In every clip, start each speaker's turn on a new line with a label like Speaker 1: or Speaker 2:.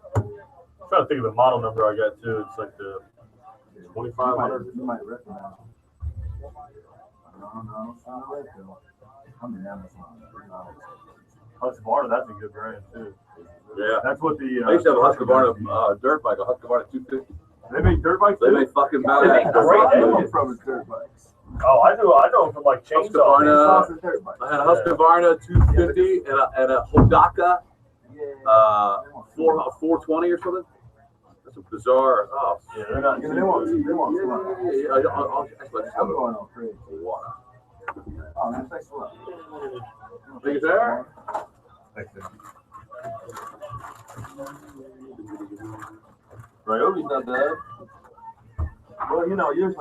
Speaker 1: I'm trying to think of the model number I got too. It's like the 2500.
Speaker 2: You might recognize it. No, I'm in Amazon.
Speaker 1: Husqvarna, that's a good brand too.
Speaker 3: Yeah.
Speaker 1: That's what the.
Speaker 3: I used to have a Husqvarna dirt bike, a Husqvarna 250.
Speaker 1: They make dirt bikes.
Speaker 3: They make fucking bad.
Speaker 1: They make great engines
Speaker 2: from his dirt bikes.
Speaker 1: Oh, I know from like chainsaws.
Speaker 3: I had a Husqvarna 250 and a Hodaka 420 or something. That's a bizarre. Oh,
Speaker 1: yeah, they're not.
Speaker 2: They want
Speaker 3: I'm
Speaker 2: going on crazy.
Speaker 3: Water.
Speaker 2: Oh, man, thanks a lot.
Speaker 3: Think it's there?
Speaker 1: Ryobi's not bad.
Speaker 2: Well, you know, usually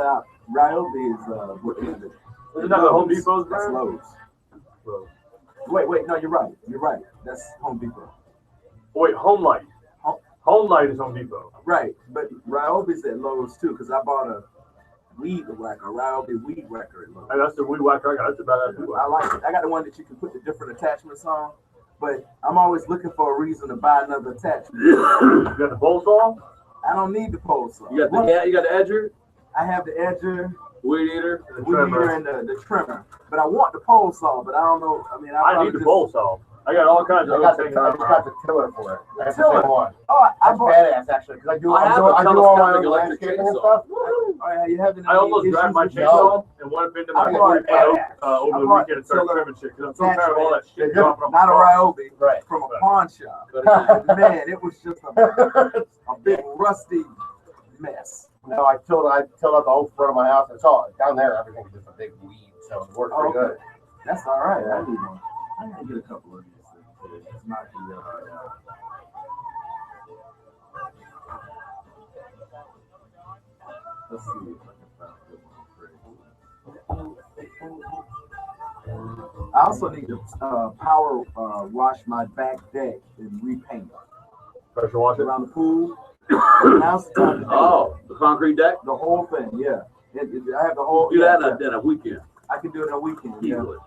Speaker 2: Ryobi is what is it?
Speaker 1: Isn't that the Home Depot's
Speaker 2: That's
Speaker 1: brand?
Speaker 2: Lowe's. Wait, no, you're right. That's Home Depot.
Speaker 1: Wait, Home Light. Home Light is Home Depot.
Speaker 2: Right, but Ryobi's at Lowe's too, because I bought a weed whacker, Ryobi weed whacker at Lowe's.
Speaker 1: Hey, that's the weed whacker I got. That's about that.
Speaker 2: I like it. I got the one that you can put the different attachments on, but I'm always looking for a reason to buy another attachment.
Speaker 1: You got the pole saw?
Speaker 2: I don't need the pole saw.
Speaker 3: You got the edger,
Speaker 2: I have the edger,
Speaker 3: weed eater,
Speaker 2: the weed eater, and the trimmer. But I want the pole saw, but I don't know. I mean,
Speaker 1: I need the pole saw. I got all kinds of
Speaker 4: I
Speaker 1: things.
Speaker 4: just got the tiller for it. I have the
Speaker 2: Tiller?
Speaker 4: same one.
Speaker 2: Oh, I
Speaker 4: That's
Speaker 2: bought.
Speaker 4: badass actually, because I do
Speaker 3: I have a
Speaker 4: all my
Speaker 3: telescopic
Speaker 4: own
Speaker 3: electric
Speaker 4: landscaping and
Speaker 3: chainsaw.
Speaker 4: stuff.
Speaker 2: Oh, yeah, you have
Speaker 1: I almost grabbed my chainsaw and went into my
Speaker 2: I bought
Speaker 1: over the
Speaker 2: bought
Speaker 1: weekend and started
Speaker 2: tiller
Speaker 1: trimming shit because I'm so tired of all that shit
Speaker 2: Not
Speaker 1: dropping on my
Speaker 2: a
Speaker 1: car.
Speaker 2: Ryobi,
Speaker 4: Right.
Speaker 2: from a pawn shop. Man, it was just a big rusty mess.
Speaker 4: No, I tilled out the whole front of my house. It's all down there. Everything's just a big weed, so it worked pretty good.
Speaker 2: That's all right. I need one. I gotta get a couple of these. It's not the. Let's see if I can find a good one. I also need to power wash my back deck and repaint
Speaker 1: Pressure wash it.
Speaker 2: around the pool. Now's the time to do
Speaker 3: Oh, the concrete deck?
Speaker 2: the whole thing. Yeah, I have the whole.
Speaker 3: Do that in a weekend.
Speaker 2: I can do it in a weekend. Yeah.
Speaker 3: Easily.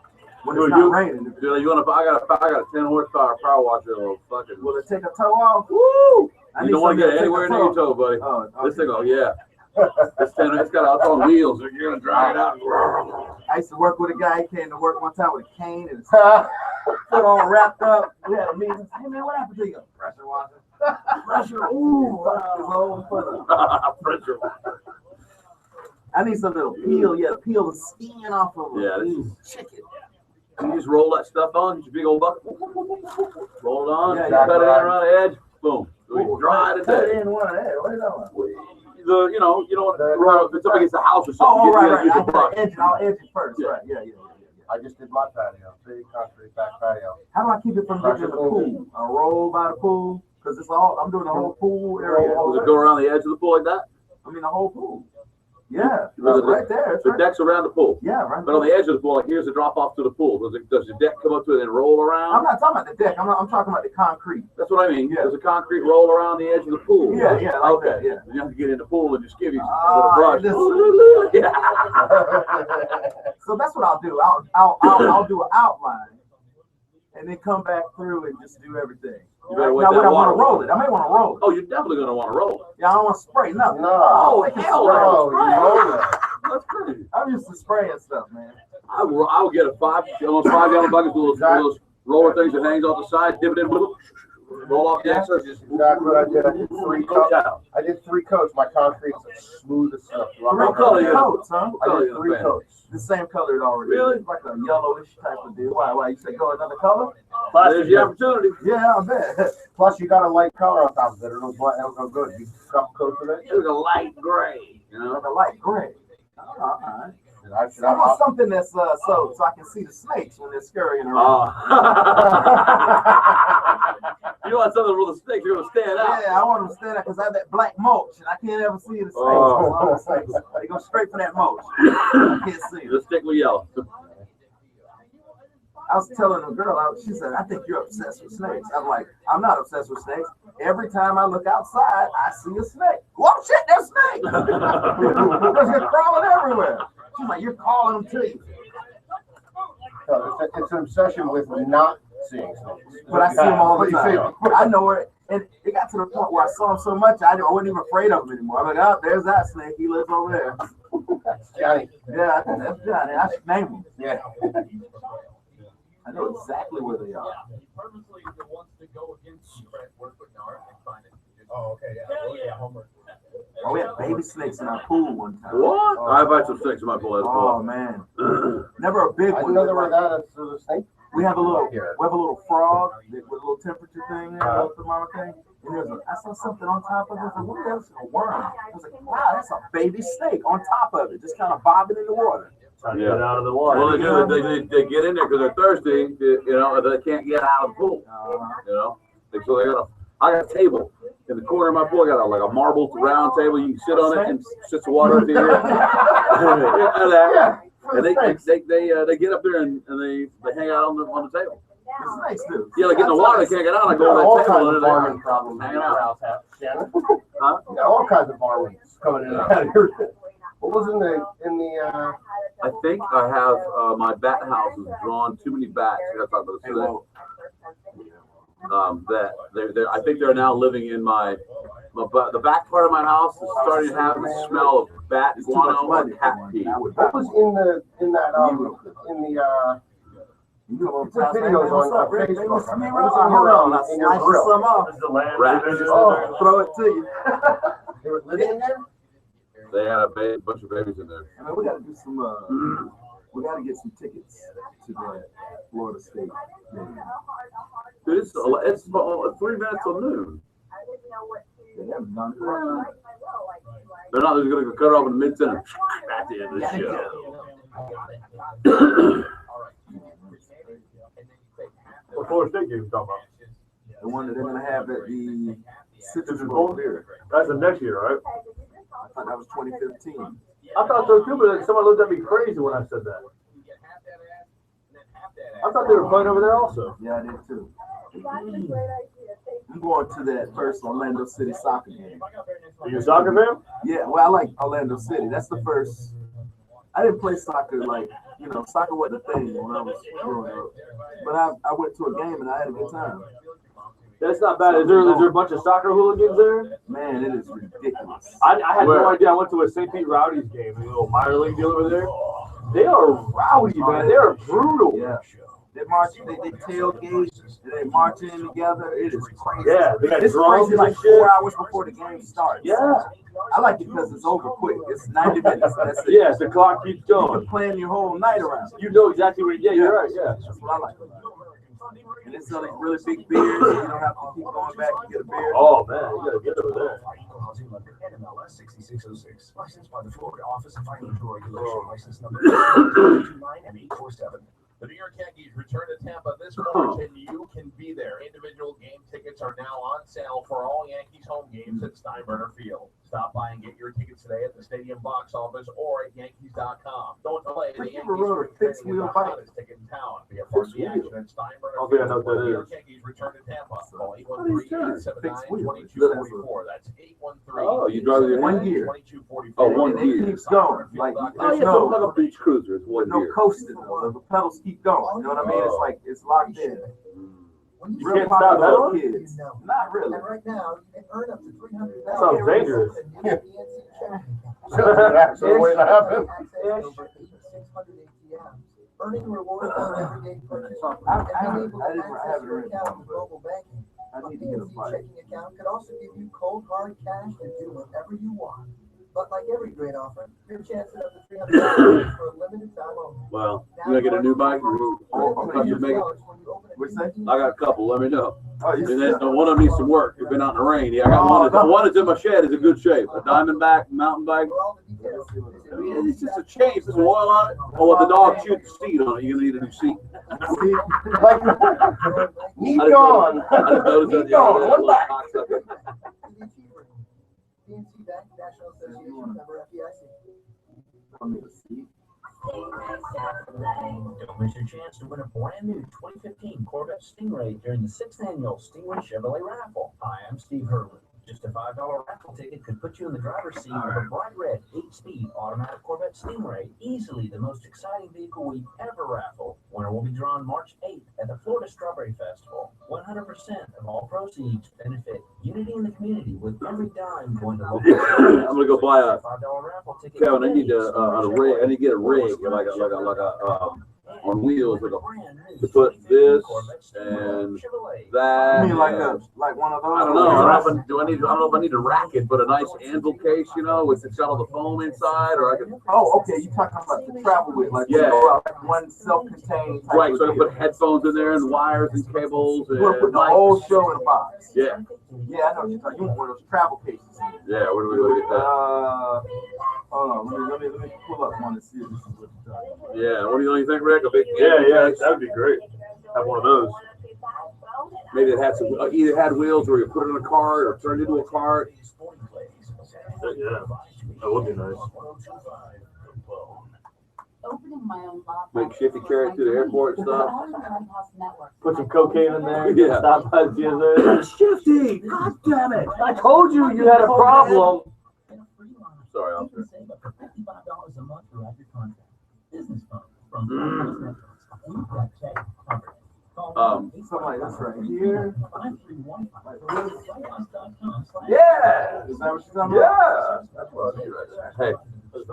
Speaker 2: When it's not raining.
Speaker 3: Do you want to? I got a 10 horsepower power washer. It'll fucking.
Speaker 2: Will it take a toe off?
Speaker 3: Woo!
Speaker 2: I
Speaker 3: You don't want to get it anywhere near your toe, buddy.
Speaker 2: Oh,
Speaker 3: This thing, yeah. It's got it's on wheels. You're gonna dry it out.
Speaker 2: I used to work with a guy. He came to work one time with a cane and his foot all wrapped up. We had a meeting. Hey man, what happened to you? Pressure washer. Pressure. Ooh, his whole foot up.
Speaker 3: Pressure.
Speaker 2: I need something to peel. Yeah, to peel the skin off of it.
Speaker 3: Yeah,
Speaker 2: chicken.
Speaker 3: You just roll that stuff on. Get your big old bucket. Roll it on.
Speaker 2: Yeah,
Speaker 3: cut it in around the edge. Boom.
Speaker 2: Ooh,
Speaker 3: Dry it
Speaker 2: cut
Speaker 3: today.
Speaker 2: it in one of that. What are you talking about?
Speaker 3: You don't want to roll if it's up against the house or something.
Speaker 2: Oh,
Speaker 3: Get
Speaker 2: right.
Speaker 3: the brush.
Speaker 2: I'll edge it first.
Speaker 3: Yeah.
Speaker 2: Right. Yeah.
Speaker 4: I just did my patio, big concrete back patio.
Speaker 2: How do I keep it from getting in the pool? A roll by the pool? Because it's all, I'm doing the whole pool area.
Speaker 3: Does it go around the edge of the pool like that?
Speaker 2: I mean, the whole pool. Yeah,
Speaker 3: The-
Speaker 2: right there. It's
Speaker 3: The
Speaker 2: right.
Speaker 3: deck's around the pool.
Speaker 2: Yeah, right
Speaker 3: But on the edge of the pool, like here's the drop off to the pool. Does the deck come up to it and roll
Speaker 2: I'm
Speaker 3: around?
Speaker 2: not talking about the deck. I'm talking about the concrete.
Speaker 3: That's what I mean.
Speaker 2: Yeah.
Speaker 3: There's a concrete roll around the edge of the pool.
Speaker 2: Yeah, like that, yeah.
Speaker 3: You have to get in the pool and just give you with a
Speaker 2: Ah,
Speaker 3: brush.
Speaker 2: listen.
Speaker 3: Yeah.
Speaker 2: So that's what I'll do. I'll do an outline and then come back through and just do everything.
Speaker 3: You better wait
Speaker 2: Now,
Speaker 3: that
Speaker 2: when I
Speaker 3: water.
Speaker 2: want to roll it, I may want to roll it.
Speaker 3: Oh, you're definitely going to want to roll it.
Speaker 2: Yeah, I don't want to spray nothing.
Speaker 4: No.
Speaker 2: Oh,
Speaker 3: hell
Speaker 4: no,
Speaker 2: spray.
Speaker 4: you roll it.
Speaker 3: That's crazy.
Speaker 2: I'm used to spraying stuff, man.
Speaker 3: I would get a 5-gallon bucket with those roller things that hangs off the side, dip it in, roll off the excess.
Speaker 4: That's exactly what I did. I did 3 coats. I did 3 coats. My concrete's as smooth as stuff.
Speaker 3: What color you
Speaker 2: coats, huh?
Speaker 4: I did 3 coats.
Speaker 2: The same color it already.
Speaker 3: Really?
Speaker 2: It's like a yellowish type of deal. Why? You say go another color?
Speaker 3: There's the opportunity.
Speaker 2: Yeah, I bet.
Speaker 4: Plus, you got a light color on top of it. It'll go good. You couple coats of it.
Speaker 3: It was a light gray, you know.
Speaker 2: Like a light gray. All right.
Speaker 4: I
Speaker 2: I want something that's so I can see the snakes when they're scurrying around.
Speaker 3: You want something where the snakes are going to stand out.
Speaker 2: Yeah, I want them to stand out because I have that black mulch and I can't ever see the snakes.
Speaker 3: Oh.
Speaker 2: They go straight for that mulch. I can't see them.
Speaker 3: The stick with yellow.
Speaker 2: I was telling a girl, she said, I think you're obsessed with snakes. I'm like, I'm not obsessed with snakes. Every time I look outside, I see a snake. Whoa, shit, there's snakes. They're crawling everywhere. She's like, you're calling them to you.
Speaker 4: It's an obsession with not seeing snakes.
Speaker 2: But I see them all the time. I know it. And it got to the point where I saw him so much, I wasn't even afraid of him anymore. I'm like, oh, there's that snake. He lives over there.
Speaker 4: That's Johnny.
Speaker 2: Yeah, that's Johnny. I should name him.
Speaker 4: Yeah.
Speaker 2: I know exactly where they are.
Speaker 5: Oh, okay, yeah. Homework.
Speaker 2: Oh, we had baby snakes in our pool one time.
Speaker 3: What?
Speaker 2: Oh,
Speaker 3: I've had some snakes in my pool.
Speaker 2: oh man. Never a big
Speaker 4: I
Speaker 2: one.
Speaker 4: didn't know there were that as a snake.
Speaker 2: We have a little frog with a little temperature thing, a little thermometer thing. And I saw something on top of it. I was like, what else? A worm. I was like, wow, that's a baby snake on top of it, just kind of bobbing in the water.
Speaker 1: Trying to get out of the water.
Speaker 3: Well, they get in there because they're thirsty. You know, they can't get out of the pool. You know, so they got I got a table in the corner of my pool. I got like a marble round table. You can sit on it and sit the water up here. And they get up there and they hang out on the table.
Speaker 2: The snakes do.
Speaker 3: Yeah, they get in the water, they can't get out. I go
Speaker 4: all
Speaker 3: to that
Speaker 4: kinds
Speaker 3: table
Speaker 4: of
Speaker 3: and they're
Speaker 4: farming problems
Speaker 3: hanging
Speaker 4: in
Speaker 3: out.
Speaker 4: your house, Shannon.
Speaker 3: Huh?
Speaker 4: You got all kinds of farming coming in and out of here. What was in the
Speaker 3: I think I have my bat house is drawn too many bats. I gotta talk about this today. That I think they're now living in the back part of my house is starting to have the smell of bat guano and cat pee.
Speaker 4: what was in the
Speaker 2: You know what
Speaker 4: Put videos on Facebook.
Speaker 2: Hold on, I'll
Speaker 4: In your
Speaker 2: slice
Speaker 4: grill.
Speaker 2: some off.
Speaker 1: This is the land.
Speaker 3: Rats.
Speaker 2: Oh, throw it to you.
Speaker 4: They were living in there?
Speaker 3: They had a bunch of babies in there.
Speaker 2: I mean, we got to do some. We got to get some tickets to the Florida State game.
Speaker 3: Dude, it's 3 minutes till noon.
Speaker 2: They haven't done it.
Speaker 3: They're not just gonna cut it off in the mid-sentence. That's the end of the show.
Speaker 1: What Florida State game you talking about?
Speaker 2: The one that they're going to have at the Citrus Bowl here.
Speaker 1: That's the next year, right?
Speaker 2: I thought that was 2015.
Speaker 1: I thought so too, but someone looked at me crazy when I said that. I thought they were playing over there also.
Speaker 2: Yeah, I did too. I'm going to that first Orlando City soccer game.
Speaker 1: Are you a soccer fan?
Speaker 2: Yeah, well, I like Orlando City. That's the first. I didn't play soccer soccer wasn't a thing when I was growing up. But I went to a game and I had a good time.
Speaker 1: That's not bad. Is there a bunch of soccer hooligans there?
Speaker 2: Man, it is ridiculous.
Speaker 1: I had no idea. I went to a St. Pete Rowdies game, a little minor league deal over there. They are rowdy, man. They are brutal.
Speaker 2: Yeah. They march, they tailgate, they march in together. It is crazy.
Speaker 1: Yeah, they got
Speaker 2: it's
Speaker 1: drums
Speaker 2: crazy like
Speaker 1: and shit.
Speaker 2: 4 hours before the game starts.
Speaker 1: Yeah.
Speaker 2: I like it because it's over quick. It's 90 minutes. That's it.
Speaker 1: Yes, the clock keeps
Speaker 2: You
Speaker 1: going.
Speaker 2: can plan your whole night around.
Speaker 1: You know exactly where. Yeah, you're right. Yeah.
Speaker 2: That's what I like about it. And it's selling really big beers. So you don't have to keep going back to get a beer.
Speaker 1: Oh man, you gotta get over there.
Speaker 5: NMLS 6606, licensed by the Florida Office of Financial Regulation, license number 229 and 847.
Speaker 6: The New York Yankees return to Tampa this March, and you can be there. Individual game tickets are now on sale for all Yankees home games at Steinbrenner Field. Stop by and get your tickets today at the stadium box office or at Yankees.com. Don't delay. The Yankees are training the hottest ticket in town. Be a part of the action at Steinbrenner
Speaker 1: I think I know
Speaker 6: Field.
Speaker 1: what that
Speaker 6: The New York
Speaker 1: is.
Speaker 6: Yankees return to Tampa. Call 813-879-2244. That's 813.
Speaker 3: Oh, you drive it in
Speaker 2: 1 year.
Speaker 6: 2244.
Speaker 3: Oh, 1
Speaker 2: And
Speaker 3: year.
Speaker 2: it keeps going. Like
Speaker 3: Oh,
Speaker 2: there's
Speaker 3: yeah, so it's
Speaker 2: no,
Speaker 3: like a beach cruiser. It's 1
Speaker 2: no
Speaker 3: year.
Speaker 2: coasting. The pedals keep going. You know what I mean? It's like it's locked in.
Speaker 1: You
Speaker 2: Real
Speaker 1: can't stop
Speaker 2: popular
Speaker 1: that
Speaker 2: with
Speaker 1: one?
Speaker 2: kids. Not really.
Speaker 5: And right now, you can earn up to $300,000.
Speaker 1: That sounds dangerous.
Speaker 4: That's the way to happen.
Speaker 5: Earning rewards on everyday purchase.
Speaker 2: I
Speaker 5: And being able to
Speaker 2: haven't
Speaker 5: access your
Speaker 2: heard
Speaker 5: account
Speaker 2: of
Speaker 5: with
Speaker 2: it.
Speaker 5: mobile banking.
Speaker 2: I
Speaker 5: A
Speaker 2: need to get a
Speaker 5: PNC
Speaker 2: bike.
Speaker 5: checking account could also give you cold hard cash to do whatever you want. But like every great offer, your chance at up to $300 for a limited time only.
Speaker 3: Well, you gonna get a new bike? I should make it.
Speaker 2: What's that?
Speaker 3: I got a couple. Let me know.
Speaker 2: Oh, you
Speaker 3: And then one of them needs some work. We've been out in the rain. Yeah, I got one. One that's in my shed is in good shape. A Diamondback mountain bike. It's just a change. There's oil on it. Oh, well, the dog chewed the seat on it. You're gonna need a new seat.
Speaker 4: Like, need gone.
Speaker 3: I just noticed that
Speaker 4: Need
Speaker 3: the other
Speaker 4: gone.
Speaker 3: day.
Speaker 4: One back.
Speaker 5: PNC Bank, National Association, member FDIC.
Speaker 2: I need a seat.
Speaker 7: Don't Don't miss your chance to win a brand new 2015 Corvette Stingray during the 6th annual Stingray Chevrolet Raffle. Hi, I'm Steve Hurley. Just a $5 raffle ticket could put you in the driver's seat of a bright red 8-speed automatic Corvette Stingray, easily the most exciting vehicle we've ever raffled. Winner will be drawn March 8th at the Florida Strawberry Festival. 100% of all proceeds benefit unity in the community, with every dime going to local.
Speaker 3: I'm gonna go buy a
Speaker 7: $5 raffle ticket.
Speaker 3: Kevin. I need a rig. I need to get a rig like a on wheels with a to put this and that.
Speaker 2: You mean like one of those?
Speaker 3: I don't know. I don't know if I need to rack it, but a nice anvil case, you know, with it's got all the foam inside, or I can.
Speaker 2: Oh, okay. You talking about the travel with, like
Speaker 3: Yeah.
Speaker 2: One self-contained. type
Speaker 3: Right,
Speaker 2: of
Speaker 3: so I can
Speaker 2: deal.
Speaker 3: put headphones in there and wires and cables and
Speaker 2: You want to put the
Speaker 3: mics.
Speaker 2: whole show in a box.
Speaker 3: Yeah,
Speaker 2: Yeah, I know what you're talking. You want one of those travel cases.
Speaker 3: yeah. Where do we go get that?
Speaker 2: Hold on. Let me pull up one and see if this is what you're talking about.
Speaker 3: Yeah. What do you think, Rick? A big
Speaker 1: Yeah, that'd be great. Have one of those.
Speaker 3: Maybe it had some either had wheels or you put it in a cart or turned into a cart.
Speaker 1: Yeah, that would be nice.
Speaker 8: Opening my own law
Speaker 3: Make Shifty carry it through the airport and stuff.
Speaker 1: Put some cocaine in there.
Speaker 3: Yeah.
Speaker 1: Stop by the GSA.
Speaker 3: Shifty, God damn it!
Speaker 1: I told you you had a problem.
Speaker 3: Sorry,
Speaker 7: You
Speaker 3: officer.
Speaker 7: can save up to $55 a month throughout your contract. Business phone from We've got tech covered. Call
Speaker 2: Something like this right here.
Speaker 7: 5315.
Speaker 2: Yeah. Is that what you're talking about?
Speaker 3: Yeah, that's what I need right there. Hey,
Speaker 9: This is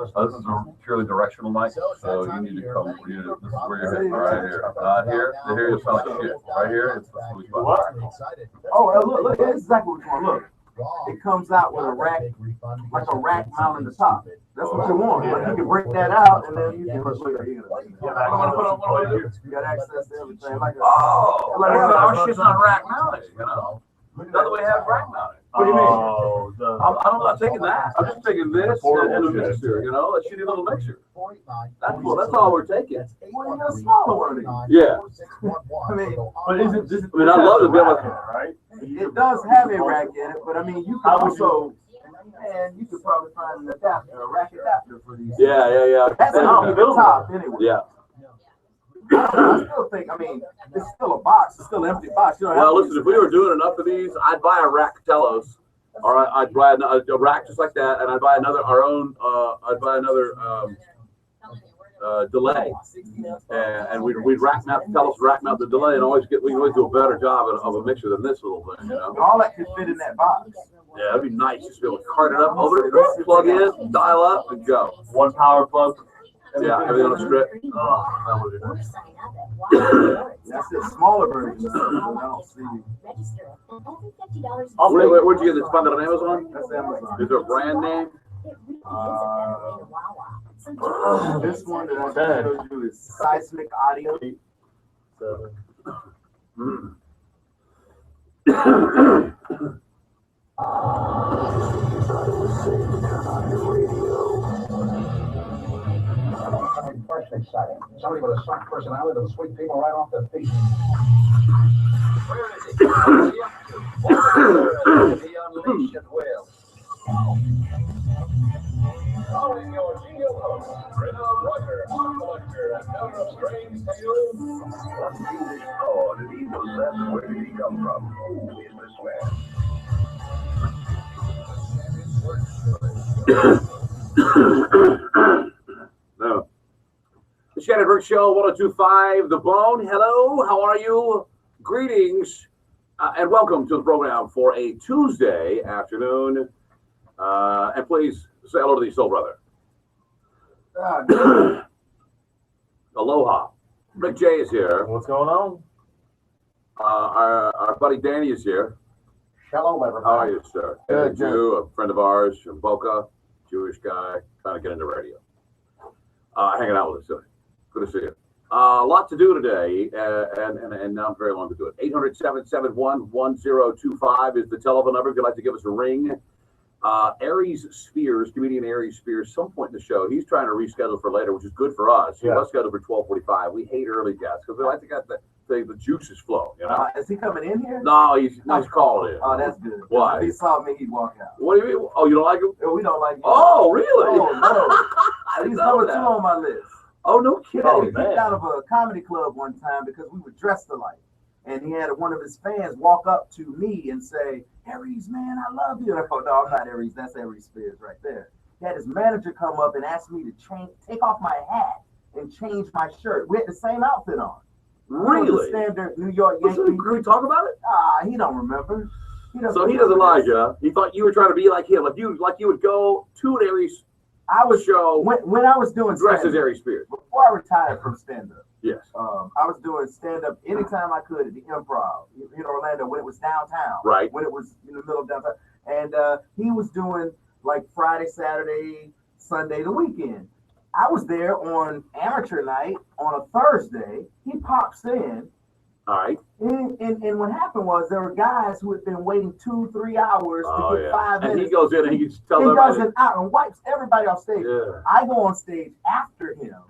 Speaker 9: a purely directional mic, so you need to come, this is where you're hitting, right here. Not here, here you sound like shit. Right here, it's the sweet spot.
Speaker 2: Oh, look, that's exactly what you want. Look, it comes out with a rack, like a rack mount in the top. That's what you want. But you can break that out and then you can look here. You got access to everything. Like
Speaker 3: oh, our shit's not rack mounted, you know? Another way to have rack mounted.
Speaker 1: What do you mean?
Speaker 3: I'm not taking that. I'm just taking this and a mixer, you know, a shitty little mixer. That's all we're taking.
Speaker 2: Well, you got a smaller one of these.
Speaker 3: Yeah.
Speaker 2: I mean,
Speaker 1: But is it? This,
Speaker 3: I mean, I'd love to be able to.
Speaker 1: right?
Speaker 2: it does have a rack in it, but I mean, you can also, man, you could probably find an adapter, a rack adapter for these.
Speaker 3: Yeah.
Speaker 2: That's not the top anyway.
Speaker 3: Yeah.
Speaker 2: I still think, I mean, it's still a box, it's still an empty box. You don't have
Speaker 3: Well,
Speaker 2: to-
Speaker 3: listen, if we were doing enough of these, I'd buy a rack Telos, or I'd buy a rack just like that, and I'd buy another delay, and we'd rack mount the Telos, rack mount the delay, and we can always do a better job of a mixer than this little thing, you know.
Speaker 2: All that could fit in that box.
Speaker 3: Yeah, that'd be nice. Just be able to cart it up over it, plug in, dial up, and go.
Speaker 1: One power plug.
Speaker 3: Yeah, everything on a strip.
Speaker 1: Oh, that would be nice.
Speaker 2: That's the smaller version. I don't see.
Speaker 3: Where'd you get this? Find it on Amazon?
Speaker 2: That's Amazon.
Speaker 3: Is there a brand name?
Speaker 2: This one that I showed you is Seismic Audio.
Speaker 10: Fresh and exciting. Somebody with a soft personality that'll sweep people right off their feet.
Speaker 6: Where is it? The unleashed at will. Following your genial host, renowned writer, art collector, and teller of strange tales.
Speaker 10: What music score did he possess? Where did he come from? Who is this man?
Speaker 3: No. The Shannon Burke Show, 102.5 The Bone. Hello, how are you? Greetings, and welcome to the program for a Tuesday afternoon. And please say hello to the soul brother. Aloha. Rick J is here.
Speaker 1: What's going on?
Speaker 3: Our buddy Danny is here.
Speaker 4: Shalom, everybody.
Speaker 3: How are you, sir?
Speaker 2: Good,
Speaker 3: Jew, a friend of ours from Boca, Jewish guy, trying to get into radio. Hanging out with us today. Good to see you. A lot to do today, and not very long to do it. 800-771-1025 is the telephone number if you'd like to give us a ring. Aries Spears, comedian Aries Spears, some point in the show, he's trying to reschedule for later, which is good for us. He was scheduled for 12:45. We hate early guests because we like to get the juices flow, you know?
Speaker 2: Is he coming in here?
Speaker 3: No, he's calling in.
Speaker 2: Oh, that's good.
Speaker 3: Why?
Speaker 2: If he saw me, he'd walk out.
Speaker 3: What do you mean? Oh, you don't like him?
Speaker 2: We don't like him.
Speaker 3: Oh, really?
Speaker 2: Oh, no.
Speaker 3: I didn't
Speaker 2: He's
Speaker 3: know
Speaker 2: number 2
Speaker 3: that.
Speaker 2: on my list.
Speaker 3: Oh, no kidding.
Speaker 2: He got kicked out of a comedy club one time because we were dressed alike. And he had one of his fans walk up to me and say, Aries, man, I love you. And I go, no, I'm not Aries. That's Aries Spears right there. He had his manager come up and ask me to take off my hat and change my shirt. We had the same outfit on.
Speaker 3: Really?
Speaker 2: Standard New York Yankee.
Speaker 3: Can we talk about it?
Speaker 2: He don't remember.
Speaker 3: He doesn't like you. He thought you were trying to be like him. Like you would go to an Aries show.
Speaker 2: When I was doing
Speaker 3: dressed as Aries Spears.
Speaker 2: Before I retired from stand-up.
Speaker 3: Yes.
Speaker 2: I was doing stand-up anytime I could at the Improv in Orlando when it was downtown.
Speaker 3: Right.
Speaker 2: When it was in the middle of downtown. And he was doing like Friday, Saturday, Sunday, the weekend. I was there on amateur night on a Thursday. He pops in.
Speaker 3: All right.
Speaker 2: And what happened was there were guys who had been waiting 2-3 hours to get 5 minutes.
Speaker 3: And he goes in and he tells
Speaker 2: everybody.
Speaker 3: everybody.
Speaker 2: He does it out and wipes everybody off stage.
Speaker 3: Yeah.
Speaker 2: I go on stage after him.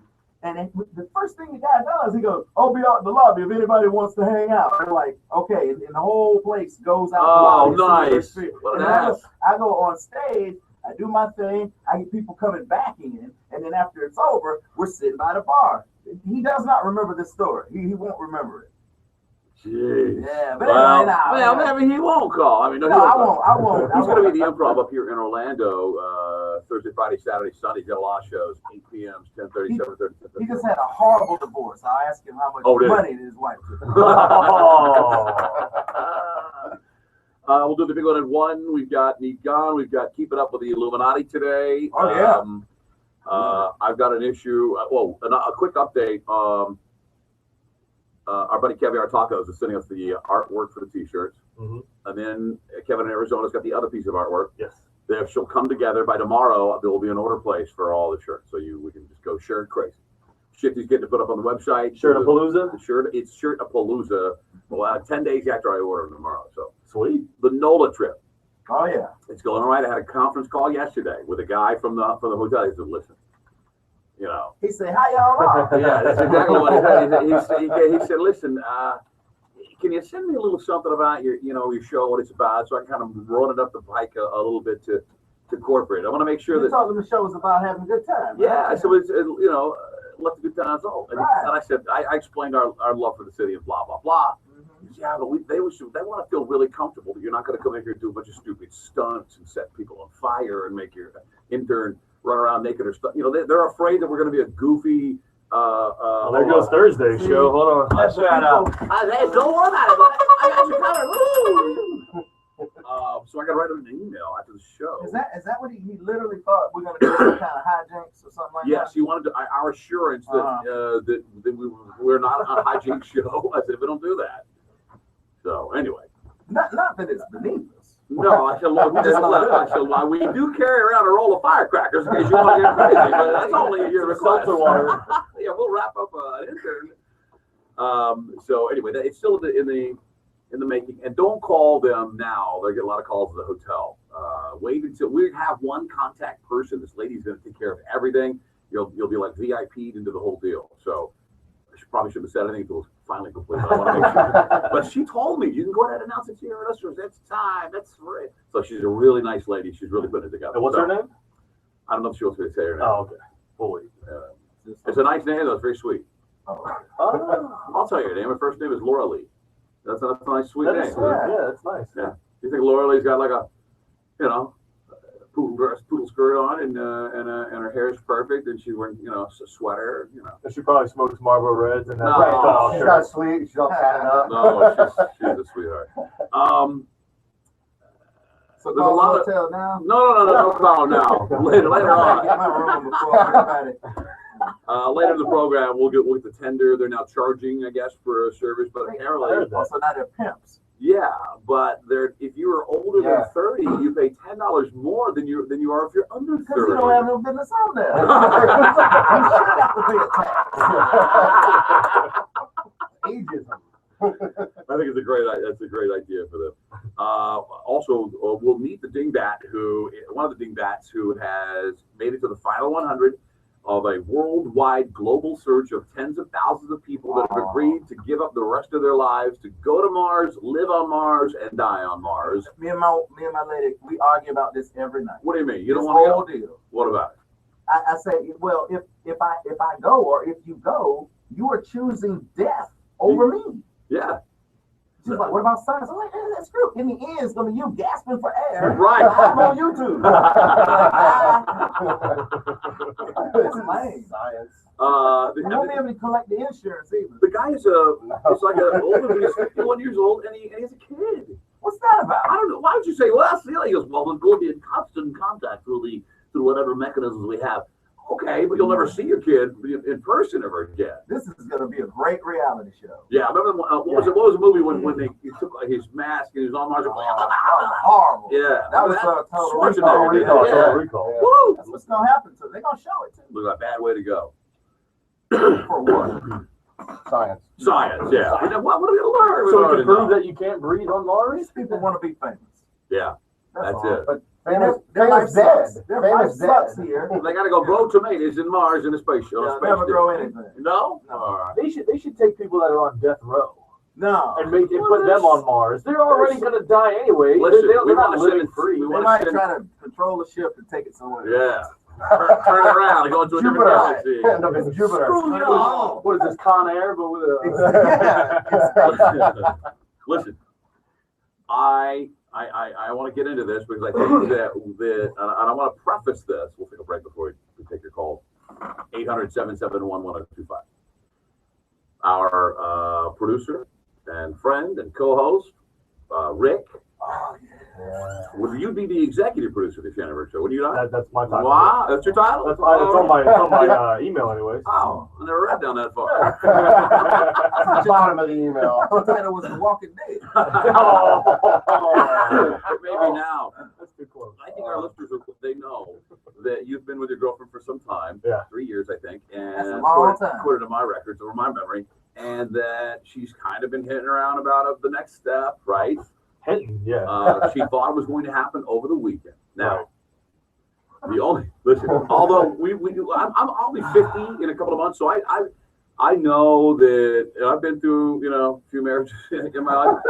Speaker 2: And the first thing the guy does, he goes, "I'll be out in the lobby if anybody wants to hang out." I'm like, okay, and the whole place goes out.
Speaker 3: Oh,
Speaker 2: the lobby.
Speaker 3: nice.
Speaker 2: And I go on stage, I do my thing, I get people coming back in, and then after it's over, we're sitting by the bar. He does not remember this story. He won't remember it.
Speaker 3: Jeez.
Speaker 2: Yeah, but
Speaker 3: well,
Speaker 2: anyway,
Speaker 3: I mean, he won't call. I mean,
Speaker 2: I won't.
Speaker 3: He's going to be at the Improv up here in Orlando Thursday, Friday, Saturday, Sunday. He's got a lot of shows, 8 p.m., 10:30, 7:30.
Speaker 2: He just had a horrible divorce. I asked him how much money his wife took.
Speaker 3: We'll do the big one at 1. We've got Need Gone. We've got Keep It Up with the Illuminati today.
Speaker 2: Oh, yeah.
Speaker 3: I've got an issue. A quick update. Our buddy Caviar Tacos is sending us the artwork for the T-shirts.
Speaker 1: Mm-hmm.
Speaker 3: And then Kevin in Arizona's got the other piece of artwork.
Speaker 1: Yes.
Speaker 3: She'll come together by tomorrow. There will be an order placed for all the shirts, so we can just go shirt crazy. Shifty's getting to put up on the website.
Speaker 1: Shirtapalooza?
Speaker 3: It's Shirtapalooza. Well, 10 days after I order them tomorrow. So
Speaker 1: sweet.
Speaker 3: The NOLA trip.
Speaker 2: Oh yeah.
Speaker 3: It's going all right. I had a conference call yesterday with a guy from the hotel. He said, "Listen, you know."
Speaker 2: He said, "How y'all are?"
Speaker 3: Yeah, that's exactly what he said. He said, "Listen, can you send me a little something about your show, what it's about, so I can kind of run it up the pike a little bit to corporate. I want to make sure
Speaker 2: you
Speaker 3: that."
Speaker 2: Told them the show was about having a good time. Right?
Speaker 3: Yeah, so it's let the good times roll. And I said, I explained our love for the city and blah blah blah. Mm-hmm. Yeah, but they want to feel really comfortable that you're not going to come in here and do a bunch of stupid stunts and set people on fire and make your intern run around naked or stuff. They're afraid that we're going to be a goofy.
Speaker 1: There goes Thursday's show. Hold on.
Speaker 3: Shout out. Don't worry about it. I got you covered. So I got to write him an email after the show.
Speaker 2: Is that what he literally thought we're going to do? Some kind of hijinks or something like that?
Speaker 3: Yes, he wanted our assurance that we're not a hijinks show. I said, we don't do that. So anyway.
Speaker 2: Not that it's beneath us.
Speaker 3: No, I said, look, we do carry around a roll of firecrackers in case you want to get crazy, but that's only your request.
Speaker 1: Water.
Speaker 3: Yeah, we'll wrap up an intern. So anyway, it's still in the making, and don't call them now. They get a lot of calls to the hotel. Wait until we have one contact person. This lady's going to take care of everything. You'll be like VIP'd into the whole deal. So I probably shouldn't have said anything until it was finally complete. I want to make sure. But she told me you can go ahead and announce it to your listeners. That's time. That's right. So she's a really nice lady. She's really putting it together.
Speaker 1: And what's her name?
Speaker 3: I don't know if she wants me to say her name.
Speaker 1: Oh, okay. Fully.
Speaker 3: It's a nice name though. It's very sweet.
Speaker 1: Oh.
Speaker 3: I'll tell you her name. Her first name is Laura Lee. That's a nice, sweet name.
Speaker 1: Yeah, that's nice.
Speaker 3: Yeah. You think Laura Lee's got like a, poodle skirt on and her hair is perfect and she's wearing, a sweater,
Speaker 1: And she probably smokes Marlboro Reds and that's
Speaker 4: she's not sweet. She's all tatted up.
Speaker 3: No, she's a sweetheart.
Speaker 2: So
Speaker 3: there's a lot of
Speaker 2: hotel now?
Speaker 3: No call now. Later on.
Speaker 2: Get my room before I forget about it.
Speaker 3: Later in the program, we'll get the tender. They're now charging, I guess, for a service, but apparently,
Speaker 2: also now they're pimps.
Speaker 3: Yeah, but if you are older than 30, you pay $10 more than you are if you're under 30.
Speaker 2: Because you don't have no business on there. You should have to pay a tax. Ageism.
Speaker 3: I think that's a great idea for them. Also, we'll meet the one of the dingbats who has made it to the final 100 of a worldwide global search of tens of thousands of people that have agreed to give up the rest of their lives to go to Mars, live on Mars, and die on Mars.
Speaker 2: Me and my lady, we argue about this every night.
Speaker 3: What do you mean? You don't want to go?
Speaker 2: Deal.
Speaker 3: What about it?
Speaker 2: I say, well, if I go or if you go, you are choosing death over me.
Speaker 3: Yeah.
Speaker 2: She's like, what about science? I'm like, that's true. In the end, it's gonna be you gasping for air.
Speaker 3: Right.
Speaker 2: I'm on YouTube. That's lame.
Speaker 4: Science.
Speaker 2: You won't be able to collect the insurance either.
Speaker 3: The guy is it's like an older, he's 51 years old, and he has a kid.
Speaker 2: What's that about?
Speaker 3: I don't know. Why would you say, well, that's the other? He goes, well, we're going to be in constant contact through whatever mechanisms we have. Okay, but you'll never see your kid in person ever again.
Speaker 2: This is going to be a great reality show.
Speaker 3: Yeah, I remember what was the movie when he took his mask and his arm was
Speaker 2: that was horrible.
Speaker 3: Yeah,
Speaker 2: that was Total
Speaker 3: Recall.
Speaker 2: Recall.
Speaker 3: Recall.
Speaker 2: Woo! That's what's going to happen to them. They're going to show it too.
Speaker 3: Look like a bad way to go.
Speaker 2: For what?
Speaker 4: Science.
Speaker 3: Science, yeah. What are we going to learn?
Speaker 1: So we can prove that you can't breathe on Mars?
Speaker 2: These people want to be famous.
Speaker 3: Yeah, that's it.
Speaker 4: But
Speaker 2: Their life
Speaker 4: famous dead.
Speaker 2: sucks. Their life sucks here.
Speaker 3: They got to go grow tomatoes in Mars in a space.
Speaker 2: They'll never grow anything.
Speaker 3: No?
Speaker 2: No.
Speaker 3: All right.
Speaker 1: They should take people that are on death row
Speaker 2: No.
Speaker 1: and put them on Mars. They're already going to die anyway.
Speaker 3: Listen,
Speaker 1: They're not living free.
Speaker 2: They might try to control the ship and take it somewhere.
Speaker 3: Yeah. Turn it around and go into a different galaxy.
Speaker 4: End up in Jupiter.
Speaker 1: What is this, Con Air, but with a...
Speaker 3: Listen, I want to get into this because I think that and I want to preface this. We'll take a break before we take your call. 800-771-1025. Our producer and friend and co-host, Rick.
Speaker 2: Oh, yeah.
Speaker 3: Would you be the executive producer of the Shannon Burke Show? Would you not?
Speaker 1: That's my title.
Speaker 3: Wow, that's your title?
Speaker 1: That's on my email anyways.
Speaker 3: Oh, I never read down that far.
Speaker 4: That's the bottom of the email.
Speaker 2: The title was The Walking Dead.
Speaker 3: Maybe now.
Speaker 1: That's too close.
Speaker 3: I think our listeners, they know that you've been with your girlfriend for some time.
Speaker 1: Yeah.
Speaker 3: 3 years, I think. And
Speaker 2: That's a long time.
Speaker 3: according to my records or my memory. And that she's kind of been hitting around about the next step, right?
Speaker 1: Hinton, yeah.
Speaker 3: She thought it was going to happen over the weekend. Now, listen, although I'll be 50 in a couple of months, so I know that I've been through, a few marriages in my life.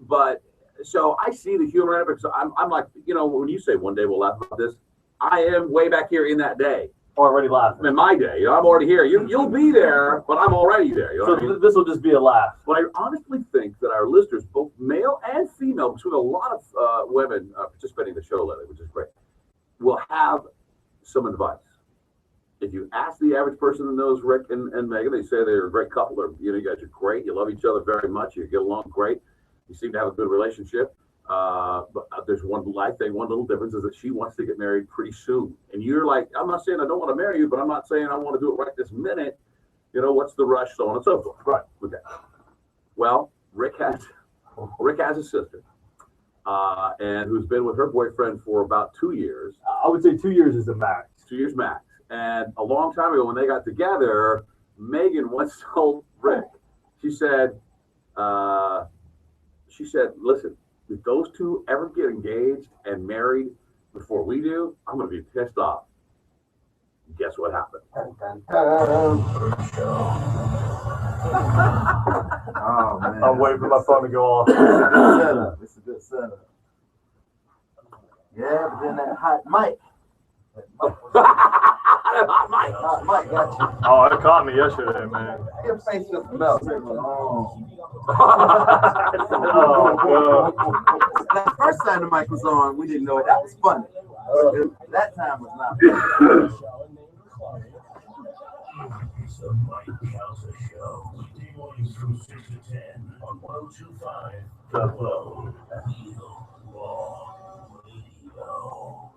Speaker 3: But so I see the humor in it because I'm like, when you say one day we'll laugh about this, I am way back here in that day.
Speaker 1: Already laughing.
Speaker 3: In my day, I'm already here. You'll be there, but I'm already there. You know what I mean?
Speaker 1: This will just be a laugh.
Speaker 3: But I honestly think that our listeners, both male and female, because we have a lot of women participating in the show lately, which is great, will have some advice. If you ask the average person that knows Rick and Megan, they say they're a great couple. Or, you guys are great. You love each other very much. You get along great. You seem to have a good relationship. But there's one little difference is that she wants to get married pretty soon. And you're like, I'm not saying I don't want to marry you, but I'm not saying I want to do it right this minute. What's the rush, so on and so forth.
Speaker 1: Right.
Speaker 3: Okay. Well, Rick has a sister, and who's been with her boyfriend for about 2 years.
Speaker 1: I would say 2 years is the max.
Speaker 3: 2 years max. And a long time ago when they got together, Megan once told Rick, she said, listen, if those two ever get engaged and married before we do, I'm going to be pissed off. Guess what happened?
Speaker 2: Oh, man.
Speaker 1: I'm waiting for my phone to go off.
Speaker 2: It's a good setup. Yeah, but then that hot mic. Hot mic got you.
Speaker 1: Oh, it caught me yesterday, man.
Speaker 2: Your face just melted. That first time the mic was on, we didn't know it. That was funny. That time was not funny.
Speaker 10: The Mike Calza Show. Weekday mornings from 6 to 10 on 102.5. The Glow. Real Raw Radio.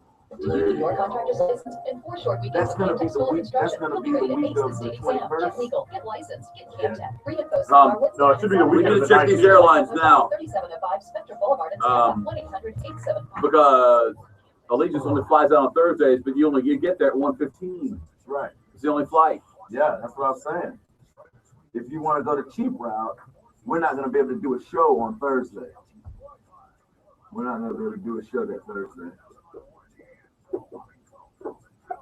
Speaker 8: Your contractor's license in 4 short weekends
Speaker 2: That's gonna
Speaker 8: of
Speaker 2: be the
Speaker 8: Solar
Speaker 2: week. That's
Speaker 8: Construction.
Speaker 2: gonna
Speaker 8: We'll
Speaker 2: be
Speaker 8: be
Speaker 2: the
Speaker 8: ready to
Speaker 2: week
Speaker 8: ace the
Speaker 2: of the
Speaker 8: state exam.
Speaker 2: 21st.
Speaker 8: Get legal, get licensed, get cam tech. Read it post
Speaker 3: No,
Speaker 1: it should be the
Speaker 3: We
Speaker 1: weekend
Speaker 3: need
Speaker 1: of
Speaker 3: to
Speaker 1: the
Speaker 3: check these
Speaker 1: 19th.
Speaker 3: airlines now.
Speaker 8: 3705 Spectre Boulevard in Tampa. 1-800-87.
Speaker 3: Because Allegiance only flies out on Thursdays, but you get there at 1:15.
Speaker 2: Right.
Speaker 3: It's the only flight.
Speaker 2: Yeah, that's what I'm saying. If you want to go the cheap route, we're not going to be able to do a show on Thursday. We're not going to be able to do a show that Thursday.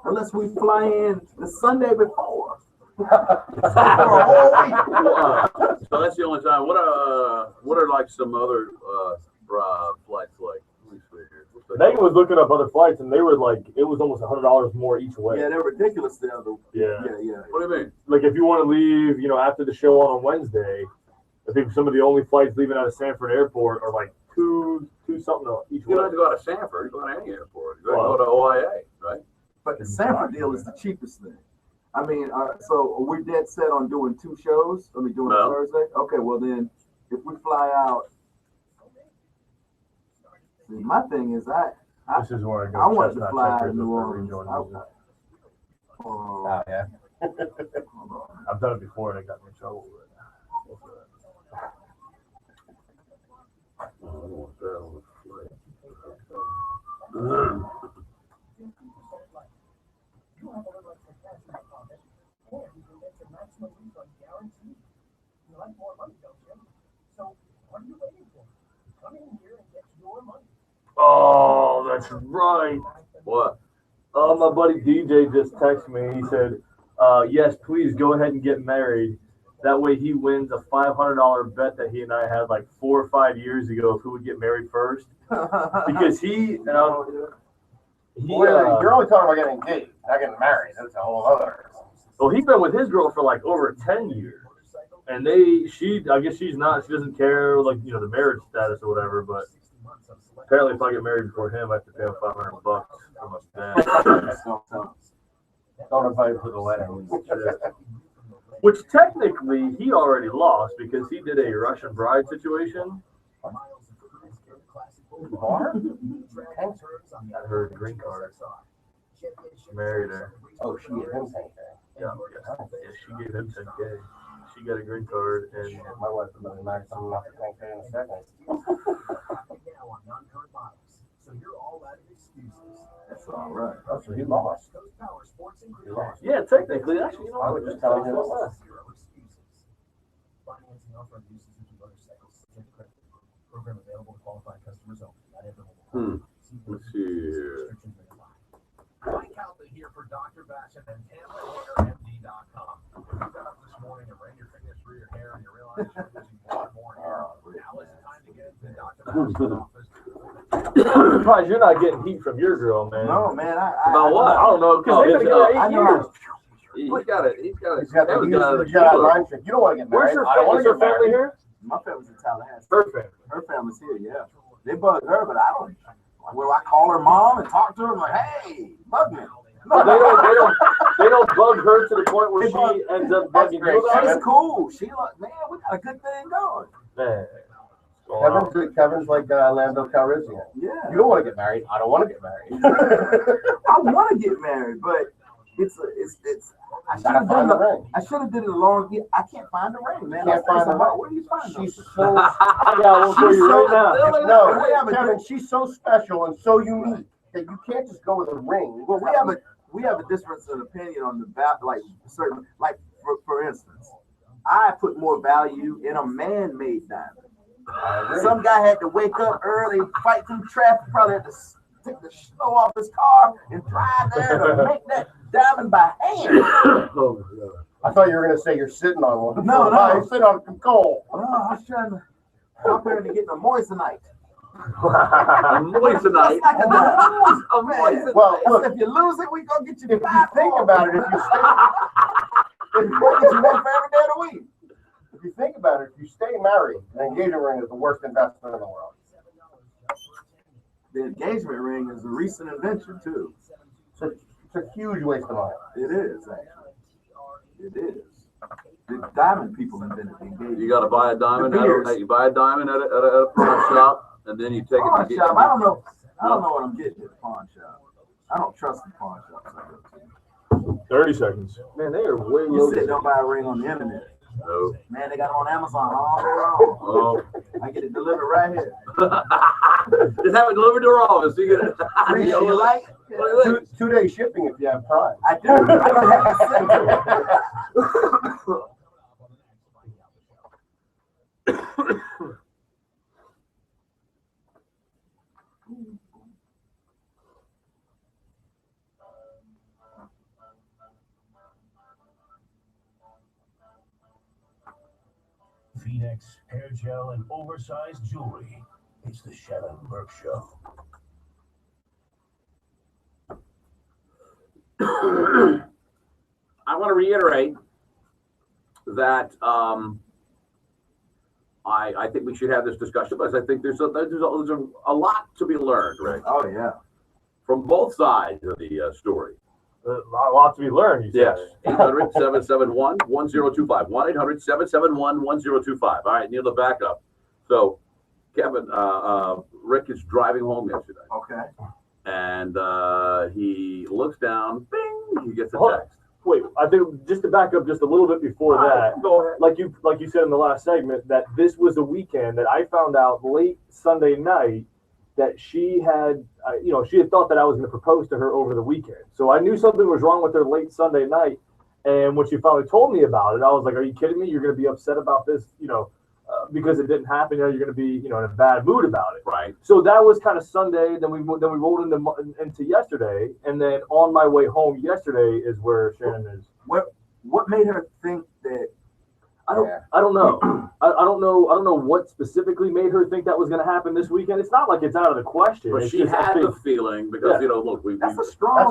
Speaker 2: Unless we fly in the Sunday before. For a whole week.
Speaker 3: So that's the only time. What are like some other flights like? Let me see here. What's the
Speaker 1: Megan was looking up other flights, and they were like, it was almost $100 more each way.
Speaker 2: Yeah, they're ridiculous there.
Speaker 1: Yeah.
Speaker 3: What do you mean?
Speaker 1: Like if you want to leave, after the show on Wednesday, I think some of the only flights leaving out of Sanford Airport are like two something each way.
Speaker 3: You don't have to go out of Sanford. You go to any airport. You go to OIA, right?
Speaker 2: But the Sanford deal is the cheapest thing. I mean, so we're dead set on doing 2 shows. Doing
Speaker 3: No.
Speaker 2: Thursday. Okay, well then, if we fly out, see, my thing is
Speaker 1: This is where I go.
Speaker 2: I want to
Speaker 1: Chestnut
Speaker 2: fly
Speaker 1: Checkers
Speaker 2: to New
Speaker 1: with
Speaker 2: Orleans.
Speaker 1: Jordan.
Speaker 4: Oh, yeah.
Speaker 1: I've done it before and it got me in trouble with it.
Speaker 3: Oh, I don't want that on the flight.
Speaker 5: You have a little extra cash in your pocket, and you can get your maximum refund guaranteed. You like more money, don't you? So, what are you waiting for? Come in here and get your money.
Speaker 1: Oh, that's right.
Speaker 3: What?
Speaker 1: Oh, my buddy DJ just texted me. He said, yes, please go ahead and get married. That way he wins a $500 bet that he and I had like 4 or 5 years ago of who would get married first. Because
Speaker 4: You're only talking about getting engaged, not getting married. That's a whole other.
Speaker 1: well, he's been with his girl for like over 10 years. And I guess she doesn't care, like, the marriage status or whatever, but apparently if I get married before him, I have to pay him $500 for my dad.
Speaker 4: Don't invite him to the wedding.
Speaker 1: Which technically he already lost because he did a Russian bride situation. Got her green card. Married her.
Speaker 4: Oh, she gave him 10K.
Speaker 1: Yeah, she gave him 10K. She got a green card, and
Speaker 4: My wife would have married someone off the 10K in a second.
Speaker 2: That's all right.
Speaker 4: Oh, so he lost. He lost.
Speaker 1: yeah, technically, actually,
Speaker 4: I was just telling you that last.
Speaker 5: Financing offer on uses into motorcycles. Program available to qualified customers only. Not everyone.
Speaker 3: Let's see here.
Speaker 6: Mike Calvin here for Dr. Bassin and TampaHairMD.com. You got up this morning and ran your fingers through your hair and you realized you're losing more and more hair. Now is the time to get into Dr. Bassin's office.
Speaker 1: I'm surprised you're not getting heat from your girl, man.
Speaker 2: No, man.
Speaker 3: About what?
Speaker 1: I don't know, because they've been together 8 years.
Speaker 3: He's got a
Speaker 4: He's got the
Speaker 3: Kevin's
Speaker 4: line trick. You don't want to get
Speaker 1: Where's
Speaker 4: married.
Speaker 1: her
Speaker 4: I don't want
Speaker 1: family?
Speaker 4: to get married.
Speaker 1: Here?
Speaker 2: My family's in Tallahassee.
Speaker 1: Her family.
Speaker 2: Her family's here, yeah. They bug her, but I don't. Well, I call her mom and talk to her. I'm like, hey, bug me.
Speaker 1: No, they don't bug her to the point where she ends up bugging you.
Speaker 2: She's cool. She like, man, we got a good thing going.
Speaker 1: Man.
Speaker 4: Kevin's like Lando Calrissian.
Speaker 2: Yeah.
Speaker 4: You don't want to get married. I don't want to get married.
Speaker 2: I want to get married, but it's. I should have done it. I should have did it a long. I can't find the ring, man.
Speaker 4: Can't find the ring.
Speaker 2: Where do you find them?
Speaker 4: She's so.
Speaker 1: I got one for you right now.
Speaker 4: No, Kevin, she's so special and so unique that you can't just go with a ring.
Speaker 2: Well, we have a difference of opinion on the like certain, like for instance, I put more value in a man-made diamond. Some guy had to wake up early, fight through traffic, probably had to take the snow off his car and drive there to make that diamond by hand.
Speaker 4: I thought you were going to say you're sitting on one.
Speaker 2: No.
Speaker 4: You're sitting on some coal.
Speaker 2: Oh, I was trying to compare to getting a moissanite.
Speaker 3: Moissanite.
Speaker 2: Like a moissanite.
Speaker 4: Well, look,
Speaker 2: if you lose it, we gonna get you.
Speaker 4: if you think about it,
Speaker 2: we'll get you one for every day of the week.
Speaker 4: if you think about it, if you stay married, an engagement ring is the worst investment in the world.
Speaker 2: The engagement ring is a recent invention too.
Speaker 4: It's a huge waste of money.
Speaker 2: It is actually. It is. The diamond people invented the engagement.
Speaker 3: You got to buy a diamond.
Speaker 2: The
Speaker 3: You buy a diamond at a pawn shop, and then you take
Speaker 2: pawn
Speaker 3: it.
Speaker 2: shop. I don't know what I'm getting at the pawn shop. I don't trust the pawn shops.
Speaker 1: 30 seconds. Man, they are way
Speaker 2: You
Speaker 1: low.
Speaker 2: said don't buy a ring on the internet.
Speaker 3: No.
Speaker 2: Man, they got it on Amazon all day long.
Speaker 3: Oh.
Speaker 2: I get it delivered right here.
Speaker 3: Just have it delivered to our office. You get it.
Speaker 2: You like it?
Speaker 3: What do you think?
Speaker 4: 2-day shipping if you have Prime.
Speaker 2: I do. I don't have to send it.
Speaker 10: Phoenix, hair gel, and oversized jewelry. It's the Shannon Burke Show.
Speaker 3: I want to reiterate that I think we should have this discussion because I think there's a lot to be learned, Rick.
Speaker 2: Oh yeah.
Speaker 3: From both sides of the story.
Speaker 1: A lot to be learned, you
Speaker 3: Yes.
Speaker 1: said.
Speaker 3: 800-771-1025. 1-800-771-1025. All right, Neil, the backup. So, Kevin, Rick is driving home yesterday.
Speaker 2: Okay.
Speaker 3: And he looks down, bing, he gets a text.
Speaker 1: Wait, I think just to back up just a little bit before that,
Speaker 3: Go ahead.
Speaker 1: like you said in the last segment, that this was a weekend that I found out late Sunday night that she had, she had thought that I was going to propose to her over the weekend. So I knew something was wrong with her late Sunday night. And when she finally told me about it, I was like, are you kidding me? You're going to be upset about this, because it didn't happen. You're going to be, in a bad mood about it.
Speaker 3: Right.
Speaker 1: So that was kind of Sunday. Then we rolled into yesterday. And then on my way home yesterday is where Shannon is.
Speaker 2: What made her think that?
Speaker 1: I don't know. I don't know what specifically made her think that was going to happen this weekend. It's not like it's out of the question.
Speaker 3: But
Speaker 1: It's
Speaker 3: she
Speaker 1: just,
Speaker 3: had the feeling because, look,
Speaker 2: That's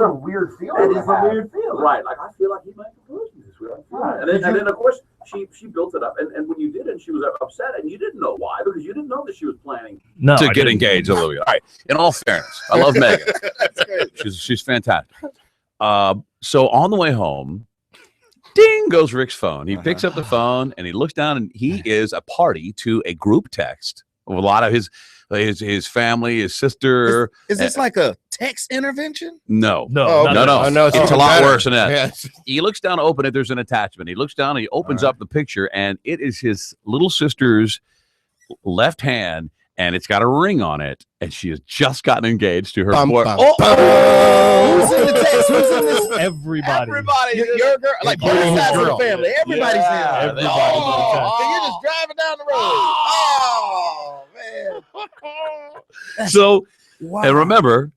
Speaker 2: a
Speaker 4: weird feeling.
Speaker 2: That is a weird feeling.
Speaker 3: right, like I feel like he might propose to me this week.
Speaker 2: Right.
Speaker 3: And then of course she built it up, and when you did it, she was upset, and you didn't know why because you didn't know that she was planning
Speaker 9: to get engaged. Olivia. All right. In all fairness, I love Megan. She's fantastic. So on the way home, ding goes Rick's phone. He picks up the phone and he looks down, and he is a party to a group text of a lot of his family, his sister.
Speaker 11: Is this like a text intervention?
Speaker 9: No.
Speaker 11: No.
Speaker 9: It's a lot worse than that.
Speaker 11: Yes.
Speaker 9: He looks down to open it. There's an attachment. He looks down and he opens up the picture, and it is his little sister's left hand, and it's got a ring on it, and she has just gotten engaged to her boyfriend.
Speaker 11: Who's in the text? Who's in this?
Speaker 12: Everybody.
Speaker 11: Your girl, like both sides of the family. Everybody's in there.
Speaker 12: Everybody.
Speaker 11: And you're just driving down the road. Oh man.
Speaker 9: So, and remember,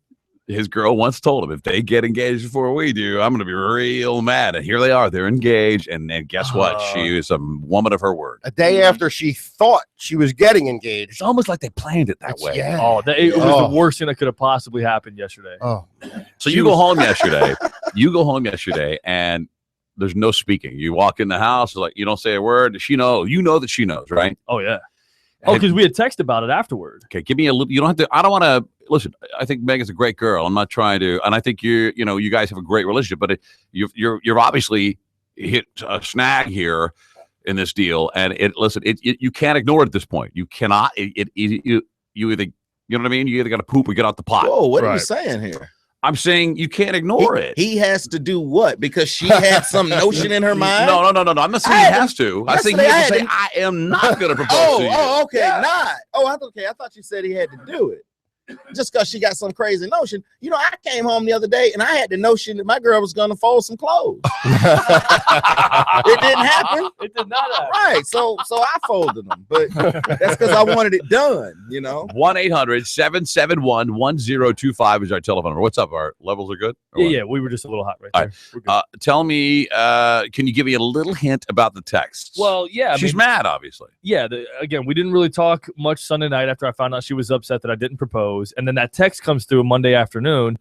Speaker 9: his girl once told him, if they get engaged before we do, I'm going to be real mad. And here they are. They're engaged. And guess what? She is a woman of her word.
Speaker 4: A day after she thought she was getting engaged.
Speaker 9: It's almost like they planned it that way.
Speaker 4: Yeah.
Speaker 12: It was the worst thing that could have possibly happened yesterday.
Speaker 4: Oh.
Speaker 9: So you go home yesterday. And there's no speaking. You walk in the house, like you don't say a word. Does she know? You know that she knows, right?
Speaker 12: Oh, yeah. Oh, because we had texted about it afterward.
Speaker 9: Okay, give me a little. You don't have to. I don't want to. Listen, I think Megan's a great girl. I'm not trying to, and I think you guys have a great relationship. But you're obviously hit a snag here in this deal, and you can't ignore it at this point. You cannot. You either, you know what I mean. You either got to poop or get out the pot.
Speaker 11: Whoa, what are you saying here?
Speaker 9: I'm saying you can't ignore it.
Speaker 11: He has to do what? Because she had some notion in her mind?
Speaker 9: No. I'm not saying he has to. I think he has to say, I am not going to propose to you.
Speaker 11: Oh, okay, not. Oh, I thought you said he had to do it. Just because she got some crazy notion. I came home the other day and I had the notion that my girl was going to fold some clothes. It didn't happen.
Speaker 12: It did not happen.
Speaker 11: Right. So I folded them. But that's because I wanted it done,
Speaker 9: 1-800-771-1025 is our telephone number. What's up? Our levels are good?
Speaker 12: Yeah, we were just a little hot right there.
Speaker 9: Right. Tell me, can you give me a little hint about the texts?
Speaker 12: Well, yeah.
Speaker 9: She's mad, obviously.
Speaker 12: Yeah. Again, we didn't really talk much Sunday night after I found out she was upset that I didn't propose. And then that text comes through Monday afternoon.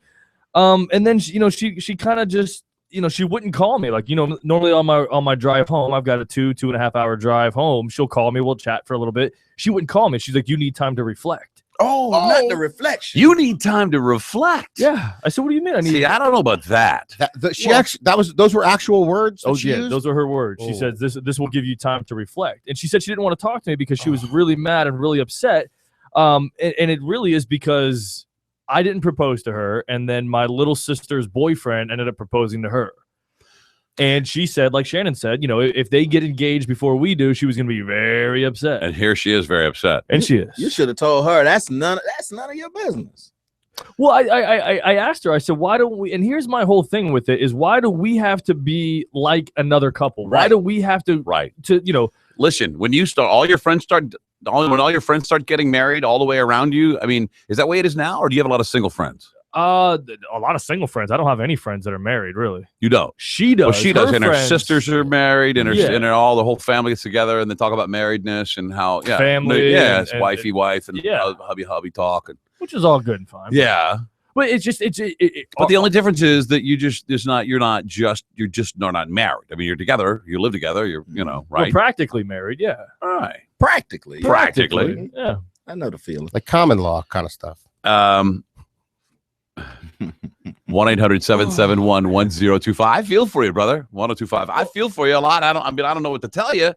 Speaker 12: And then, she kind of just, she wouldn't call me. Like, normally on my drive home, I've got a 2.5 hour drive home. She'll call me. We'll chat for a little bit. She wouldn't call me. She's like, you need time to reflect.
Speaker 11: Oh, not the reflection.
Speaker 9: You need time to reflect.
Speaker 12: Yeah. I said, what do you mean?
Speaker 9: I don't know about that.
Speaker 4: Those were actual words.
Speaker 12: Oh yeah, those are her words. She said, this will give you time to reflect. And she said she didn't want to talk to me because she was really mad and really upset. And it really is because I didn't propose to her, and then my little sister's boyfriend ended up proposing to her. And she said, like Shannon said, if they get engaged before we do, she was going to be very upset.
Speaker 9: And here she is, very upset.
Speaker 12: And she is.
Speaker 11: You should have told her that's none of your business.
Speaker 12: Well, I asked her. I said, why don't we? And here's my whole thing with it: is why do we have to be like another couple? Why do we have to?
Speaker 9: Right. Listen, when all your friends start getting married all the way around you, I mean, is that the way it is now, or do you have a lot of single friends?
Speaker 12: A lot of single friends. I don't have any friends that are married, really.
Speaker 9: You don't?
Speaker 12: She does.
Speaker 9: Well, she does, and
Speaker 12: friends,
Speaker 9: her sisters are married, and the whole family gets together, and they talk about marriedness and how
Speaker 12: family.
Speaker 9: It's wifey wife and
Speaker 12: hubby
Speaker 9: talk, and
Speaker 12: which is all good and fine.
Speaker 9: Yeah.
Speaker 12: But it's just
Speaker 9: But the only difference is that you're not married. I mean, you're together, you live together,
Speaker 12: we're
Speaker 9: right?
Speaker 12: practically married, yeah.
Speaker 9: All right.
Speaker 11: Practically.
Speaker 12: Yeah.
Speaker 11: I know the feeling.
Speaker 4: Like common law kind of stuff.
Speaker 9: 1-800-771-1025. I feel for you, brother. 1025. I feel for you a lot. I don't know what to tell you.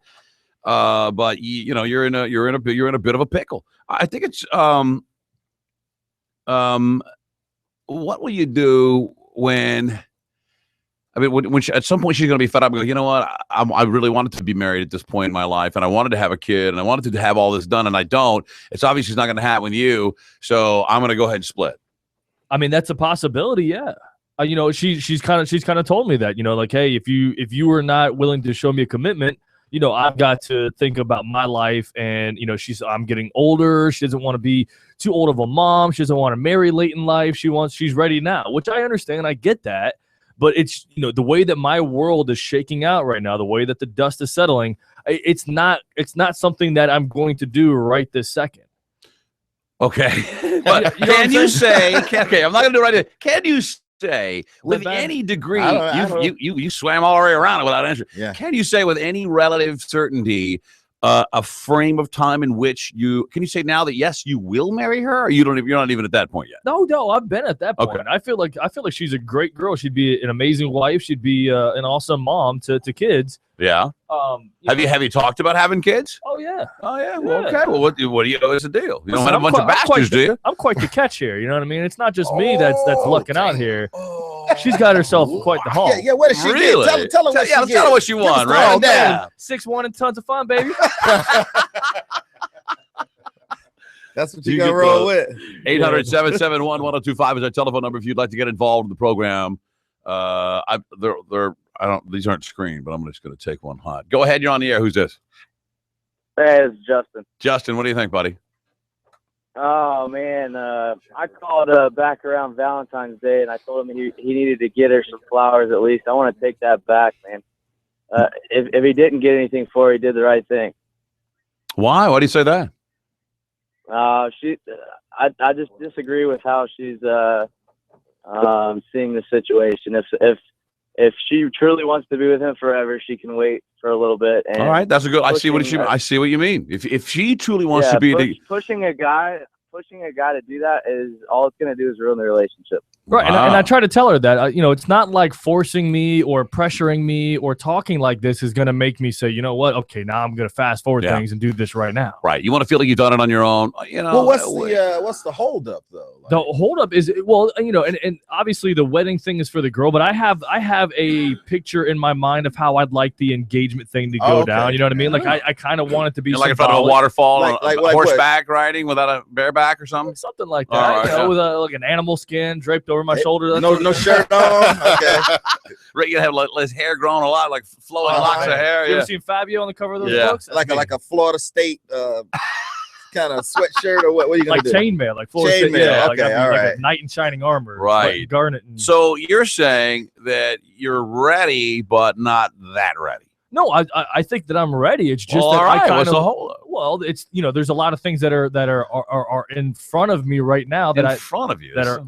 Speaker 9: But you're in a bit of a pickle. I think it's what will you do when at some point she's going to be fed up and go, you know what? I really wanted to be married at this point in my life, and I wanted to have a kid, and I wanted to have all this done, and I don't. It's obviously not going to happen with you, so I'm going to go ahead and split.
Speaker 12: I mean, that's a possibility, yeah. She's kind of told me that, like, hey, if you were not willing to show me a commitment, I've got to think about my life, and I'm getting older. She doesn't want to be too old of a mom. She doesn't want to marry late in life. She's ready now, which I understand. I get that, but it's the way that my world is shaking out right now, the way that the dust is settling. It's not something that I'm going to do right this second.
Speaker 9: Okay, but can you say? Okay, I'm not going to do it right now. Can you say with any degree, you swam all the way around it without answering?
Speaker 11: Yeah.
Speaker 9: Can you say with any relative certainty a frame of time in which can you say now that yes, you will marry her, or you're not even at that point yet?
Speaker 12: No, I've been at that point.
Speaker 9: Okay.
Speaker 12: I feel like she's a great girl. She'd be an amazing wife. She'd be an awesome mom to kids.
Speaker 9: Yeah. Have you talked about having kids?
Speaker 12: Oh yeah.
Speaker 9: Well, okay. Well, what do you know is the deal? You don't have a bunch of bastards, do you?
Speaker 12: I'm quite the catch here. You know what I mean? It's not just me that's lucking out here. She's got herself quite the haul.
Speaker 11: Yeah, what does she
Speaker 9: Really?
Speaker 11: get? Tell her what she
Speaker 9: Tell her what you want, right?
Speaker 11: Yeah.
Speaker 12: 6'1" and tons of fun, baby.
Speaker 11: That's what you got to roll with.
Speaker 9: 800-771-1025 is our telephone number if you'd like to get involved in the program. These aren't screened, but I'm just going to take one hot. Go ahead, you're on the air. Who's this?
Speaker 13: Hey, it's Justin.
Speaker 9: Justin, what do you think, buddy?
Speaker 13: Oh man, I called back around Valentine's Day and I told him he needed to get her some flowers at least. I want to take that back, man. If he didn't get anything for her, he did the right thing.
Speaker 9: Why? Why do you say that?
Speaker 13: I just disagree with how she's seeing the situation. If she truly wants to be with him forever, she can wait for a little bit. And
Speaker 9: all right, that's a good. I see what you mean. If she truly wants to be
Speaker 13: pushing a guy to do that is all it's going to do is ruin the relationship.
Speaker 12: Right, and I try to tell her that it's not like forcing me or pressuring me or talking like this is going to make me say, you know what, okay, now I'm going to fast forward things and do this right now.
Speaker 9: Right, you want to feel like you've done it on your own.
Speaker 11: Well, what's the holdup though?
Speaker 12: The holdup is and obviously the wedding thing is for the girl, but I have a picture in my mind of how I'd like the engagement thing to go down. You know what I mean? Like I kind of want it to be
Speaker 9: like in front of a waterfall,
Speaker 11: like
Speaker 9: horseback riding without a bareback or something.
Speaker 12: Something like that. With like an animal skin draped over my shoulder.
Speaker 11: No shirt on. Okay.
Speaker 9: Right, you have his hair growing a lot, like flowing locks of hair.
Speaker 12: You ever seen Fabio on the cover of those books?
Speaker 11: Like a Florida State kind of sweatshirt or what? What are you gonna do?
Speaker 12: Chainmail, like Florida State.
Speaker 11: Yeah,
Speaker 12: like a knight in shining armor.
Speaker 9: Right.
Speaker 12: Garnet.
Speaker 9: So you're saying that you're ready, but not that ready.
Speaker 12: No, I think that I'm ready. It's just that I kind of it's there's a lot of things that are in front of me right now that are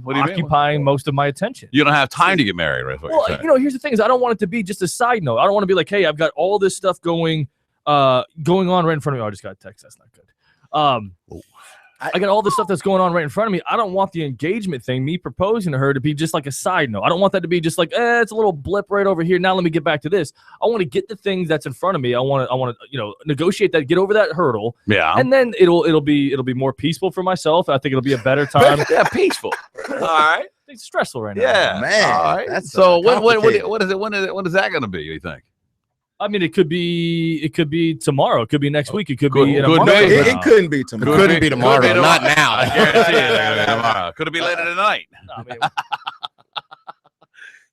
Speaker 12: occupying most of my attention.
Speaker 9: You don't have time to get married, right?
Speaker 12: Well, here's the thing: is I don't want it to be just a side note. I don't want to be like, hey, I've got all this stuff going on right in front of me. Oh, I just got a text. That's not good. I got all this stuff that's going on right in front of me. I don't want the engagement thing, me proposing to her, to be just like a side note. I don't want that to be just like, it's a little blip right over here. Now let me get back to this. I want to get the things that's in front of me. I want to, negotiate that, get over that hurdle.
Speaker 9: Yeah.
Speaker 12: And then it'll be more peaceful for myself. I think it'll be a better time.
Speaker 9: Yeah, peaceful. All right.
Speaker 12: It's stressful right now.
Speaker 9: Yeah,
Speaker 11: man.
Speaker 9: All right.
Speaker 11: That's
Speaker 9: so what is it? When is that going to be? You think?
Speaker 12: I mean, it could be tomorrow. It could be next week. It could be in a month.
Speaker 11: It couldn't be tomorrow.
Speaker 4: It couldn't be tomorrow. Not now.
Speaker 9: I guarantee it. Tomorrow. Could it be later tonight?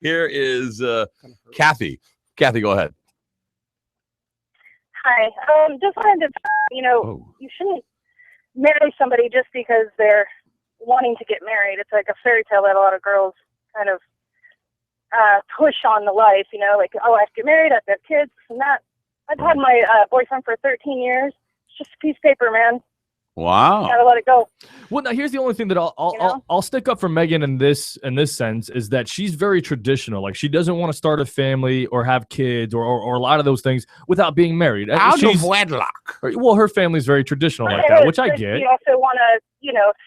Speaker 9: Here is Kathy. Kathy, go ahead.
Speaker 14: Hi. Just wanted to, you shouldn't marry somebody just because they're wanting to get married. It's like a fairy tale that a lot of girls kind of push on the life, like, oh, I have to get married, I have to have kids, and that. I've had my boyfriend for 13 years. It's just a piece of paper, man.
Speaker 9: Wow.
Speaker 14: Gotta let it go.
Speaker 12: Well, now here's the only thing that I'll stick up for Megan in this sense is that she's very traditional. Like she doesn't want to start a family or have kids or a lot of those things without being married.
Speaker 9: Out of wedlock.
Speaker 12: Well, her family's very traditional like that, which I get.
Speaker 14: You also want to,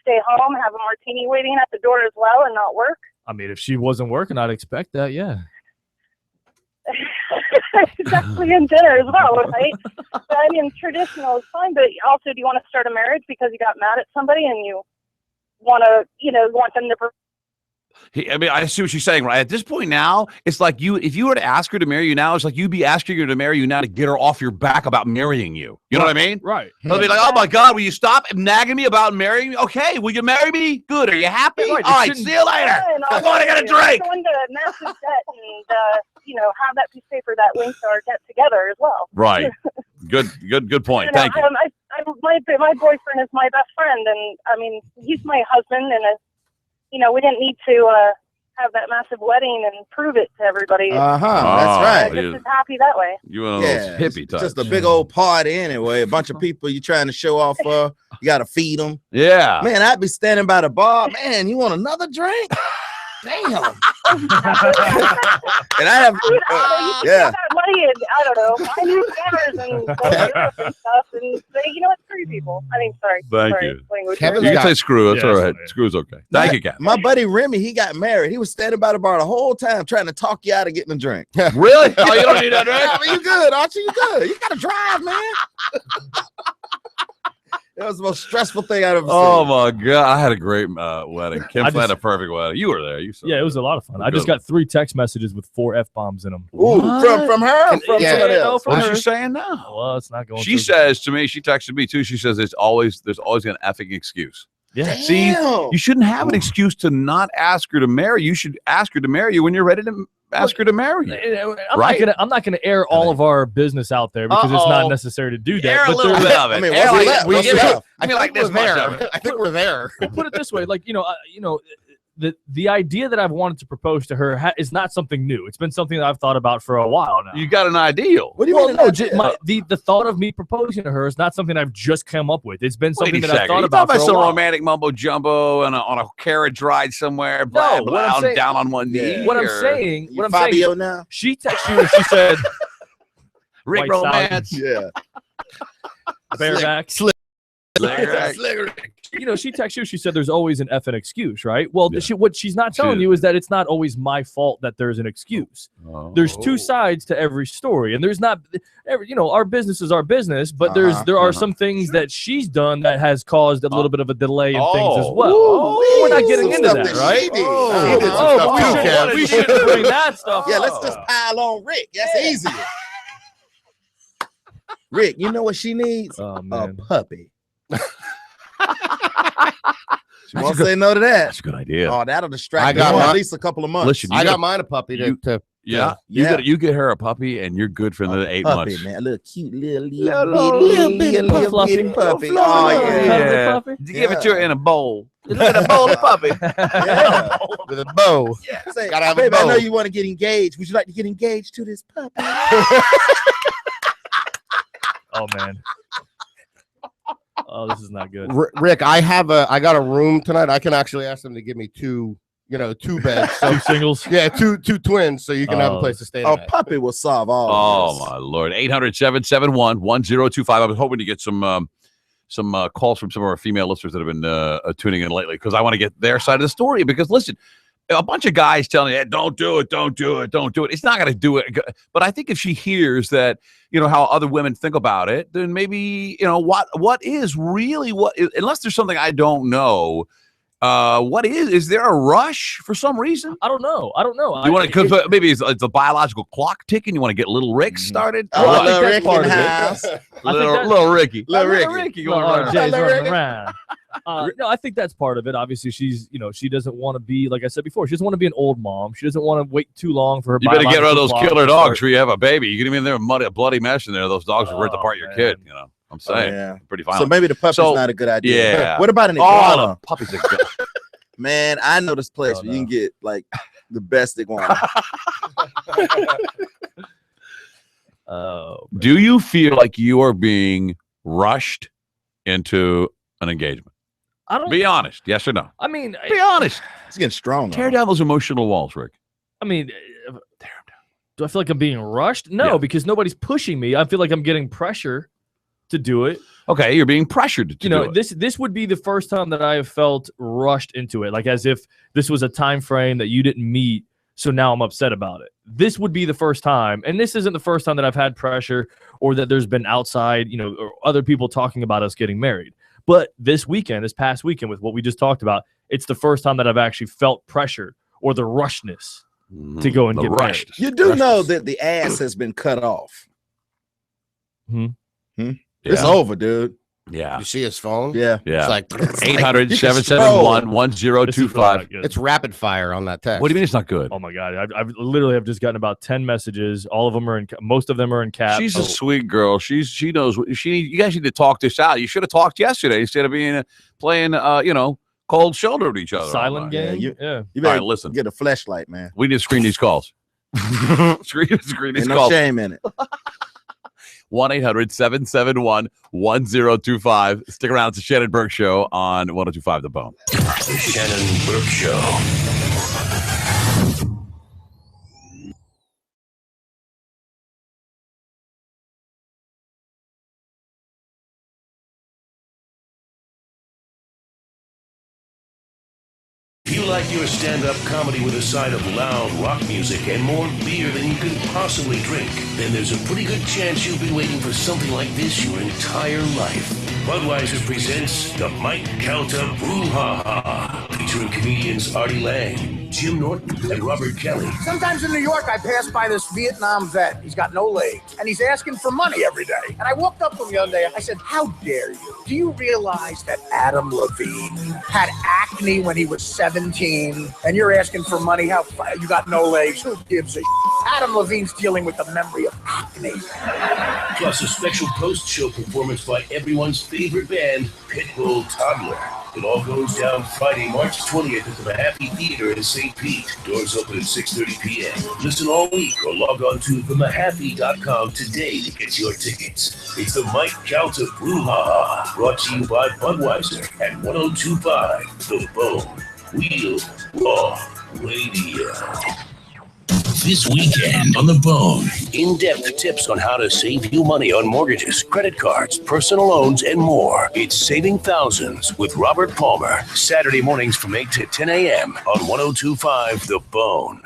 Speaker 14: stay home, have a martini waiting at the door as well, and not work.
Speaker 12: I mean, if she wasn't working, I'd expect that. Yeah.
Speaker 14: Definitely in dinner as well, right? But, I mean, traditional is fine, but also, do you want to start a marriage because you got mad at somebody and you want to, want them to?
Speaker 9: I mean, I see what she's saying, right? At this point now, it's like if you were to ask her to marry you now, it's like you'd be asking her to marry you now to get her off your back about marrying you. You know what I mean?
Speaker 12: Right.
Speaker 9: They'll be like, oh my God, will you stop nagging me about marrying me? Okay, will you marry me? Good. Are you happy?
Speaker 12: Right,
Speaker 9: all right, see you later. I'm going to get a drink.
Speaker 14: Go into massive debt and, have that piece of paper that links our debt together as well.
Speaker 9: Right. Good point. Thank you.
Speaker 14: My boyfriend is my best friend, and I mean, he's my husband, and we didn't need to have that massive wedding and prove it to everybody.
Speaker 11: That's right.
Speaker 14: I'm just as happy that way.
Speaker 9: You one of those hippie types.
Speaker 11: Just a big old party anyway. A bunch of people you trying to show off for. You got to feed them.
Speaker 9: Yeah.
Speaker 11: Man, I'd be standing by the bar. Man, you want another drink? Damn. And I have,
Speaker 14: yeah. Money and, I don't know, buy new cameras and stuff, and say, it's three people. I mean, sorry.
Speaker 9: Thank you.
Speaker 14: Language.
Speaker 9: You can say screw. That's all right. Screw's okay. Thank you, Kat.
Speaker 11: My buddy Remy, he got married. He was standing by the bar the whole time trying to talk you out of getting a drink.
Speaker 9: Really? Oh, you don't need that drink?
Speaker 11: I mean, you good, Archie? You good? You got to drive, man. That was the most stressful thing I've ever seen.
Speaker 9: Oh my God, I had a great wedding. Kim had a perfect wedding. You were there.
Speaker 12: Yeah, it was a lot of fun. I just got 3 text messages with 4 F-bombs in them.
Speaker 11: Ooh, from her? From somebody else?
Speaker 9: What's she saying now?
Speaker 12: Well, it's not going.
Speaker 9: She says to me, she texted me too. She says there's always an effing excuse.
Speaker 12: Yeah.
Speaker 9: See, you shouldn't have an excuse to not ask her to marry. You should ask her to marry you when you're ready to ask her to marry you.
Speaker 12: I'm not gonna air all of our business out there because it's not necessary to do that.
Speaker 9: Air a little bit of it. I mean, like this much of it.
Speaker 4: I think we're there.
Speaker 12: Put it this way, like the idea that I've wanted to propose to her is not something new. It's been something that I've thought about for a while now.
Speaker 9: You got an ideal.
Speaker 11: What do you mean?
Speaker 12: No, the thought of me proposing to her is not something I've just come up with. It's been something that I've thought about for a
Speaker 9: some
Speaker 12: while.
Speaker 9: romantic mumbo jumbo on a carriage ride somewhere, blah, blah, down on one knee.
Speaker 12: What I'm saying,
Speaker 11: now?
Speaker 12: She texted you and she said,
Speaker 9: Rick romance.
Speaker 11: Yeah.
Speaker 12: Bareback.
Speaker 9: Slick.
Speaker 12: She texted you. She said there's always an effing excuse, right? Well, what she's not telling you is that it's not always my fault that there's an excuse. There's 2 sides to every story, and there's not our business is our business, but there are some things that she's done that has caused a little bit of a delay in things as well. We're not getting into that, right? But we shouldn't bring that stuff.
Speaker 11: Yeah, let's just pile on Rick. That's easier. Rick, you know what she needs? A puppy. She won't say no to that.
Speaker 9: That's a good idea.
Speaker 11: Oh, that'll distract her for at least a couple of months.
Speaker 9: Listen,
Speaker 4: I got mine a puppy to
Speaker 9: you get her a puppy and you're good for another 8
Speaker 11: puppy,
Speaker 9: months.
Speaker 11: man, a little cute little bitty puppy. Oh yeah.
Speaker 9: Give it to her in a bowl. In a bowl of puppy.
Speaker 11: Yeah.
Speaker 4: with a bow.
Speaker 11: Yeah. Say,
Speaker 4: gotta have
Speaker 11: babe,
Speaker 4: a bow.
Speaker 11: I know you want to get engaged. Would you like to get engaged to this puppy?
Speaker 12: Oh man. Oh, this is not good.
Speaker 4: Rick, I got a room tonight. I can actually ask them to give me 2 beds. So,
Speaker 12: 2 singles?
Speaker 4: Yeah, two twins, so you can have a place to stay tonight.
Speaker 11: Puppy will solve all
Speaker 9: of this. My Lord. 800-771-1025. I was hoping to get some calls from some of our female listeners that have been tuning in lately because I want to get their side of the story. Because listen, a bunch of guys telling you, don't do it. It's not going to do it. But I think if she hears that, how other women think about it, then maybe, what is really unless there's something I don't know, what is there a rush for some reason?
Speaker 12: I don't know.
Speaker 9: You want to, maybe it's a biological clock ticking. You want to get little Rick started?
Speaker 11: Little Rick in the house.
Speaker 9: Little Ricky.
Speaker 11: Little Ricky.
Speaker 12: Jay's running around. No, I think that's part of it. Obviously, she's, she doesn't want to be, like I said before, she doesn't want to be an old mom. She doesn't want to wait too long for her.
Speaker 9: You better get rid of those killer dogs before you have a baby. You get them in there with a bloody mess in there. Those dogs will rip apart your kid. I'm saying, pretty violent.
Speaker 11: So maybe the puppy's not a good idea.
Speaker 9: Yeah.
Speaker 11: What about an iguana?
Speaker 9: Puppy's a good.
Speaker 11: Man, I know this place where you can get like the best iguana.
Speaker 9: Do you feel like you are being rushed into an engagement?
Speaker 12: I don't.
Speaker 9: Be honest. Yes or no?
Speaker 12: I mean,
Speaker 9: Be honest.
Speaker 11: It's getting strong.
Speaker 9: Tear down those emotional walls, Rick.
Speaker 12: I mean, do I feel like I'm being rushed? No, because nobody's pushing me. I feel like I'm getting pressure to do it.
Speaker 9: Okay, you're being pressured to do it.
Speaker 12: This would be the first time that I have felt rushed into it, like as if this was a time frame that you didn't meet, so now I'm upset about it. This would be the first time, and this isn't the first time that I've had pressure or that there's been outside, or other people talking about us getting married. But this past weekend, with what we just talked about, it's the first time that I've actually felt pressure or the rushness to go and get married.
Speaker 11: You do know that the ass has been cut off. It's over, dude.
Speaker 9: Yeah.
Speaker 4: You see his phone?
Speaker 11: Yeah.
Speaker 9: Yeah.
Speaker 4: It's like
Speaker 9: 800-771-1025.
Speaker 4: It's rapid fire on that text.
Speaker 9: What do you mean it's not good?
Speaker 12: Oh my God. I've literally have just gotten about 10 messages. All of them are most of them are in caps.
Speaker 9: She's a sweet girl. She knows what you guys need to talk this out. You should have talked yesterday instead of playing cold shoulder with each other.
Speaker 12: Silent game.
Speaker 11: You
Speaker 9: All
Speaker 11: better
Speaker 9: right, listen.
Speaker 11: get a flashlight, man.
Speaker 9: We need to screen these calls. screen these
Speaker 11: Ain't no
Speaker 9: calls.
Speaker 11: shame in it.
Speaker 9: 1-800-771-1025. Stick around. It's the Shannon Burke Show on 102.5 The Bone.
Speaker 10: The Shannon Burke Show. If you like your stand-up comedy with a side of loud rock music and more beer than you can possibly drink, then there's a pretty good chance you've been waiting for something like this your entire life. Budweiser presents the Mike Calta Brouhaha, featuring comedians Artie Lang, Jim Norton, and Robert Kelly.
Speaker 15: Sometimes in New York, I pass by this Vietnam vet. He's got no legs, and he's asking for money every day. And I walked up to him the other day. I said, "How dare you? Do you realize that Adam Levine had acne when he was 17, and you're asking for money? How you got no legs? Who gives a Adam Levine's dealing with the memory of acne."
Speaker 10: Plus a special post-show performance by everyone's favorite band, Pitbull Toddler. It all goes down Friday, March 20th at the Mahaffey Theater in St. Pete. Doors open at 6:30 p.m. Listen all week or log on to themahaffey.com today to get your tickets. It's the Mike Calta Brouhaha, brought to you by Budweiser at 102.5 The Bone. Real Raw Radio. This weekend on The Bone, in-depth tips on how to save you money on mortgages, credit cards, personal loans, and more. It's Saving Thousands with Robert Palmer. Saturday mornings from 8 to 10 a.m. on 102.5 The Bone.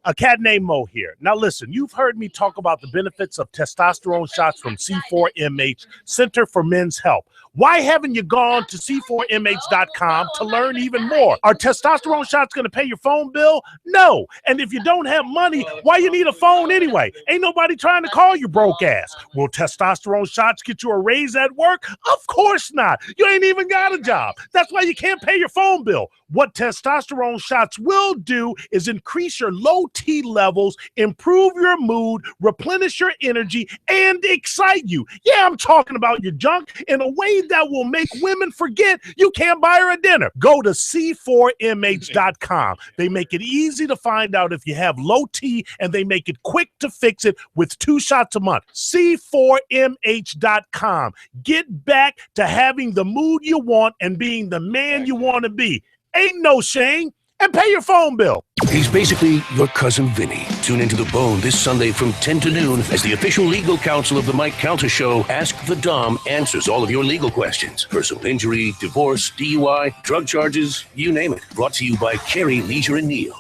Speaker 16: A cat named Mo here. Now listen, you've heard me talk about the benefits of testosterone shots from C4MH, Center for Men's Health. Why haven't you gone to C4MH.com to learn even more? Are testosterone shots going to pay your phone bill? No. And if you don't have money, why you need a phone anyway? Ain't nobody trying to call you broke ass. Will testosterone shots get you a raise at work? Of course not. You ain't even got a job. That's why you can't pay your phone bill. What testosterone shots will do is increase your low T levels, improve your mood, replenish your energy, and excite you. Yeah, I'm talking about your junk in a way that will make women forget you can't buy her a dinner. Go to C4MH.com. They make it easy to find out if you have low T, and they make it quick to fix it with 2 shots a month. C4MH.com. Get back to having the mood you want and being the man you want to be. Ain't no shame. And pay your phone bill.
Speaker 10: He's basically your cousin Vinny. Tune into The Bone this Sunday from 10 to noon as the official legal counsel of the Mike Calta Show, Ask the Dom, answers all of your legal questions. Personal injury, divorce, DUI, drug charges, you name it. Brought to you by Carrie, Leisure, and Neal.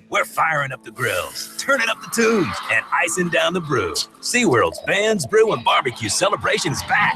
Speaker 17: We're firing up the grills, turning up the tunes, and icing down the brew. SeaWorld's Bands, Brew, and Barbecue celebration is back.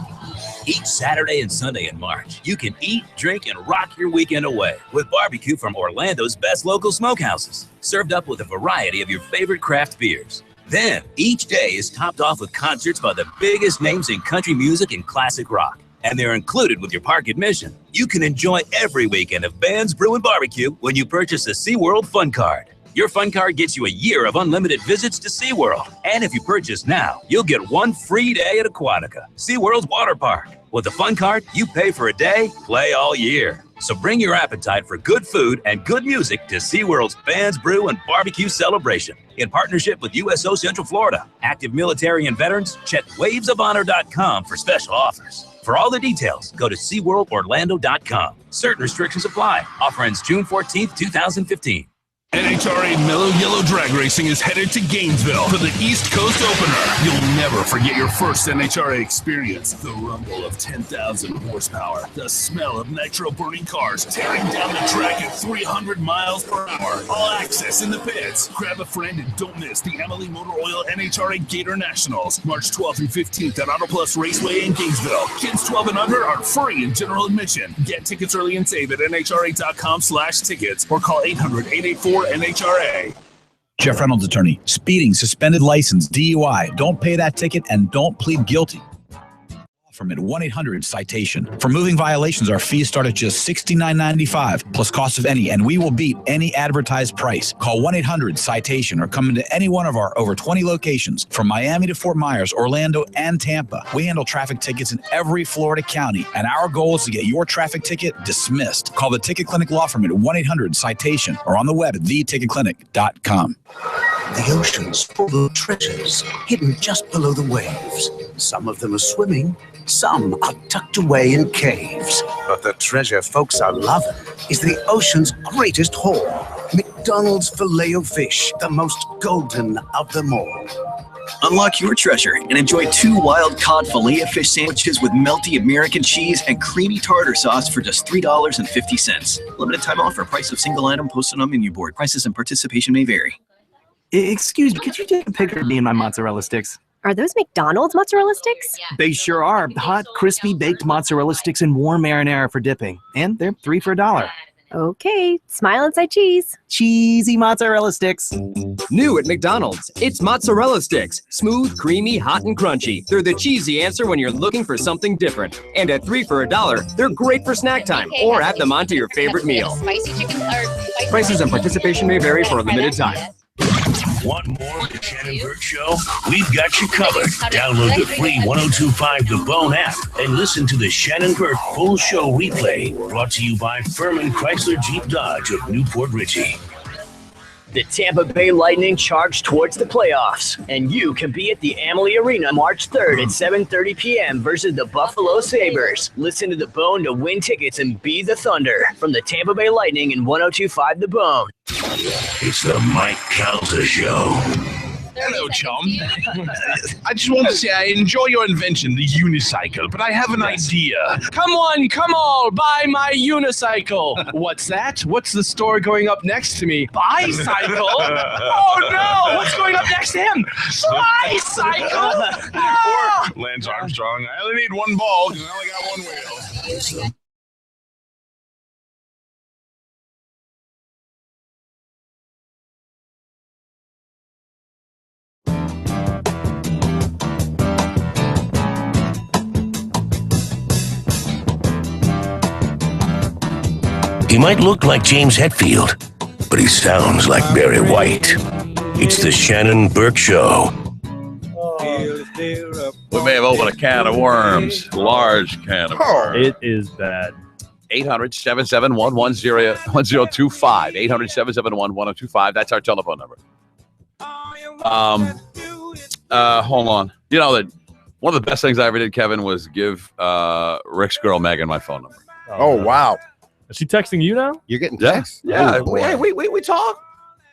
Speaker 17: Each Saturday and Sunday in March, you can eat, drink, and rock your weekend away with barbecue from Orlando's best local smokehouses, served up with a variety of your favorite craft beers. Then, each day is topped off with concerts by the biggest names in country music and classic rock, and they're included with your park admission. You can enjoy every weekend of Bands, Brew, and Barbecue when you purchase a SeaWorld Fun Card. Your Fun Card gets you a year of unlimited visits to SeaWorld. And if you purchase now, you'll get 1 free day at Aquatica, SeaWorld's water park. With the Fun Card, you pay for a day, play all year. So bring your appetite for good food and good music to SeaWorld's Bands, Brew, and Barbecue celebration. In partnership with USO Central Florida. Active military and veterans, check wavesofhonor.com for special offers. For all the details, go to SeaWorldOrlando.com. Certain restrictions apply. Offer ends June 14th, 2015.
Speaker 18: NHRA Mellow Yellow Drag Racing is headed to Gainesville for the East Coast Opener. You'll never forget your first NHRA experience. The rumble of 10,000 horsepower, the smell of nitro-burning cars tearing down the track at 300 miles per hour. All access in the pits. Grab a friend and don't miss the Emily Motor Oil NHRA Gator Nationals, March 12th and 15th at Auto Plus Raceway in Gainesville. Kids 12 and under are free in general admission. Get tickets early and save at NHRA.com/tickets or call 800-884 NHRA.
Speaker 19: Jeff Reynolds, attorney. Speeding, suspended license, DUI. Don't pay that ticket and don't plead guilty. From at 1-800-CITATION. For moving violations, our fees start at just $69.95 plus cost of any, and we will beat any advertised price. Call 1-800-CITATION or come into any one of our over 20 locations from Miami to Fort Myers, Orlando, and Tampa. We handle traffic tickets in every Florida county, and our goal is to get your traffic ticket dismissed. Call the Ticket Clinic Law Firm at 1-800-CITATION or on the web at theticketclinic.com.
Speaker 15: The ocean's full of treasures hidden just below the waves. Some of them are swimming, some are tucked away in caves. But the treasure folks are loving is the ocean's greatest haul. McDonald's Filet-O-Fish, the most golden of them all.
Speaker 20: Unlock your treasure and enjoy 2 wild cod Filet-O-Fish sandwiches with melty American cheese and creamy tartar sauce for just $3.50. Limited time offer. Price of single item posted on menu board. Prices and participation may vary.
Speaker 21: Excuse me, could you take a picture of me and my mozzarella sticks?
Speaker 22: Are those McDonald's mozzarella sticks?
Speaker 21: They sure are. Hot, crispy, baked mozzarella sticks and warm marinara for dipping. And they're 3 for $1.
Speaker 22: Okay, smile inside cheese.
Speaker 21: Cheesy mozzarella sticks.
Speaker 23: New at McDonald's, it's mozzarella sticks. Smooth, creamy, hot, and crunchy. They're the cheesy answer when you're looking for something different. And at 3 for $1, they're great for snack time or add them onto your favorite meal.
Speaker 8: Spicy chicken or
Speaker 23: Prices and participation may vary for a limited time.
Speaker 10: Want more of the Shannon Burke Show? We've got you covered. Download the free 1025 The Bone app and listen to the Shannon Burke full show replay. Brought to you by Furman Chrysler Jeep Dodge of Newport Richey.
Speaker 24: The Tampa Bay Lightning charge towards the playoffs, and you can be at the Amalie Arena March 3rd at 7:30 p.m. versus the Buffalo Sabres. Listen to The Bone to win tickets and be the Thunder. From the Tampa Bay Lightning and 1025 The Bone.
Speaker 10: It's the Mike Calta Show.
Speaker 25: Hello, chum. I just want to say I enjoy your invention, the unicycle, but I have an idea. Come on, come all, buy my unicycle. What's that? What's the store going up next to me? Bicycle? Oh no! What's going up next to him? Bicycle? Oh! Or Lance Armstrong. I only need one ball because I only got one wheel.
Speaker 10: He might look like James Hetfield, but he sounds like Barry White. It's the Shannon Burke Show.
Speaker 9: We may have opened a can of worms, large can of worms.
Speaker 12: It is bad.
Speaker 9: 800-771-1025. 800-771-1025. That's our telephone number. Hold on. You know that one of the best things I ever did, Kevin, was give Rick's girl Megan my phone number.
Speaker 11: Oh wow.
Speaker 12: Is she texting you now?
Speaker 11: You're getting
Speaker 9: texts? Yeah. We talk.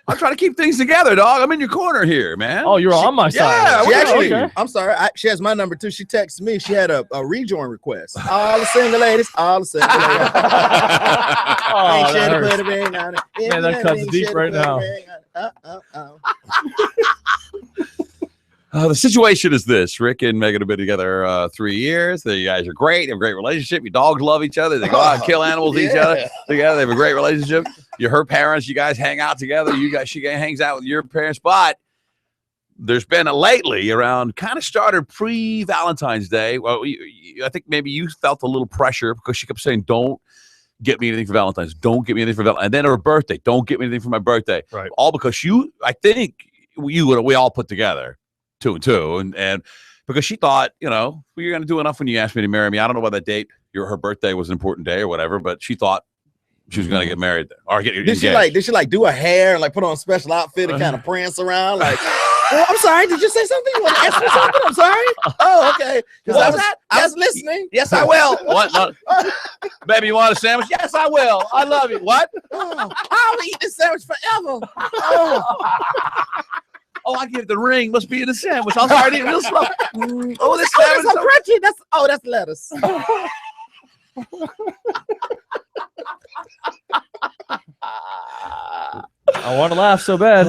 Speaker 9: I'm trying to keep things together, dog. I'm in your corner here, man.
Speaker 12: Oh, you're on my side.
Speaker 9: Yeah.
Speaker 11: She actually,
Speaker 12: okay.
Speaker 11: I'm sorry. She has my number too. She texted me. She had a rejoin request. All the single ladies. All the single ladies.
Speaker 12: Oh, that hurts. Man, that cuts deep right now.
Speaker 9: The situation is this. Rick and Megan have been together 3 years. You guys are great. They have a great relationship. Your dogs love each other. They go out and kill animals each other together. They have a great relationship. You're her parents. You guys hang out together. She hangs out with your parents. But there's been lately around, kind of started pre-Valentine's Day. Well, I think maybe you felt a little pressure because she kept saying, don't get me anything for Valentine's. Don't get me anything for Valentine's. And then her birthday. Don't get me anything for my birthday.
Speaker 12: Right.
Speaker 9: All because I think we all put together. Two and two, and because she thought, you're going to do enough when you asked me to marry me. I don't know why that date, her birthday was an important day or whatever, but she thought she was going to get married or get
Speaker 11: Did she do her hair and put on a special outfit and kind of prance around like Oh, I'm sorry. Did you say something? You want to ask me something? I'm sorry. Oh, okay.
Speaker 9: What was
Speaker 11: I was listening.
Speaker 9: Yes, I will. What? No. Baby, you want a sandwich? Yes, I will. I love you. What?
Speaker 11: I'll eat this sandwich forever.
Speaker 9: Oh, I get the ring. Must be in the sandwich. I'm sorry, I didn't real slow. Oh, this sandwich.
Speaker 11: That's so crunchy. That's lettuce.
Speaker 12: I want to laugh so bad.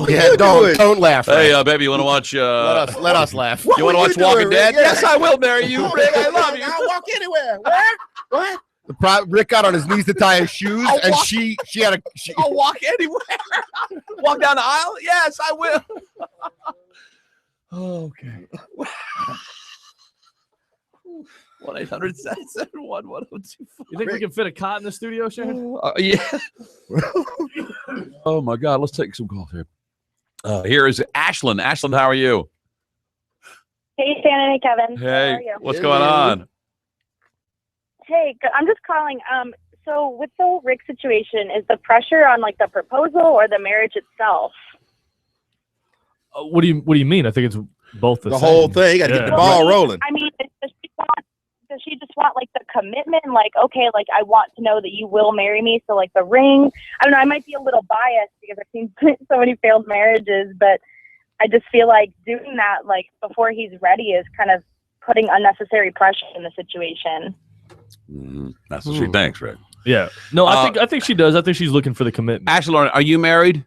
Speaker 4: Yeah, don't laugh.
Speaker 9: Hey, baby, you want to watch?
Speaker 4: Let us laugh.
Speaker 9: You want to watch Walking Dead?
Speaker 11: Yeah.
Speaker 9: Yes, I will marry you, Rick. I love you.
Speaker 11: I'll walk anywhere. Where? What?
Speaker 4: Rick got on his knees to tie his shoes, and she had a.
Speaker 9: I'll walk anywhere. Walk down the aisle? Yes, I will. Okay. 1-800-771-1025.
Speaker 12: You think we can fit a cot in the studio, Shannon?
Speaker 9: Yeah. Oh my God, let's take some calls here. Here is Ashlyn. Ashlyn, how are you?
Speaker 14: Hey, Shannon and Kevin. How
Speaker 9: Hey,
Speaker 14: are you?
Speaker 9: what's going on?
Speaker 14: Hey, I'm just calling. So with the whole Rick situation, is the pressure on like the proposal or the marriage itself?
Speaker 12: What do you mean? I think it's both the same.
Speaker 11: whole thing. You got to get the ball rolling.
Speaker 14: I mean, does she just want like the commitment? Like, okay, like I want to know that you will marry me. So like the ring. I don't know. I might be a little biased because I've seen so many failed marriages, but I just feel like doing that like before he's ready is kind of putting unnecessary pressure in the situation.
Speaker 9: That's what she thinks, Rick.
Speaker 12: Yeah. No, I think she does. I think she's looking for the commitment.
Speaker 9: Ashlyn, are you married?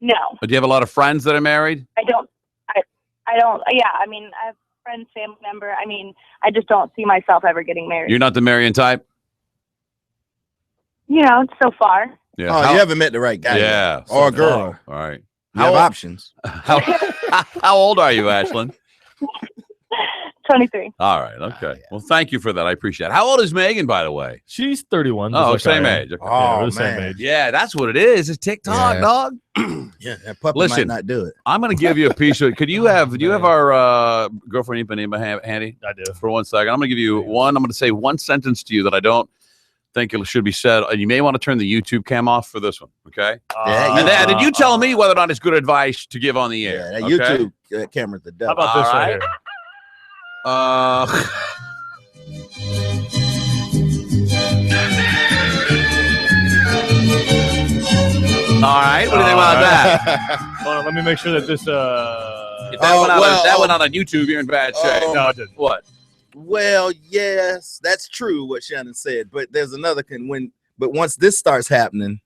Speaker 14: No.
Speaker 9: Do you have a lot of friends that are married?
Speaker 14: I don't. Yeah. I mean, I have friends, family member. I mean, I just don't see myself ever getting married.
Speaker 9: You're not the marrying type?
Speaker 14: You know, so far.
Speaker 9: Yeah.
Speaker 11: Oh, you haven't met the right guy.
Speaker 9: Yeah.
Speaker 11: Yet. Or a girl.
Speaker 9: All right.
Speaker 11: You have options.
Speaker 9: How old are you, Ashlyn?
Speaker 14: 23.
Speaker 9: All right. Okay. Well, thank you for that. I appreciate it. How old is Megan, by the way?
Speaker 12: She's 31.
Speaker 9: Oh,
Speaker 12: just
Speaker 9: same
Speaker 12: like I am.
Speaker 9: age. Okay.
Speaker 12: Yeah, we're the same age.
Speaker 9: Yeah, that's what it is. It's TikTok,
Speaker 11: Yeah.
Speaker 9: dog.
Speaker 11: Yeah, that puppy
Speaker 9: Listen,
Speaker 11: might not do it.
Speaker 9: I'm going to give you a piece of. Do you have our girlfriend Ipanema handy?
Speaker 12: I do.
Speaker 9: For 1 second, I'm going to give you one. I'm going to say one sentence to you that I don't think it should be said. And you may want to turn the YouTube cam off for this one. Okay. And then you tell me whether or not it's good advice to give on the air.
Speaker 11: Yeah, that
Speaker 9: okay?
Speaker 11: YouTube camera's the
Speaker 12: How
Speaker 11: devil.
Speaker 12: about this
Speaker 9: All
Speaker 12: right
Speaker 9: right.
Speaker 12: here?
Speaker 9: All right. What do you think about that?
Speaker 12: Hold on, let me make sure that this.
Speaker 9: If that went on YouTube, you're in bad shape.
Speaker 12: No, it didn't.
Speaker 9: What?
Speaker 11: Well, yes, that's true what Shannon said, but there's another but once this starts happening,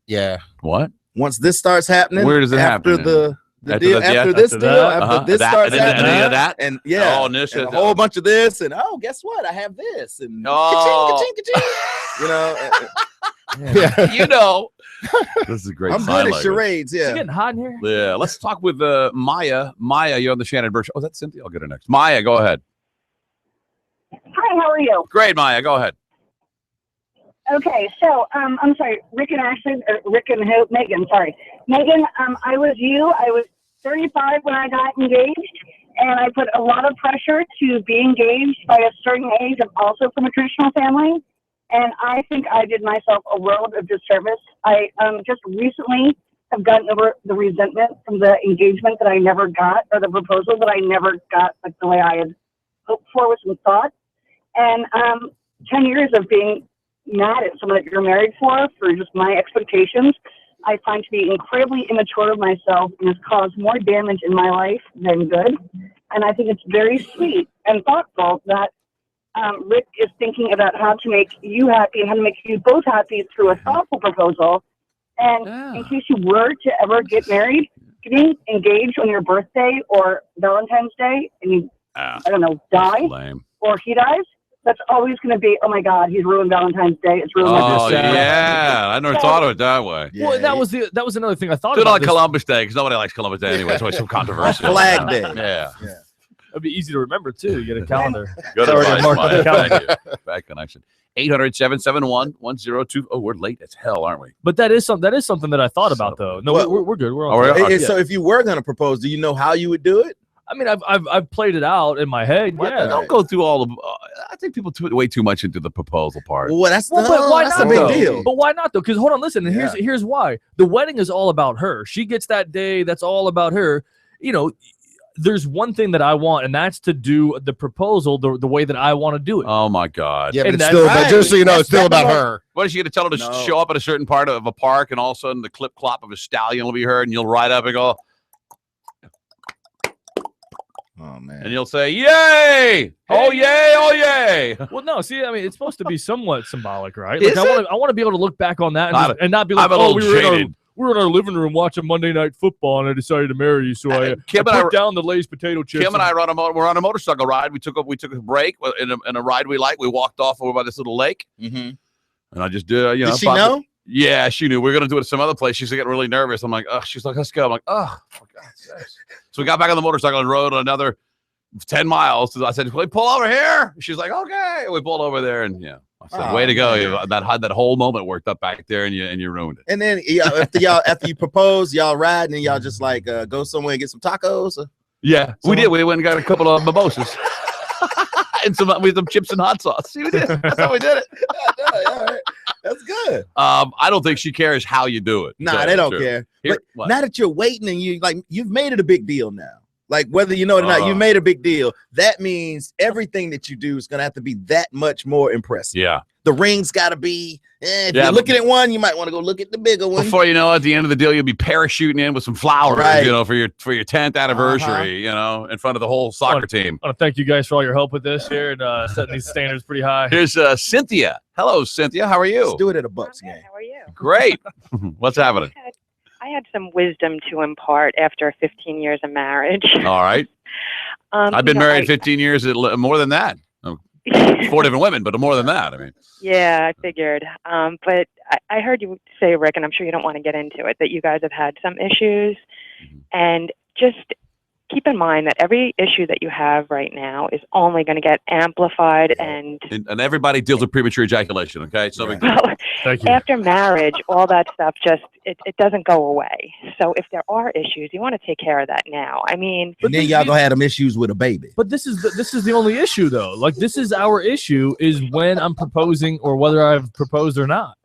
Speaker 9: What?
Speaker 11: once this starts happening,
Speaker 9: Where does it
Speaker 11: after
Speaker 9: happen?
Speaker 11: the
Speaker 9: After
Speaker 11: deal,
Speaker 9: the- yeah,
Speaker 11: after this
Speaker 12: after
Speaker 11: deal,
Speaker 12: that,
Speaker 11: after this
Speaker 9: That-
Speaker 11: starts
Speaker 9: and then
Speaker 11: happening,
Speaker 9: that?
Speaker 11: and yeah,
Speaker 9: Oh, and this
Speaker 11: and
Speaker 9: is-
Speaker 11: a whole bunch of this, and oh, guess what? I have this, and
Speaker 9: Oh.
Speaker 11: ka-ching, ka-ching, you know,
Speaker 9: You know. This is a great
Speaker 11: I'm
Speaker 9: sign
Speaker 11: good at
Speaker 9: language.
Speaker 11: charades.
Speaker 12: Is it
Speaker 11: Yeah,
Speaker 12: getting hot in here?
Speaker 9: Yeah, let's talk with Maya. Maya, you're on the Shannon Burke show. Oh, that's Cynthia. I'll get her next. Maya, go ahead.
Speaker 14: Hi, how are you?
Speaker 9: Great, Maya. Go ahead.
Speaker 14: Okay, so I'm sorry, Rick and Ashley, or Rick and who? Megan, sorry. Megan, I was 35 when I got engaged, and I put a lot of pressure to be engaged by a certain age. I'm also from a traditional family, and I think I did myself a world of disservice. I just recently have gotten over the resentment from the engagement that I never got, or the proposal that I never got, like the way I had hoped for with some thought. And 10 years of being mad at someone that you're married for just my expectations, I find to be incredibly immature of myself and has caused more damage in my life than good. And I think it's very sweet and thoughtful that Rick is thinking about how to make you happy and how to make you both happy through a thoughtful proposal. And in case you were to ever get married, getting engaged on your birthday or Valentine's Day and you, I don't know, die, or he dies, that's always going to be, oh my God, he's ruined Valentine's Day. It's ruined my
Speaker 9: Oh,
Speaker 14: birthday.
Speaker 9: yeah. I never thought of it that way.
Speaker 12: Well, that was another thing I thought
Speaker 9: Do it
Speaker 12: about.
Speaker 9: on Columbus Day because nobody likes Columbus Day anyway. It's always so controversial.
Speaker 11: Flag Day.
Speaker 9: Yeah.
Speaker 12: It'd be easy to remember too. You get a calendar.
Speaker 9: Good
Speaker 12: It's already
Speaker 9: advice,
Speaker 12: marked on the
Speaker 9: Maya.
Speaker 12: calendar.
Speaker 9: Thank you. Bad connection. 800-771-1025. Oh, we're late as hell, aren't we?
Speaker 12: But that is something that I thought about though. No, we're good. We're on.
Speaker 9: Oh,
Speaker 12: track.
Speaker 11: And so if you were going to propose, do you know how you would do it?
Speaker 12: I mean, I've played it out in my head. Yeah.
Speaker 9: Don't go through all the. I think people put way too much into the proposal part.
Speaker 11: Well, that's
Speaker 12: But why
Speaker 11: that's
Speaker 12: not,
Speaker 11: a big
Speaker 12: though?
Speaker 11: deal.
Speaker 12: But why not though? Because hold on, listen. And here's why. The wedding is all about her. She gets that day. That's all about her. there's one thing that I want, and that's to do the proposal the way that I want to do it.
Speaker 9: Oh my God!
Speaker 11: Yeah, but
Speaker 12: And
Speaker 11: it's
Speaker 12: that's
Speaker 11: still,
Speaker 12: right.
Speaker 11: but just so you know, it's still about her.
Speaker 9: What is she going to tell her to
Speaker 11: No.
Speaker 9: show up at a certain part of a park, and all of a sudden the clip clop of a stallion will be heard, and you'll ride up and go,
Speaker 11: Oh man!
Speaker 9: and you'll say, "Yay! Oh yay! Oh yay!"
Speaker 12: Well, no, see, I mean, it's supposed to be somewhat symbolic, right?
Speaker 9: Is
Speaker 12: Like, I want to be able to look back on that and not be like,
Speaker 9: I'm a
Speaker 12: oh,
Speaker 9: little jaded.
Speaker 12: we were in our living room watching Monday Night Football, and I decided to marry you, so I
Speaker 9: Kim
Speaker 12: put
Speaker 9: and I-
Speaker 12: down the Lay's potato chips.
Speaker 9: Kim and I we're on a motorcycle ride. We took a break in a ride we liked. We walked off over by this little lake,
Speaker 11: Mm-hmm.
Speaker 9: and I just did.
Speaker 11: Did she know?
Speaker 9: Yeah, she knew. We were gonna do it at some other place. She's getting really nervous. I'm like, oh, she's like, let's go. I'm like, oh, for God's sakes. So we got back on the motorcycle and rode another 10 miles. I said, "Can we pull over here?" She's like, "Okay." We pulled over there, and I said,
Speaker 11: Oh,
Speaker 9: "Way to go!"
Speaker 11: man.
Speaker 9: That whole moment worked up back there, and you ruined it.
Speaker 11: And then after you propose, y'all ride, and then y'all just like go somewhere and get some tacos.
Speaker 9: Yeah, we did. We went and got a couple of mimosas and some chips and hot sauce. See, we did. That's how we did it.
Speaker 11: All right. That's good.
Speaker 9: I don't think she cares how you do it.
Speaker 11: Nah, they don't care.
Speaker 9: Here,
Speaker 11: But now that you're waiting and you've made it a big deal now. Like whether you know it or not, you made a big deal. That means everything that you do is gonna have to be that much more impressive.
Speaker 9: Yeah.
Speaker 11: The ring's gotta be. If
Speaker 9: Yeah,
Speaker 11: you're looking at one, you might want to go look at the bigger one.
Speaker 9: Before you know, at the end of the deal, you'll be parachuting in with some flowers,
Speaker 11: Right.
Speaker 9: for your 10th anniversary, in front of the whole soccer team.
Speaker 12: I want to thank you guys for all your help with this here and setting these standards pretty high.
Speaker 9: Here's Cynthia. Hello, Cynthia. How are you?
Speaker 11: Let's do it at a Bucks game.
Speaker 1: How are you?
Speaker 9: Great. What's happening?
Speaker 1: I had some wisdom to impart after 15 years of marriage.
Speaker 9: All right. I've been married 15 years, more than that. 4 different women, but more than that. I mean,
Speaker 1: Yeah, I figured. But I heard you say, Rick, and I'm sure you don't want to get into it, that you guys have had some issues. And just keep in mind that every issue that you have right now is only going to get amplified and
Speaker 9: and everybody deals with premature ejaculation, okay? So thank you.
Speaker 1: after marriage, all that stuff just, it doesn't go away. So if there are issues, you want to take care of that now. I mean,
Speaker 11: And then y'all gonna have them issues with a baby.
Speaker 12: But this is the only issue though. Like this is our issue is when I'm proposing or whether I've proposed or not.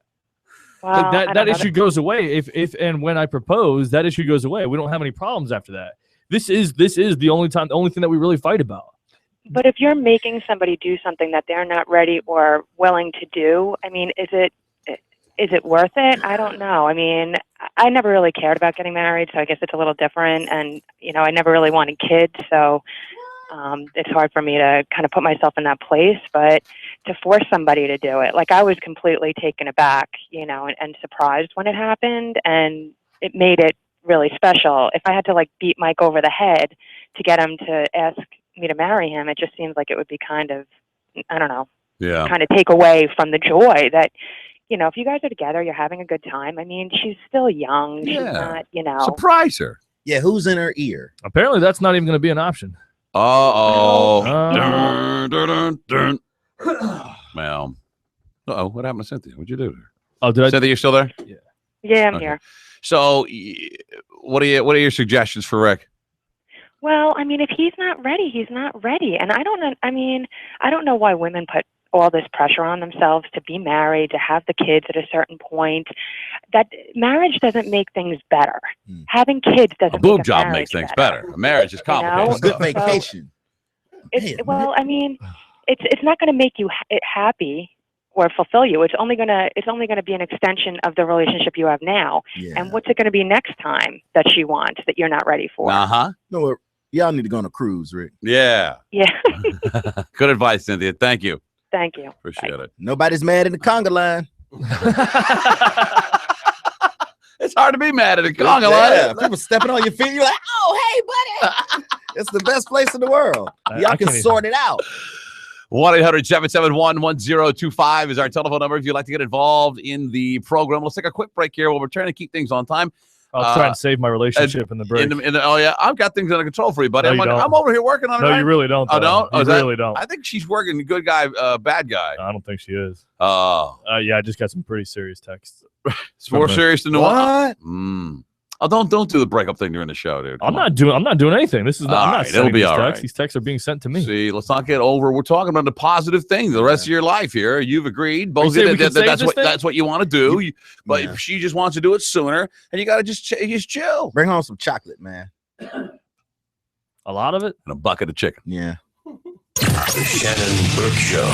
Speaker 1: Well,
Speaker 12: Like
Speaker 1: I
Speaker 12: that
Speaker 1: don't know.
Speaker 12: issue goes away if and when I propose, that issue goes away. We don't have any problems after that. This is the only thing that we really fight about.
Speaker 1: But if you're making somebody do something that they're not ready or willing to do, I mean, is it worth it? I don't know. I mean, I never really cared about getting married, so I guess it's a little different. And, I never really wanted kids, so it's hard for me to kind of put myself in that place. But to force somebody to do it, like I was completely taken aback, and surprised when it happened, and it made it really special. If I had to like beat Mike over the head to get him to ask me to marry him, it just seems like it would be kind of, I don't know,
Speaker 9: Yeah.
Speaker 1: kind of take away from the joy that, if you guys are together, you're having a good time. I mean, she's still young. She's not,
Speaker 9: Surprise her.
Speaker 11: Yeah, who's in her ear?
Speaker 12: Apparently, that's not even going to be an option.
Speaker 9: Dun, dun, dun, dun. Well, what happened to Cynthia? What'd you do to her?
Speaker 12: Oh, did I?
Speaker 9: Cynthia, you still there?
Speaker 1: Yeah, I'm
Speaker 9: Okay.
Speaker 1: here.
Speaker 9: So, what are your suggestions for Rick?
Speaker 1: Well, I mean, if he's not ready, he's not ready. And I don't know. I mean, I don't know why women put all this pressure on themselves to be married, to have the kids at a certain point. That marriage doesn't make things better. Having kids doesn't.
Speaker 9: A boob
Speaker 1: make a
Speaker 9: job
Speaker 1: marriage
Speaker 9: makes things
Speaker 1: better.
Speaker 9: better. A marriage is complicated.
Speaker 11: Good
Speaker 9: stuff.
Speaker 11: vacation.
Speaker 1: Well, I mean, it's not going to make you happy or fulfill you. It's only gonna be an extension of the relationship you have now. And what's it going to be next time that she wants that you're not ready for?
Speaker 9: Uh-huh.
Speaker 11: No, y'all need to go on a cruise, Rick.
Speaker 9: Yeah.
Speaker 1: Yeah.
Speaker 9: Good advice, Cynthia. Thank you.
Speaker 1: Thank you.
Speaker 9: Appreciate it.
Speaker 11: Nobody's mad in the conga line.
Speaker 9: It's hard to be mad at a conga line.
Speaker 11: Yeah, people stepping on your feet. You're like, oh, hey, buddy. It's the best place in the world. Y'all
Speaker 12: I
Speaker 11: can
Speaker 12: can't
Speaker 11: sort it out.
Speaker 9: 1-800-771-1025 is our telephone number if you'd like to get involved in the program. Let's take a quick break here. We're trying to keep things on time.
Speaker 12: I'll try and save my relationship in the break.
Speaker 9: Oh, yeah. I've got things under control for you, buddy.
Speaker 12: No, you don't.
Speaker 9: I'm over here working on it.
Speaker 12: No,
Speaker 9: right?
Speaker 12: you really don't.
Speaker 9: Oh,
Speaker 12: though.
Speaker 9: don't?
Speaker 12: You really don't.
Speaker 9: I think she's working good guy, bad guy.
Speaker 12: I don't think she is.
Speaker 9: Oh.
Speaker 12: Yeah, I just got some pretty serious texts.
Speaker 9: It's more serious than the one.
Speaker 11: What?
Speaker 9: Oh, don't do the breakup thing during the show, dude.
Speaker 12: I'm not doing anything. This is not.
Speaker 9: All
Speaker 12: I'm not
Speaker 9: right,
Speaker 12: sending
Speaker 9: it'll be
Speaker 12: these
Speaker 9: all
Speaker 12: texts.
Speaker 9: right.
Speaker 12: These texts are being sent to me.
Speaker 9: See, let's not get over. We're talking about the positive thing. The rest of your life here, you've agreed. Both
Speaker 12: saying we can save
Speaker 9: that's
Speaker 12: this
Speaker 9: what
Speaker 12: thing?
Speaker 9: that's what you want to do. But
Speaker 11: Yeah.
Speaker 9: if she just wants to do it sooner, and you got to just chill.
Speaker 11: Bring home some chocolate, man.
Speaker 12: A lot of it?
Speaker 9: and a bucket of chicken.
Speaker 11: Yeah.
Speaker 10: The Shannon Burke Show.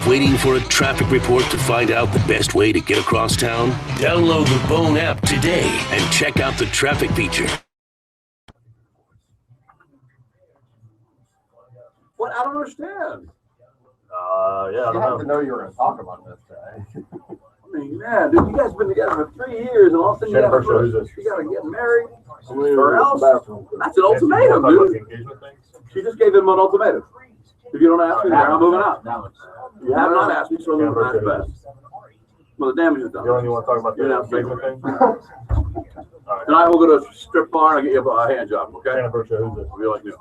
Speaker 10: Waiting for a traffic report to find out the best way to get across town? Download the Bone app today and check out the traffic feature.
Speaker 2: What? I don't understand.
Speaker 4: Yeah, you have to know you were going to talk about this today.
Speaker 2: I mean, man, dude, you guys been together for 3 years, and all of a sudden you got to get married, or else that's an ultimatum, dude. She just gave him an ultimatum. If you don't ask me, I'm moving out. You have not asked me, so I'm moving out fast. Well, the damage is done.
Speaker 3: You only want to talk about the engagement thing?
Speaker 2: Tonight we'll go to a strip bar and I'll get you a hand job, okay?
Speaker 3: Shannon Burke Show, who's this?
Speaker 2: Be like you.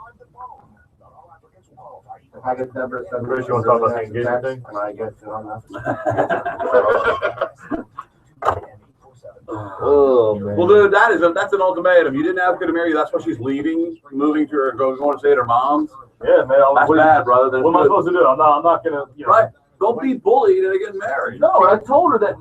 Speaker 4: If I get Denver,
Speaker 3: you want to talk about the engagement thing?
Speaker 4: Can I get it on that?
Speaker 3: Oh, man.
Speaker 2: Well, dude, that's an ultimatum. You didn't ask her to marry you. That's why she's leaving, moving to her, going to stay at her mom's.
Speaker 3: Yeah, man.
Speaker 2: That's bad, brother.
Speaker 3: What am I supposed to do? I'm not gonna,
Speaker 2: Right. Don't be bullied into getting married.
Speaker 3: No, I told her that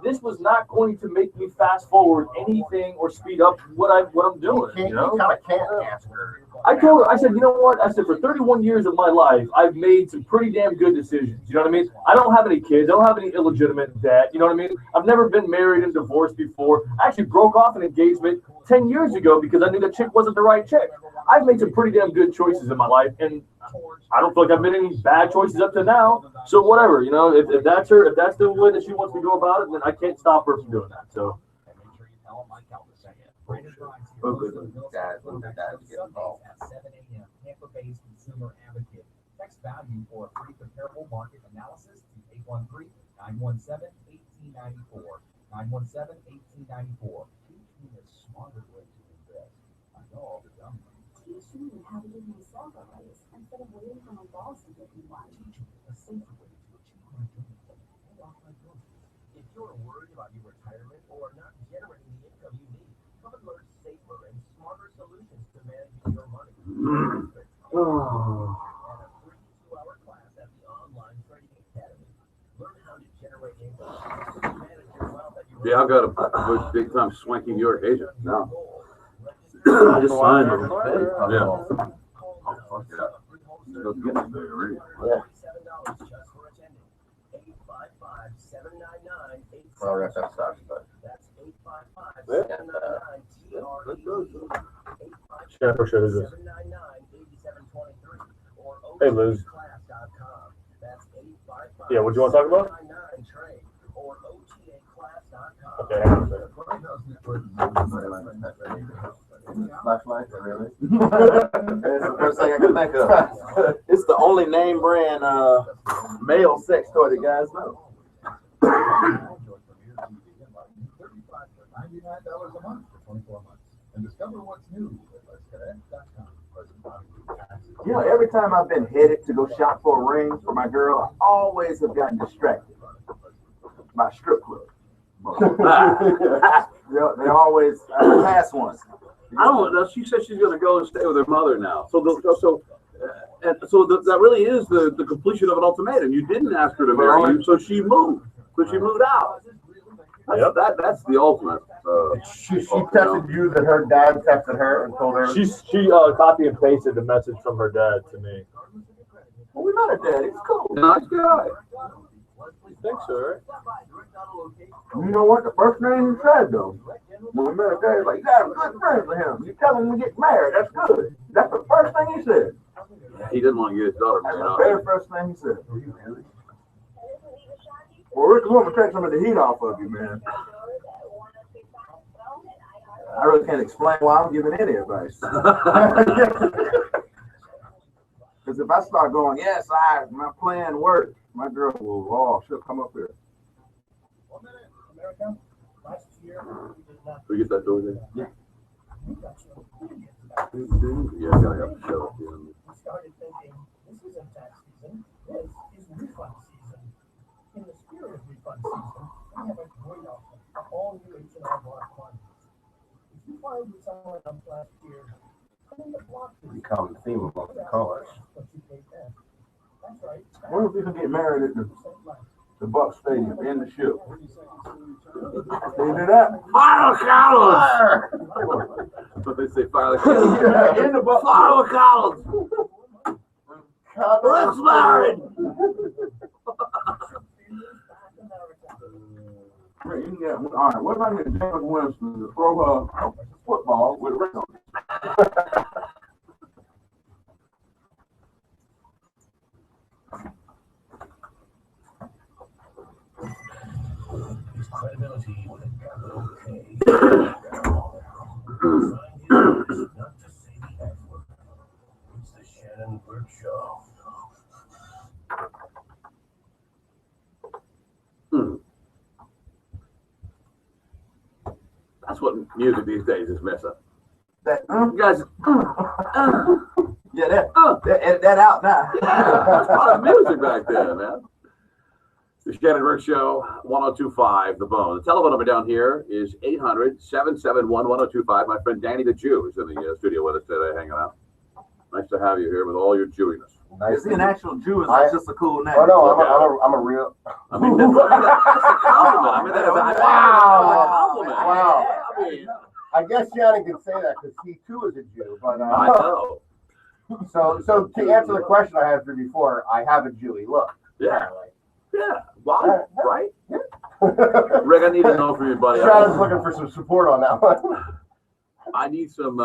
Speaker 3: this was not going to make me fast forward anything or speed up what I'm doing. You know?
Speaker 4: You kind of can't ask her.
Speaker 3: I told her, I said, you know what? I said, for 31 years of my life, I've made some pretty damn good decisions. You know what I mean? I don't have any kids. I don't have any illegitimate debt. You know what I mean? I've never been married and divorced before. I actually broke off an engagement 10 years ago because I knew that chick wasn't the right chick. I've made some pretty damn good choices in my life, and I don't feel like I've made any bad choices up to now. So whatever, you know, if that's her, if that's the way that she wants to go about it, then I can't stop her from doing that. So.
Speaker 5: Text value for a free comparable market analysis to 813-917-1894. 917-1894. Teach me a smarter way to invest. I know all the dumb ones.
Speaker 8: Teach me how to give myself a raise instead of waiting for my boss to give me one.
Speaker 5: Teach me a safer way to achieve my dreams and pull off my goals. If you're worried about your retirement or not generating the income you need, come and learn safer and smarter solutions to managing your money.
Speaker 2: Yeah, I've got a big time swanky New York agent now. I just signed him. Yeah. Oh, fuck yeah. Let's get this thing already. Yeah.
Speaker 4: Well, that sucks, but.
Speaker 3: Shannon Burke Show, who's this? Hey, Liz. Yeah, what do you want to talk about? Okay, hang on a second.
Speaker 4: Flashlight, really? It's the first thing I can think of.
Speaker 11: It's the only name brand male sex toy that guys know.
Speaker 5: $99 a month for 24 months. And discover what's new at letsconnect.com.
Speaker 11: You know, every time I've been headed to go shop for a ring for my girl, I always have gotten distracted by strip club. they always pass one.
Speaker 2: I don't know. She said she's going to go and stay with her mother now. So that really is the completion of an ultimatum. You didn't ask her to marry you, so she moved. So she moved out. That's the ultimate.
Speaker 4: She texted you that her dad texted her and told her.
Speaker 3: She copy and pasted the message from her dad to me.
Speaker 11: Well, we met her dad. He's cool.
Speaker 2: Nice guy.
Speaker 3: Thanks, sir.
Speaker 11: You know what? The first thing he said, though, when we met her dad, like, you got a good friend with him. You tell him to get married. That's good. That's the first thing he said.
Speaker 2: He didn't want to get his daughter married.
Speaker 11: That's the very first thing he said. Well, Rick, we're going to take some of the heat off of you, man. I really can't explain why I'm giving any advice. Because if I start going, yes, my plan worked, my girl will, she'll come up here.
Speaker 2: We get that door there?
Speaker 11: Yeah.
Speaker 2: Yeah, I gotta have to show it.
Speaker 5: We started thinking, this isn't tax season, this is refund season. In the spirit of refund season, we have a great offer for all new H&R Block quantities. If you find with someone else last year, come in the block.
Speaker 4: Become the theme of the colors.
Speaker 5: What you paid then.
Speaker 2: What if we can get married at the Buck Stadium in the ship? They do that. Fire the Collins! That's what they say, fire the Collins. In the Buck. Fire the Collins! Let's married! All right, what about getting James Winston to throw a football with a ring on it?
Speaker 10: His credibility would have got okay. Not to say the F word. It's the Shannon Burke Show.
Speaker 2: That's what music these days is mess up. That you guys, yeah, that out now. Yeah, that's part of music back there, man. The Shannon Burke Show, 102.5 The Bone. The telephone number down here is 800-771-1025. My friend Danny the Jew is in the studio with us today, hanging out. Nice to have you here with all your Jewiness.
Speaker 4: Nice.
Speaker 2: Is he an actual Jew? Is that just a cool name?
Speaker 4: Oh no, I'm a real.
Speaker 2: I mean, that's a compliment. I mean, that is a compliment.
Speaker 4: Wow. I mean, I guess Shannon can say that because he too is a Jew. But
Speaker 2: I know.
Speaker 4: So to answer the question I had for you before, I have a Jewy look.
Speaker 2: Yeah. Yeah. Wow. Right? Yeah. Rick, I need to know from you, buddy.
Speaker 4: Shannon's looking for some support on that one.
Speaker 2: I need some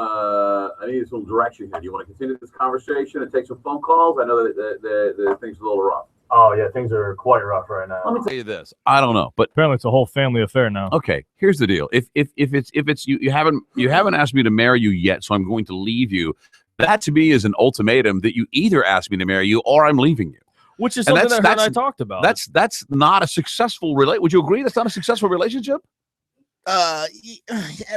Speaker 2: direction here. Do you want to continue this conversation and take some phone calls? I know that the thing's a little rough.
Speaker 3: Oh yeah, things are quite rough right now.
Speaker 9: Let me tell you this. I don't know, but
Speaker 12: apparently it's a whole family affair now.
Speaker 9: Okay, here's the deal. If it's you haven't asked me to marry you yet, so I'm going to leave you. That to me is an ultimatum that you either ask me to marry you or I'm leaving you.
Speaker 12: Which is something that her and I talked about.
Speaker 9: That's not a successful relationship. Would you agree that's not a successful relationship?
Speaker 11: Yeah,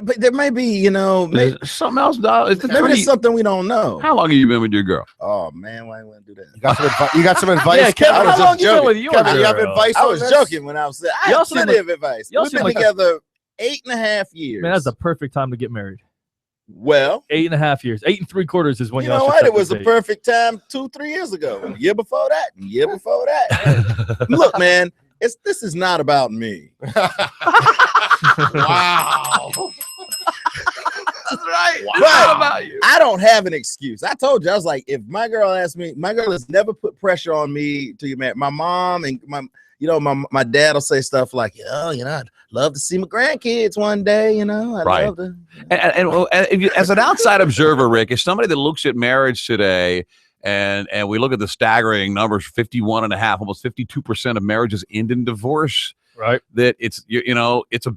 Speaker 11: but there may be, maybe
Speaker 9: something else.
Speaker 11: Maybe there's something we don't know.
Speaker 9: How long have you been with your girl?
Speaker 11: Oh man, why wouldn't do that?
Speaker 4: You got some advice?
Speaker 11: Yeah, Kevin, how long you been with your girl?
Speaker 4: Kevin, you have advice?
Speaker 11: I was joking when I was saying I have plenty of advice. We've been together 8.5 years.
Speaker 12: Man, that's the perfect time to get married.
Speaker 11: Well,
Speaker 12: 8.5 years, 8 3/4 is when
Speaker 11: you know what? It was the perfect time 2-3 years ago. And the year before that, and the year before that. Look, man, this is not about me.
Speaker 9: Wow. That's right.
Speaker 11: But not about you. I don't have an excuse. I told you, I was like, if my girl asked me, my girl has never put pressure on me to get married. My mom and my dad will say stuff like, I'd love to see my grandkids one day, I'd love to.
Speaker 9: And if you, as an outside observer, Rick, as somebody that looks at marriage today, and we look at the staggering numbers, 51.5%, almost 52% of marriages end in divorce.
Speaker 12: Right.
Speaker 9: That it's it's a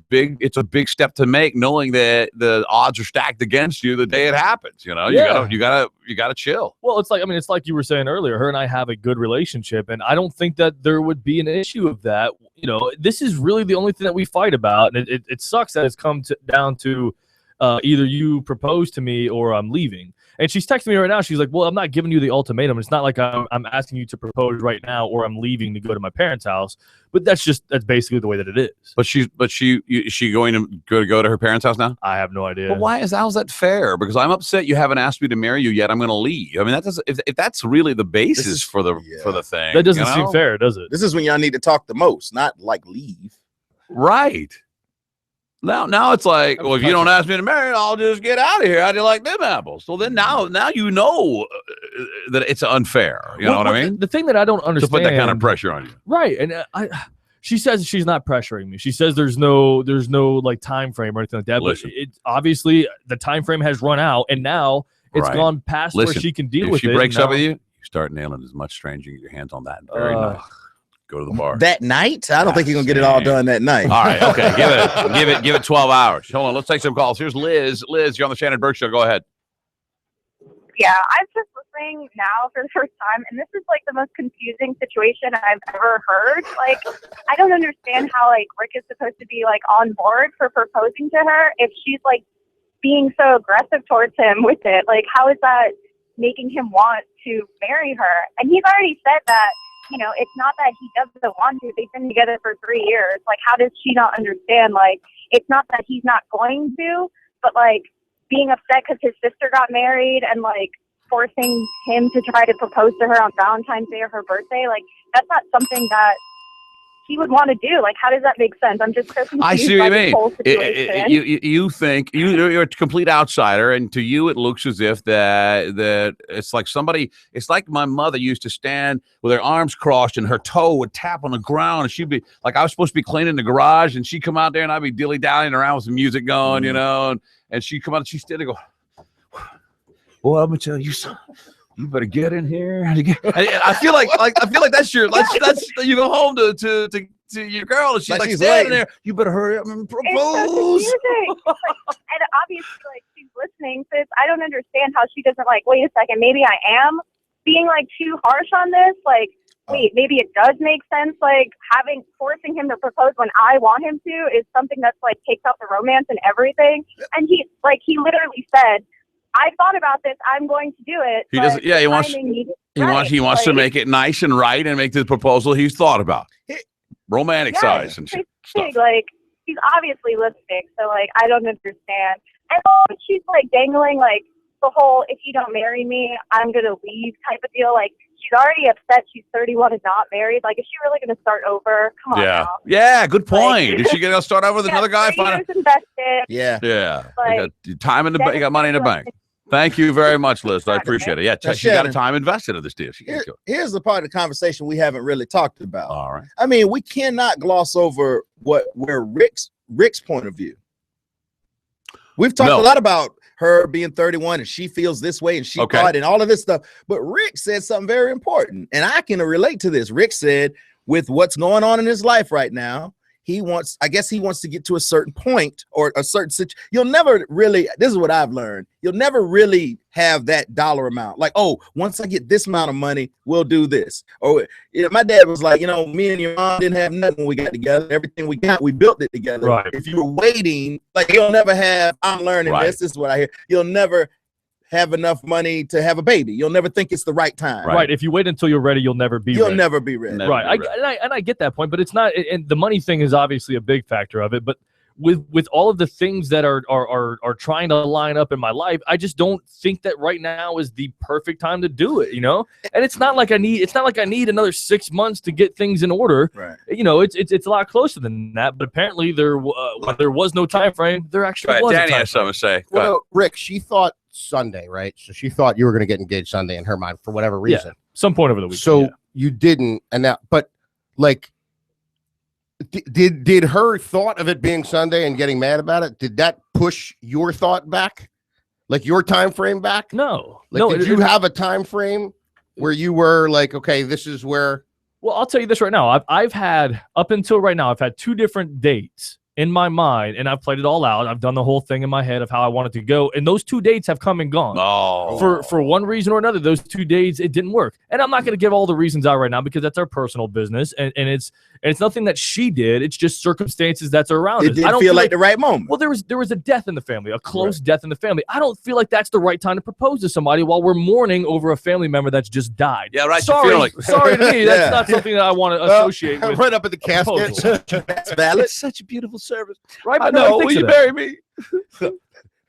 Speaker 9: big step to make, knowing that the odds are stacked against you the day it happens. You gotta chill.
Speaker 12: Well, it's like you were saying earlier, her and I have a good relationship, and I don't think that there would be an issue of that. This is really the only thing that we fight about, and it sucks that it's come down to either you propose to me or I'm leaving. And she's texting me right now. She's like, well, I'm not giving you the ultimatum. It's not like I'm asking you to propose right now or I'm leaving to go to my parents' house. But that's basically the way that it is.
Speaker 9: But is she going to go to her parents' house now?
Speaker 12: I have no idea.
Speaker 9: But how's that fair? Because I'm upset you haven't asked me to marry you yet. I'm going to leave. I mean, if that's really the basis for the thing.
Speaker 12: That doesn't seem fair, does it?
Speaker 11: This is when y'all need to talk the most, not like leave.
Speaker 9: Right. Now it's like, well, if you don't ask me to marry, I'll just get out of here. How do you like them apples? So then now you know that it's unfair. You know what I mean?
Speaker 12: The thing that I don't understand,
Speaker 9: to put that kind of pressure on you,
Speaker 12: right? And she says she's not pressuring me. She says there's no like time frame or anything like that.
Speaker 9: Listen.
Speaker 12: But obviously the time frame has run out, and now it's gone past where she can deal with it.
Speaker 9: If she breaks up with you, you start nailing as much strange. You get your hands on that very night. Go to the bar
Speaker 11: that night. I don't think you're gonna get it all done that night.
Speaker 9: All right, okay. Give it 12 hours. Hold on, let's take some calls. Here's Liz. Liz, you're on the Shannon Burke Show. Go ahead.
Speaker 14: Yeah, I'm just listening now for the first time, and this is like the most confusing situation I've ever heard. Like, I don't understand how Rick is supposed to be on board for proposing to her if she's being so aggressive towards him with it. Like, how is that making him want to marry her? And he's already said that. It's not that he doesn't want to. They've been together for 3 years. How does she not understand? It's not that he's not going to, but being upset because his sister got married and forcing him to try to propose to her on Valentine's Day or her birthday. Like, that's not something that he would want to do. Like, how does that make sense? I'm just so confused.
Speaker 9: I see what
Speaker 14: by
Speaker 9: you
Speaker 14: this whole
Speaker 9: mean.
Speaker 14: situation.
Speaker 9: You think you're a complete outsider, and to you it looks as if that it's like somebody. It's like my mother used to stand with her arms crossed and her toe would tap on the ground, and she'd be like, I was supposed to be cleaning the garage, and she'd come out there, and I'd be dilly dallying around with some music going, you know, and she'd come out, and she'd stand there and go, "Well, I'm gonna tell you something. You better get in here." I feel like that's your that's you go home to your girl and she's like standing there. You better hurry up and propose.
Speaker 14: It's so confusing. And obviously, like, she's listening, so I don't understand how she doesn't like. Wait a second, maybe I am being like too harsh on this. Like, wait, maybe it does make sense. Like, forcing him to propose when I want him to is something that's like takes out the romance and everything. And he literally said, I thought about this. I'm going to do it.
Speaker 9: He doesn't. Yeah, he wants to make it nice and right and make the proposal he's thought about, romantic size and stuff.
Speaker 14: Like, she's obviously listening, so like I don't understand. And she's like dangling like the whole "if you don't marry me, I'm gonna leave" type of deal. Like, she's already upset. She's 31 and not married. Like, is she really gonna start over? Come on now.
Speaker 9: Yeah. Good point. Is she gonna start out with another guy?
Speaker 14: Invested.
Speaker 11: Yeah.
Speaker 14: Like,
Speaker 9: you got time in the bank. You got money in the bank. Thank you very much, Liz. I appreciate it. Yeah, she got a time invested in this deal.
Speaker 11: Here's the part of the conversation we haven't really talked about.
Speaker 9: All right.
Speaker 11: I mean, we cannot gloss over where Rick's point of view. We've talked a lot about her being 31 and she feels this way and she thought and all of this stuff. But Rick said something very important, and I can relate to this. Rick said, with what's going on in his life right now, he wants to get to a certain point or a certain situation. You'll never really, this is what I've learned, you'll never really have that dollar amount. Like, oh, once I get this amount of money, we'll do this. Or my dad was like, me and your mom didn't have nothing when we got together. Everything we got, we built it together.
Speaker 12: Right.
Speaker 11: If you were waiting, like, you'll never have, I'm learning this is what I hear. You'll never have enough money to have a baby. You'll never think it's the right time.
Speaker 12: Right. If you wait until you're ready, you'll never be ready.
Speaker 11: Never be ready.
Speaker 12: Right. I get that point, but it's not, and the money thing is obviously a big factor of it, but with all of the things that are trying to line up in my life, I just don't think that right now is the perfect time to do it, And it's not like I need another 6 months to get things in order.
Speaker 11: Right.
Speaker 12: It's a lot closer than that, but apparently there was no time frame. There actually was.
Speaker 9: Danny has something to say.
Speaker 4: Well, Rick, she thought Sunday, right? So she thought you were going to get engaged Sunday in her mind for whatever reason.
Speaker 12: Some point over the weekend.
Speaker 4: So you didn't, and that, but like, did her thought of it being Sunday and getting mad about it, did that push your thought back, like your time frame back?
Speaker 12: No.
Speaker 4: Like, did you have a time frame where you were like, okay, this is where?
Speaker 12: Well, I'll tell you this right now. I've had, up until right now, I've had 2 different dates in my mind, and I've played it all out. I've done the whole thing in my head of how I want it to go, and those 2 dates have come and gone. For one reason or another, those 2 dates, it didn't work. And I'm not going to give all the reasons out right now because that's our personal business, and it's nothing that she did. It's just circumstances that's around us.
Speaker 11: It didn't feel like the right moment.
Speaker 12: Well, there was a death in the family, a close death in the family. I don't feel like that's the right time to propose to somebody while we're mourning over a family member that's just died.
Speaker 9: Yeah, right.
Speaker 12: Sorry to me, that's not something that I want to associate with.
Speaker 4: Right up at the casket.
Speaker 11: That's valid.
Speaker 9: It's such a beautiful service.
Speaker 12: Right?
Speaker 9: I know. Will you marry me?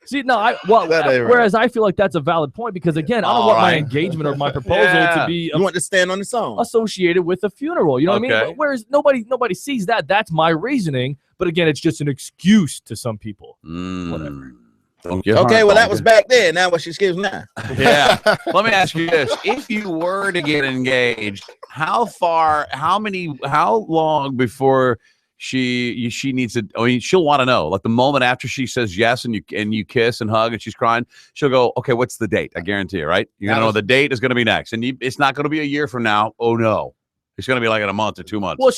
Speaker 12: See, no, whereas I feel like that's a valid point because, again, I don't want my engagement or my proposal to be
Speaker 11: you want to stand on its own,
Speaker 12: associated with a funeral. You know what I mean? Whereas nobody sees that. That's my reasoning. But again, it's just an excuse to some people.
Speaker 11: Whatever. Okay, well, that was back then. Now what's your excuse now?
Speaker 9: Yeah. Let me ask you this. If you were to get engaged, how long before she needs to, I mean, she'll want to know, like the moment after she says yes and you kiss and hug and she's crying, she'll go, okay, what's the date? I guarantee you, right? You're going to know the date is going to be next. And it's not going to be a year from now. Oh no. It's going to be like in a month or 2 months.
Speaker 12: Well,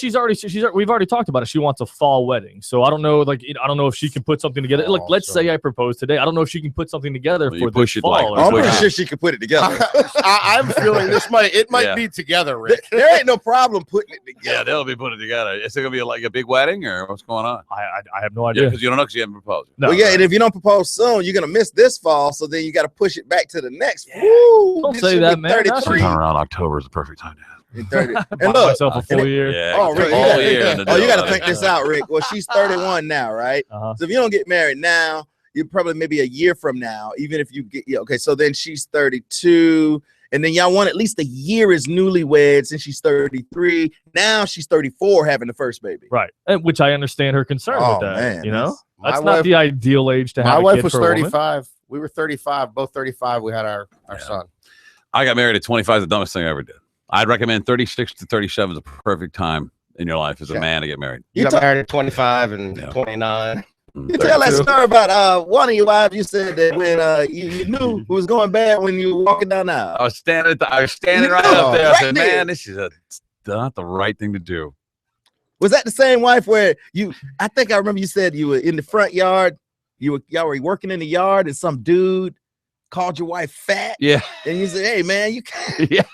Speaker 12: we've already talked about it. She wants a fall wedding. So I don't know, I don't know if she can put something together. Look, let's say I propose today. I don't know if she can put something together for this fall.
Speaker 11: I'm pretty sure she can put it together.
Speaker 4: I'm feeling this might be together, Rick.
Speaker 11: There ain't no problem putting it together.
Speaker 9: Yeah, they'll be putting it together. Is it going to be like a big wedding or what's going on?
Speaker 12: I have no idea.
Speaker 9: Because you don't know because you haven't proposed.
Speaker 11: No, well, yeah, and if you don't propose soon, you're going to miss this fall. So then you got to push it back to the next. Woo,
Speaker 12: don't say that, man.
Speaker 9: Sometime around October is the perfect time to have.
Speaker 11: 30. And
Speaker 12: look, myself a full year.
Speaker 9: Yeah,
Speaker 11: oh, Rick,
Speaker 9: you
Speaker 11: got to think this out, Rick. Well, she's 31 now, right? So if you don't get married now, you probably maybe a year from now, even if you get okay. So then she's 32, and then y'all want at least a year as newlyweds, and she's 33. Now she's 34, having the first baby.
Speaker 12: Right, and which I understand her concern with that.
Speaker 11: Man,
Speaker 12: you know,
Speaker 4: My
Speaker 12: that's
Speaker 4: wife-
Speaker 12: not the ideal age to have.
Speaker 4: My
Speaker 12: a
Speaker 4: wife
Speaker 12: kid
Speaker 4: was
Speaker 12: for a woman.
Speaker 4: 35. We were 35, both 35. We had our son.
Speaker 9: I got married at 25, the dumbest thing I ever did. I'd recommend 36 to 37 is a perfect time in your life as a man to get married.
Speaker 4: You got married at 25 and 29.
Speaker 11: You tell that story about one of your wives. You said that when you knew it was going bad when you were walking down the aisle.
Speaker 9: I was standing right up there. I said, man, this is not the right thing to do.
Speaker 11: Was that the same wife where you? I think I remember you said you were in the front yard. Y'all were working in the yard, and some dude called your wife fat.
Speaker 9: Yeah,
Speaker 11: and you said, "Hey, man, you can't,
Speaker 9: yeah.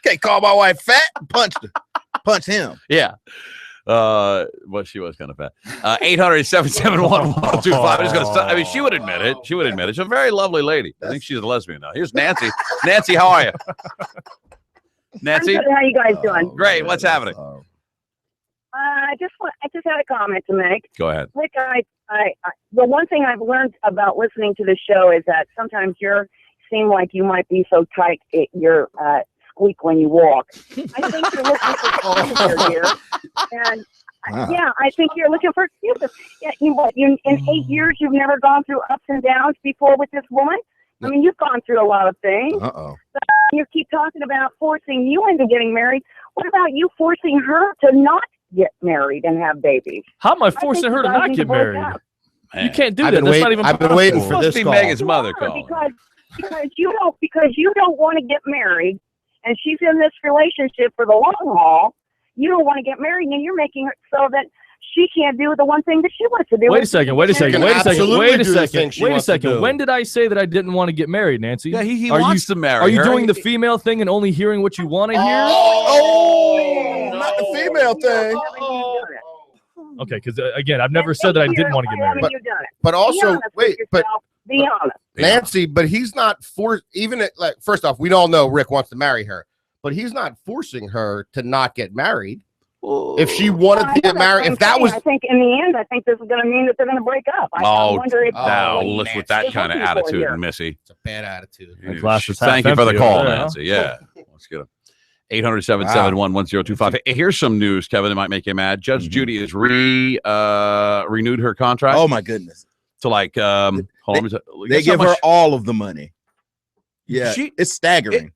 Speaker 11: can't call my wife fat." Punched her, punched him.
Speaker 9: Yeah. Well, she was kind of fat. 800-771-1025. I'm just gonna stop. I mean, she would admit it. She would admit it. She's a very lovely lady. I think she's a lesbian now. Here's Nancy. Nancy, how are you? Nancy,
Speaker 6: I'm good. How you guys doing?
Speaker 9: Great. What's happening?
Speaker 6: I just had a comment to make.
Speaker 9: Go ahead.
Speaker 6: Like the one thing I've learned about listening to the show is that sometimes you seem like you might be so tight you're squeak when you walk. I think you're looking for excuses here, and yeah, I think you're looking for excuses. Yeah, in 8 years you've never gone through ups and downs before with this woman. I mean, you've gone through a lot of things.
Speaker 11: Uh-oh.
Speaker 6: So you keep talking about forcing you into getting married. What about you forcing her to not get married and have babies?
Speaker 12: How am I forcing her to not get married? You can't do that. That's not even
Speaker 4: I've been waiting for this call.
Speaker 9: Megan's mother calling.
Speaker 6: Because you don't want to get married, and she's in this relationship for the long haul. You don't want to get married, and you're making it so that she can't do the one thing that she wants to do.
Speaker 12: Wait a second. When did I say that I didn't want to get married, Nancy?
Speaker 9: Yeah, he wants to marry
Speaker 12: Are you
Speaker 9: her.
Speaker 12: doing the female thing and only hearing what you want to hear?
Speaker 11: Oh, not the female thing.
Speaker 12: Okay, because again, I've never said that I didn't want to get married.
Speaker 4: But also, wait, but
Speaker 6: be honest.
Speaker 4: Nancy, but he's not first off, we all know Rick wants to marry her, but he's not forcing her to not get married. If she wanted to get married, if that was,
Speaker 6: I think in the end, I think this is going to mean that they're going to break up. I wonder if
Speaker 9: now let's with that kind of attitude, Missy.
Speaker 4: It's a bad attitude.
Speaker 9: Thank you for the call, Nancy. Yeah, let's get it. 800-771-1025. Hey, here's some news, Kevin, that might make you mad. Judge Judy has renewed her contract.
Speaker 11: Oh my goodness!
Speaker 9: So like, hold on.
Speaker 11: They give her all of the money. Yeah, it's staggering.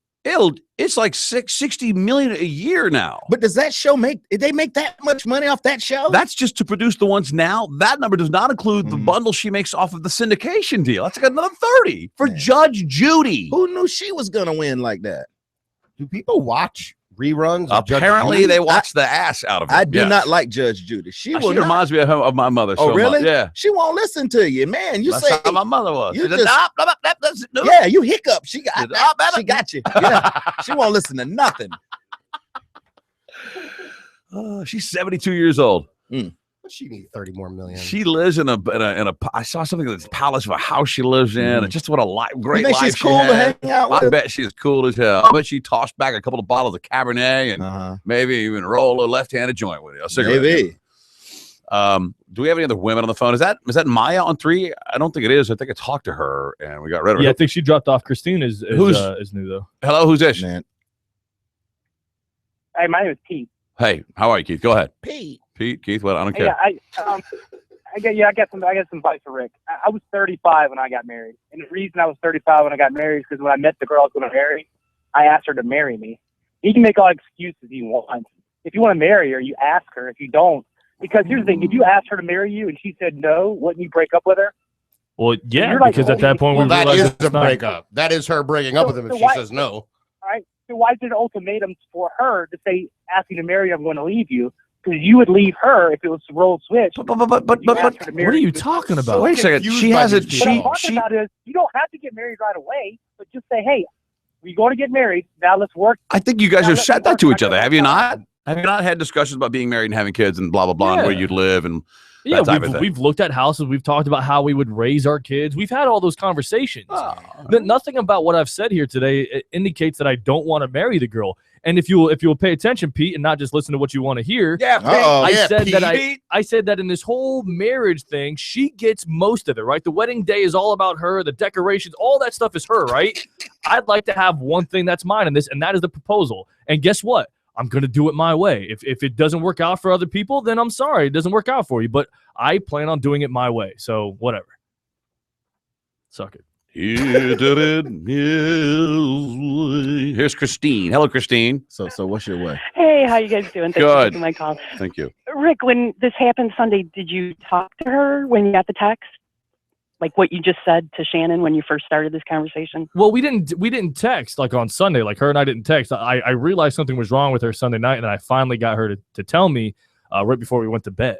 Speaker 9: It's like $60 million a year now.
Speaker 11: But does that show did they make that much money off that show?
Speaker 9: That's just to produce the ones now. That number does not include the bundle she makes off of the syndication deal. That's like another 30 for Judge Judy.
Speaker 11: Who knew she was gonna win like that?
Speaker 4: Do people watch reruns?
Speaker 9: Apparently, they watch the ass out of it.
Speaker 11: I do not like Judge Judy. She
Speaker 9: reminds me of my mother.
Speaker 11: Oh,
Speaker 9: so
Speaker 11: really?
Speaker 9: much. Yeah.
Speaker 11: She won't listen to you, man. You
Speaker 9: That's
Speaker 11: say
Speaker 9: how my mother was.
Speaker 11: You
Speaker 9: She said,
Speaker 11: just,
Speaker 9: no.
Speaker 11: yeah, you hiccup. She got that. She got you. Yeah. She won't listen to nothing.
Speaker 9: She's 72 years old.
Speaker 4: She needs 30 more million.
Speaker 9: She lives in a. I saw something that's palace of a house she lives in, and just what a great life
Speaker 11: she's
Speaker 9: she
Speaker 11: cool to
Speaker 9: had.
Speaker 11: hang out
Speaker 9: I
Speaker 11: with?
Speaker 9: bet she's cool as hell. I bet she tossed back a couple of bottles of Cabernet and maybe even roll a left-handed joint with it. A cigarette.
Speaker 11: Maybe.
Speaker 9: Do we have any other women on the phone? Is that Maya on 3? I don't think it is. I think I talked to her and we got rid of her.
Speaker 12: Yeah, I think she dropped off. Christine is new though.
Speaker 9: Hello, who's this?
Speaker 11: Man.
Speaker 7: Hey, my name is Pete.
Speaker 9: Hey, how are you, Keith? Go ahead.
Speaker 11: Pete,
Speaker 9: Keith, what? I don't care.
Speaker 7: Yeah, I got some advice for Rick. I was 35 when I got married, and the reason I was 35 when I got married is because when I met the girl I was going to marry, I asked her to marry me. He can make all excuses he wants. If you want to marry her, you ask her. If you don't, because here's the thing: if you asked her to marry you and she said no, wouldn't you break up with her?
Speaker 12: Well, yeah, because at that point
Speaker 4: that is a breakup. That is her breaking up with him if she says no.
Speaker 7: All right. So why is it ultimatums for her to say, asking to marry you, I'm going to leave you? Because you would leave her if it was role switch.
Speaker 9: But what
Speaker 12: are you talking about?
Speaker 9: Wait a second. She hasn't.
Speaker 7: What I'm talking about is you don't have to get married right away, but just say, hey, we're going to get married. Now let's work.
Speaker 9: I think you guys have said that to each other. Have you not? Have you not had discussions about being married and having kids and blah blah blah and where you'd live and
Speaker 12: Yeah, we've looked at houses. We've talked about how we would raise our kids. We've had all those conversations. Nothing about what I've said here today indicates that I don't want to marry the girl. And if you'll pay attention, Pete, and not just listen to what you want to hear, I said that in this whole marriage thing, she gets most of it, right? The wedding day is all about her. The decorations, all that stuff is her, right? I'd like to have one thing that's mine in this, and that is the proposal. And guess what? I'm going to do it my way. If it doesn't work out for other people, then I'm sorry. It doesn't work out for you. But I plan on doing it my way. So whatever. Suck it.
Speaker 9: He did it his way. Here's Christine. Hello, Christine.
Speaker 11: So what's your way?
Speaker 13: Hey, how you guys doing? Thanks for taking my call.
Speaker 9: Thank you.
Speaker 13: Rick, when this happened Sunday, did you talk to her when you got the text? Like what you just said to Shannon when you first started this conversation?
Speaker 12: Well, we didn't text like on Sunday. Like her and I didn't text. I realized something was wrong with her Sunday night, and I finally got her to tell me right before we went to bed.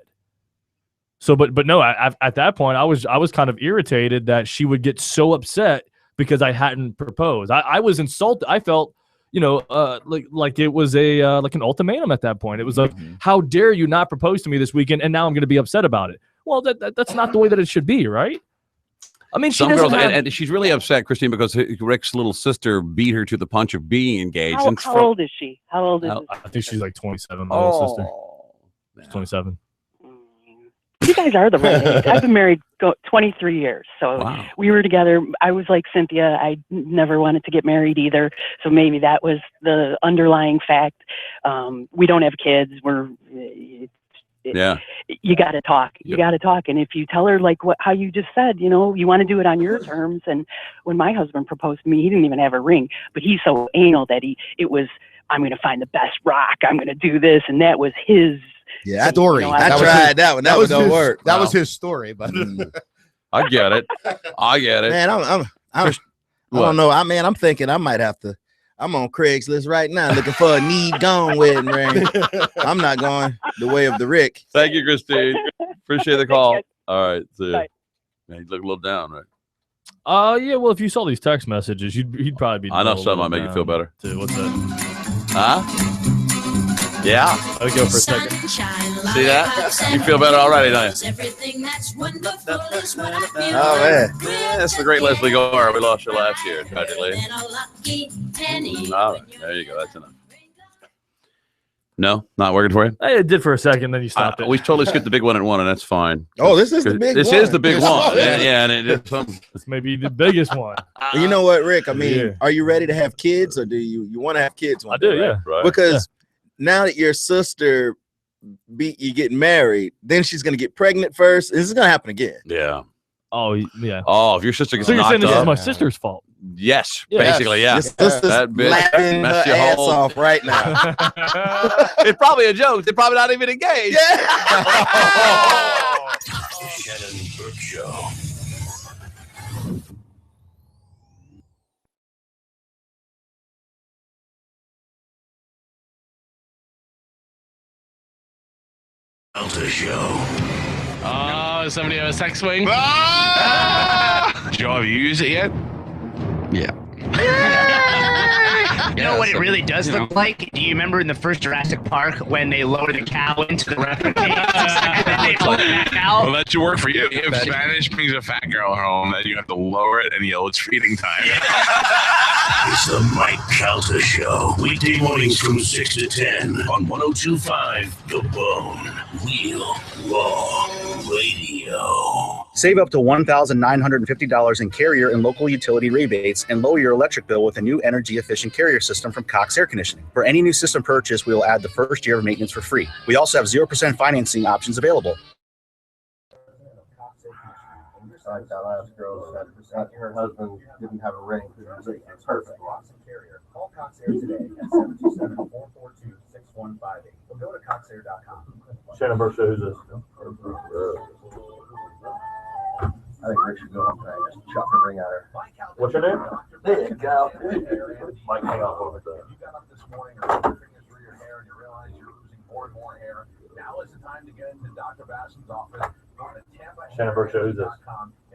Speaker 12: So, but no, at that point, I was kind of irritated that she would get so upset because I hadn't proposed. I was insulted. I felt, like it was like an ultimatum at that point. It was like, how dare you not propose to me this weekend, and now I'm going to be upset about it. Well, that's not the way that it should be, right? I mean,
Speaker 9: some girls, and she's really upset, Christine, because Rick's little sister beat her to the punch of being engaged.
Speaker 13: How old is she? How old is
Speaker 12: I think she's like 27. My little sister. She's 27.
Speaker 13: You guys are the right age. I've been married 23 years, so we were together. I was like Cynthia. I never wanted to get married either, so maybe that was the underlying fact. We don't have kids. You got to talk. You got to talk. And if you tell her like how you just said, you want to do it on your terms. And when my husband proposed to me, he didn't even have a ring, but he's so anal that it was, I'm going to find the best rock. I'm going to do this. And that was his
Speaker 11: story. I tried that one. That was no work.
Speaker 4: That was his story, but
Speaker 9: I get it.
Speaker 11: Man, I don't know. I'm thinking I might have to. I'm on Craigslist right now looking for a need gone wedding ring. I'm not going the way of the Rick.
Speaker 9: Thank you, Christine. Appreciate the call. All right. See you. Man, you look a little down, right?
Speaker 12: Yeah. Well, if you saw these text messages, he'd probably be.
Speaker 9: I know something might make you feel better.
Speaker 12: Too. What's that?
Speaker 9: Huh? Yeah.
Speaker 12: I'll go for a second.
Speaker 9: See that? You feel better already, don't you?
Speaker 11: Oh, man.
Speaker 9: Yeah, that's the great Leslie Gore. We lost her last year, tragically. All right. There you go. That's enough. No? Not working for you?
Speaker 12: It did for a second, then you stopped it.
Speaker 9: We totally skipped the big one at one, and that's fine.
Speaker 11: Oh, this is the big one.
Speaker 9: This is the big one. Yeah, and it is something.
Speaker 12: This may be the biggest one.
Speaker 11: You know what, Rick? I mean, are you ready to have kids, or do you want to have kids?
Speaker 12: I do, yeah.
Speaker 9: Right.
Speaker 11: Because now that your sister beat you getting married, then she's gonna get pregnant first. This is gonna happen again.
Speaker 9: Yeah.
Speaker 12: Oh yeah.
Speaker 9: Oh, if your sister gets
Speaker 12: so you're saying this
Speaker 9: up,
Speaker 12: is my sister's fault?
Speaker 9: Yes, basically, yeah.
Speaker 11: Your sister's
Speaker 9: that bitch
Speaker 11: laughing her ass off right now.
Speaker 9: It's probably a joke. They're probably not even engaged.
Speaker 10: The Shannon Burke Show. Show.
Speaker 25: Oh, does somebody have a sex swing? Ah! Joe, have you used it yet?
Speaker 9: Yeah.
Speaker 16: You know what it really does look like? Do you remember in the first Jurassic Park when they loaded a cow into the replica cage and then they pulled it back out?
Speaker 25: Well, that should work for you. If Spanish brings a fat girl home, then you have to lower it and yell, it's feeding time.
Speaker 10: It's the Mike Calta Show. Weekday mornings from 6 to 10 on 102.5 The Bone. Real Raw Radio.
Speaker 17: Save up to $1,950 in carrier and local utility rebates and lower your electric bill with a new energy-efficient carrier system from Cox Air Conditioning. For any new system purchase, we will add the first year of maintenance for free. We also have 0% financing options available.
Speaker 18: Like that last girl that her husband didn't have a ring. It's perfect.
Speaker 19: Call Cox Air today at 727-442-6158 or go to coxair.com.
Speaker 3: Shannon Burke, who's this?
Speaker 18: I think Rick should go up there and just chuck the ring at her.
Speaker 3: What's your name?
Speaker 18: There you go.
Speaker 3: Mike, hang on over there.
Speaker 19: You got up this morning or your fingers through your hair and you realize you're losing more and more hair. Now is the time to get into Dr. Bassam's office.
Speaker 3: Shannon Burke, who's this?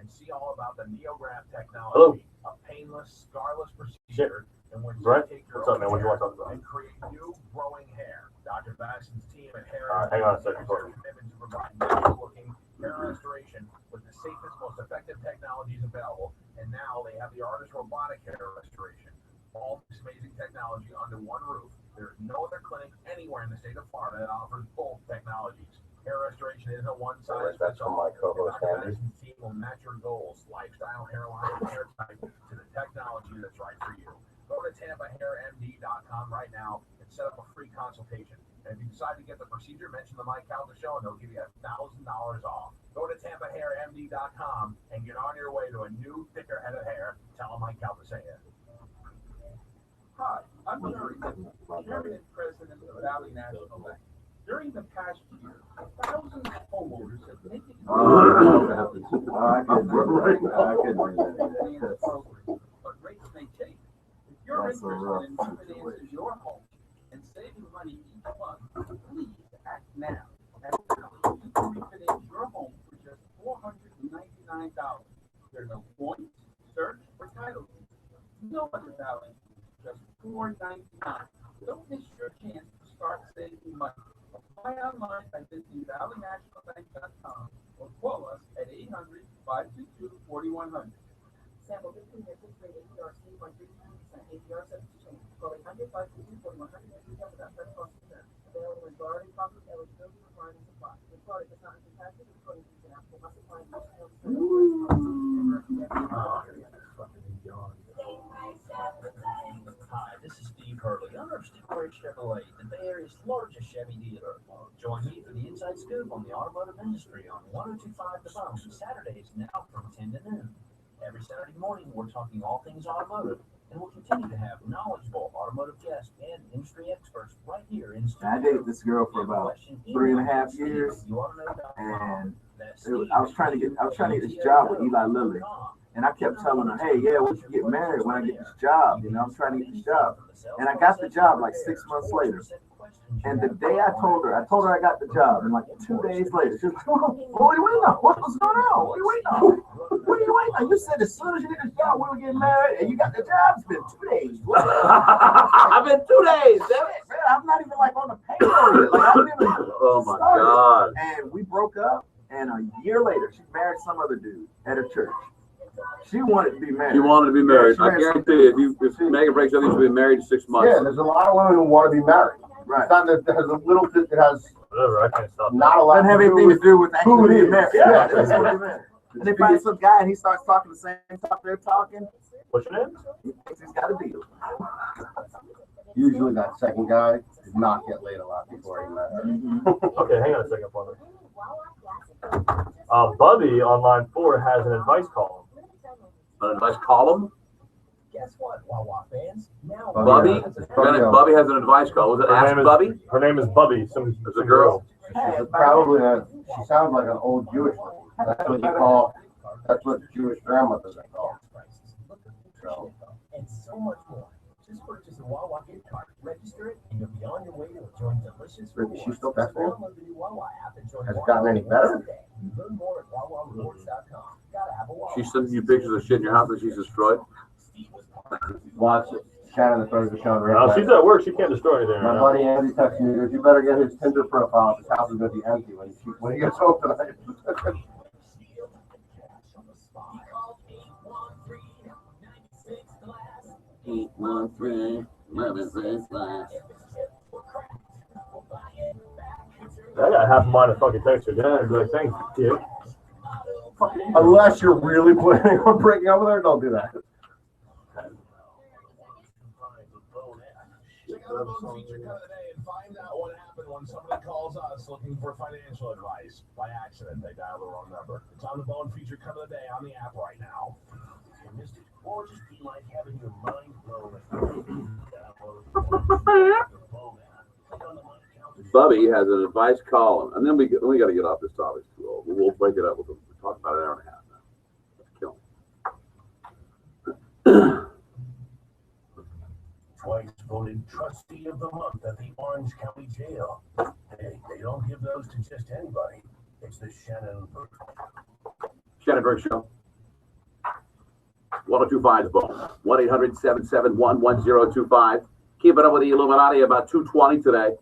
Speaker 19: and see all about the NeoGraft technology, a painless, scarless procedure in which
Speaker 3: Brett,
Speaker 19: they take your
Speaker 3: what's up,
Speaker 19: own
Speaker 3: man? What do you
Speaker 19: hair
Speaker 3: want to talk about?
Speaker 19: and create new growing hair. Dr. Bastion's team at Hair
Speaker 3: Hang on a second,
Speaker 19: commitment to provide natural-looking hair restoration with the safest, most effective technologies available, and now they have the Artist robotic hair restoration. All this amazing technology under one roof. There is no other clinic anywhere in the state of Florida that offers both technologies. Hair restoration isn't a one-size-fits-all. Dr. Bastion's team will match your goals, lifestyle, hairline, and hair type to the technology that's right for you. Go to TampaHairMD.com right now and set up a free consultation. And if you decide to get the procedure, mention the Mike Calda Show, and they'll give you $1,000 off. Go to TampaHairMD.com and get on your way to a new, thicker head of hair. Tell them Mike Calda say it.
Speaker 2: Hi, I'm Larry, Chairman and President of Valley National Bank. During the past year, thousands of homeowners have made it. But rates may change. If you're interested in refinancing your home and saving money each month, please act now. At Valley, you can refinance your home for just $499. There's no points, search, or title fees. No other Valley, just $499. Don't miss your chance to start saving money. Apply online by visiting valleynationalbank.com or call us at 800-522-4100.
Speaker 8: Sample this conditions rate APR C.33%, APR subject to change. Call 800-522-4100 and details about first cost return. Available in Florida, property eligibility requirements apply. In Florida, does not include taxes or coding fees and applicable must apply in
Speaker 15: Hi, this is Steve Hurley, owner of Steve Hurley Chevrolet, the Bay Area's largest Chevy dealer. Join me for the inside scoop on the automotive industry on 1025 The Bone, Saturdays now from 10 to noon. Every Saturday morning, we're talking all things automotive, and we'll continue to have knowledgeable automotive guests and industry experts right here in studio.
Speaker 2: I dated this girl for about 3.5 years, and I was trying to get this job with Eli Lilly. And I kept telling her, hey, yeah, we should get married when I get this job. You know, I'm trying to get this job. And I got the job like 6 months later. And the day I told her I got the job. And like 2 days later, she was like, what are you waiting on? What's going on? What are you waiting on? What are you waiting on? You said as soon as you get this job, we were getting married, and you got the job. It's been 2 days. I've been 2 days, damn it. Man, I'm not even like on the payroll yet. Like, I haven't even started. God. And we broke up, and a year later, she married some other dude at her church. She wanted to be married.
Speaker 20: She wanted to be married.
Speaker 2: Yeah,
Speaker 20: I guarantee you, if Megan breaks up, she'll be married in 6 months.
Speaker 18: Yeah, there's a lot of women who want to be married. Right. It's not that it has a little bit, it has
Speaker 3: whatever, I can't stop.
Speaker 18: Not a lot.
Speaker 2: Doesn't have anything to do with
Speaker 18: who it is.
Speaker 2: married. Yeah, that's what it is. And they find some guy and he starts talking the same talk they're talking.
Speaker 3: What's your name?
Speaker 2: He thinks he's got a deal.
Speaker 18: Usually that second guy did not get laid a lot before he met her.
Speaker 3: Okay, hang on a second for me. Bubby on line 4 has an advice column.
Speaker 20: An advice column?
Speaker 15: Guess what, Wawa fans? Now
Speaker 20: Bubby? Bubby has an advice column. Was it Ask Bubby?
Speaker 3: Her name is Bubby. It's
Speaker 20: a girl.
Speaker 18: She's probably she sounds like an old Jewish one. That's what you call, that's what Jewish grandmothers are called. So.
Speaker 15: And so much more. Just purchase a Wawa gift card, register it, and you'll be on your way to enjoying delicious rewards.
Speaker 18: Is she still best friend?
Speaker 15: Download the new Wawa app and join
Speaker 18: Has it gotten any better?
Speaker 15: Learn more at WawaRewards.com. Gotta have a Wawa.
Speaker 20: She's sending you pictures of shit in your house that she's destroyed.
Speaker 18: Watch it. Shannon throws the show.
Speaker 3: No, she's at work. She can't destroy anything.
Speaker 18: My buddy Andy texted me. He goes, you better get his Tinder profile. His house is going to be empty when he gets home tonight.
Speaker 20: 813 11
Speaker 3: I got half a mind to fucking text her. Then I'd be like, thanks, kid.
Speaker 18: Unless you're really planning on breaking up with her, don't do that.
Speaker 19: Check out the Bone feature cut of the day and find out what happened when somebody calls us looking for financial advice. By accident, they dial the wrong number. It's on the Bone feature cut of the day on the app right now.
Speaker 15: You missed it, or just be like having your mind blown.
Speaker 20: Bubby has an advice column, and then we got to get off this topic. We'll break it up. We'll talk about an hour and a half now. Let's kill him.
Speaker 10: Twice voted trustee of the month at the Orange County Jail. Hey, they don't give those to just anybody. It's the Shannon Burke.
Speaker 20: Shannon Burke Show. 1025 is bone. 1-800-771-1025. Keep it up with the Illuminati about 2:20 today.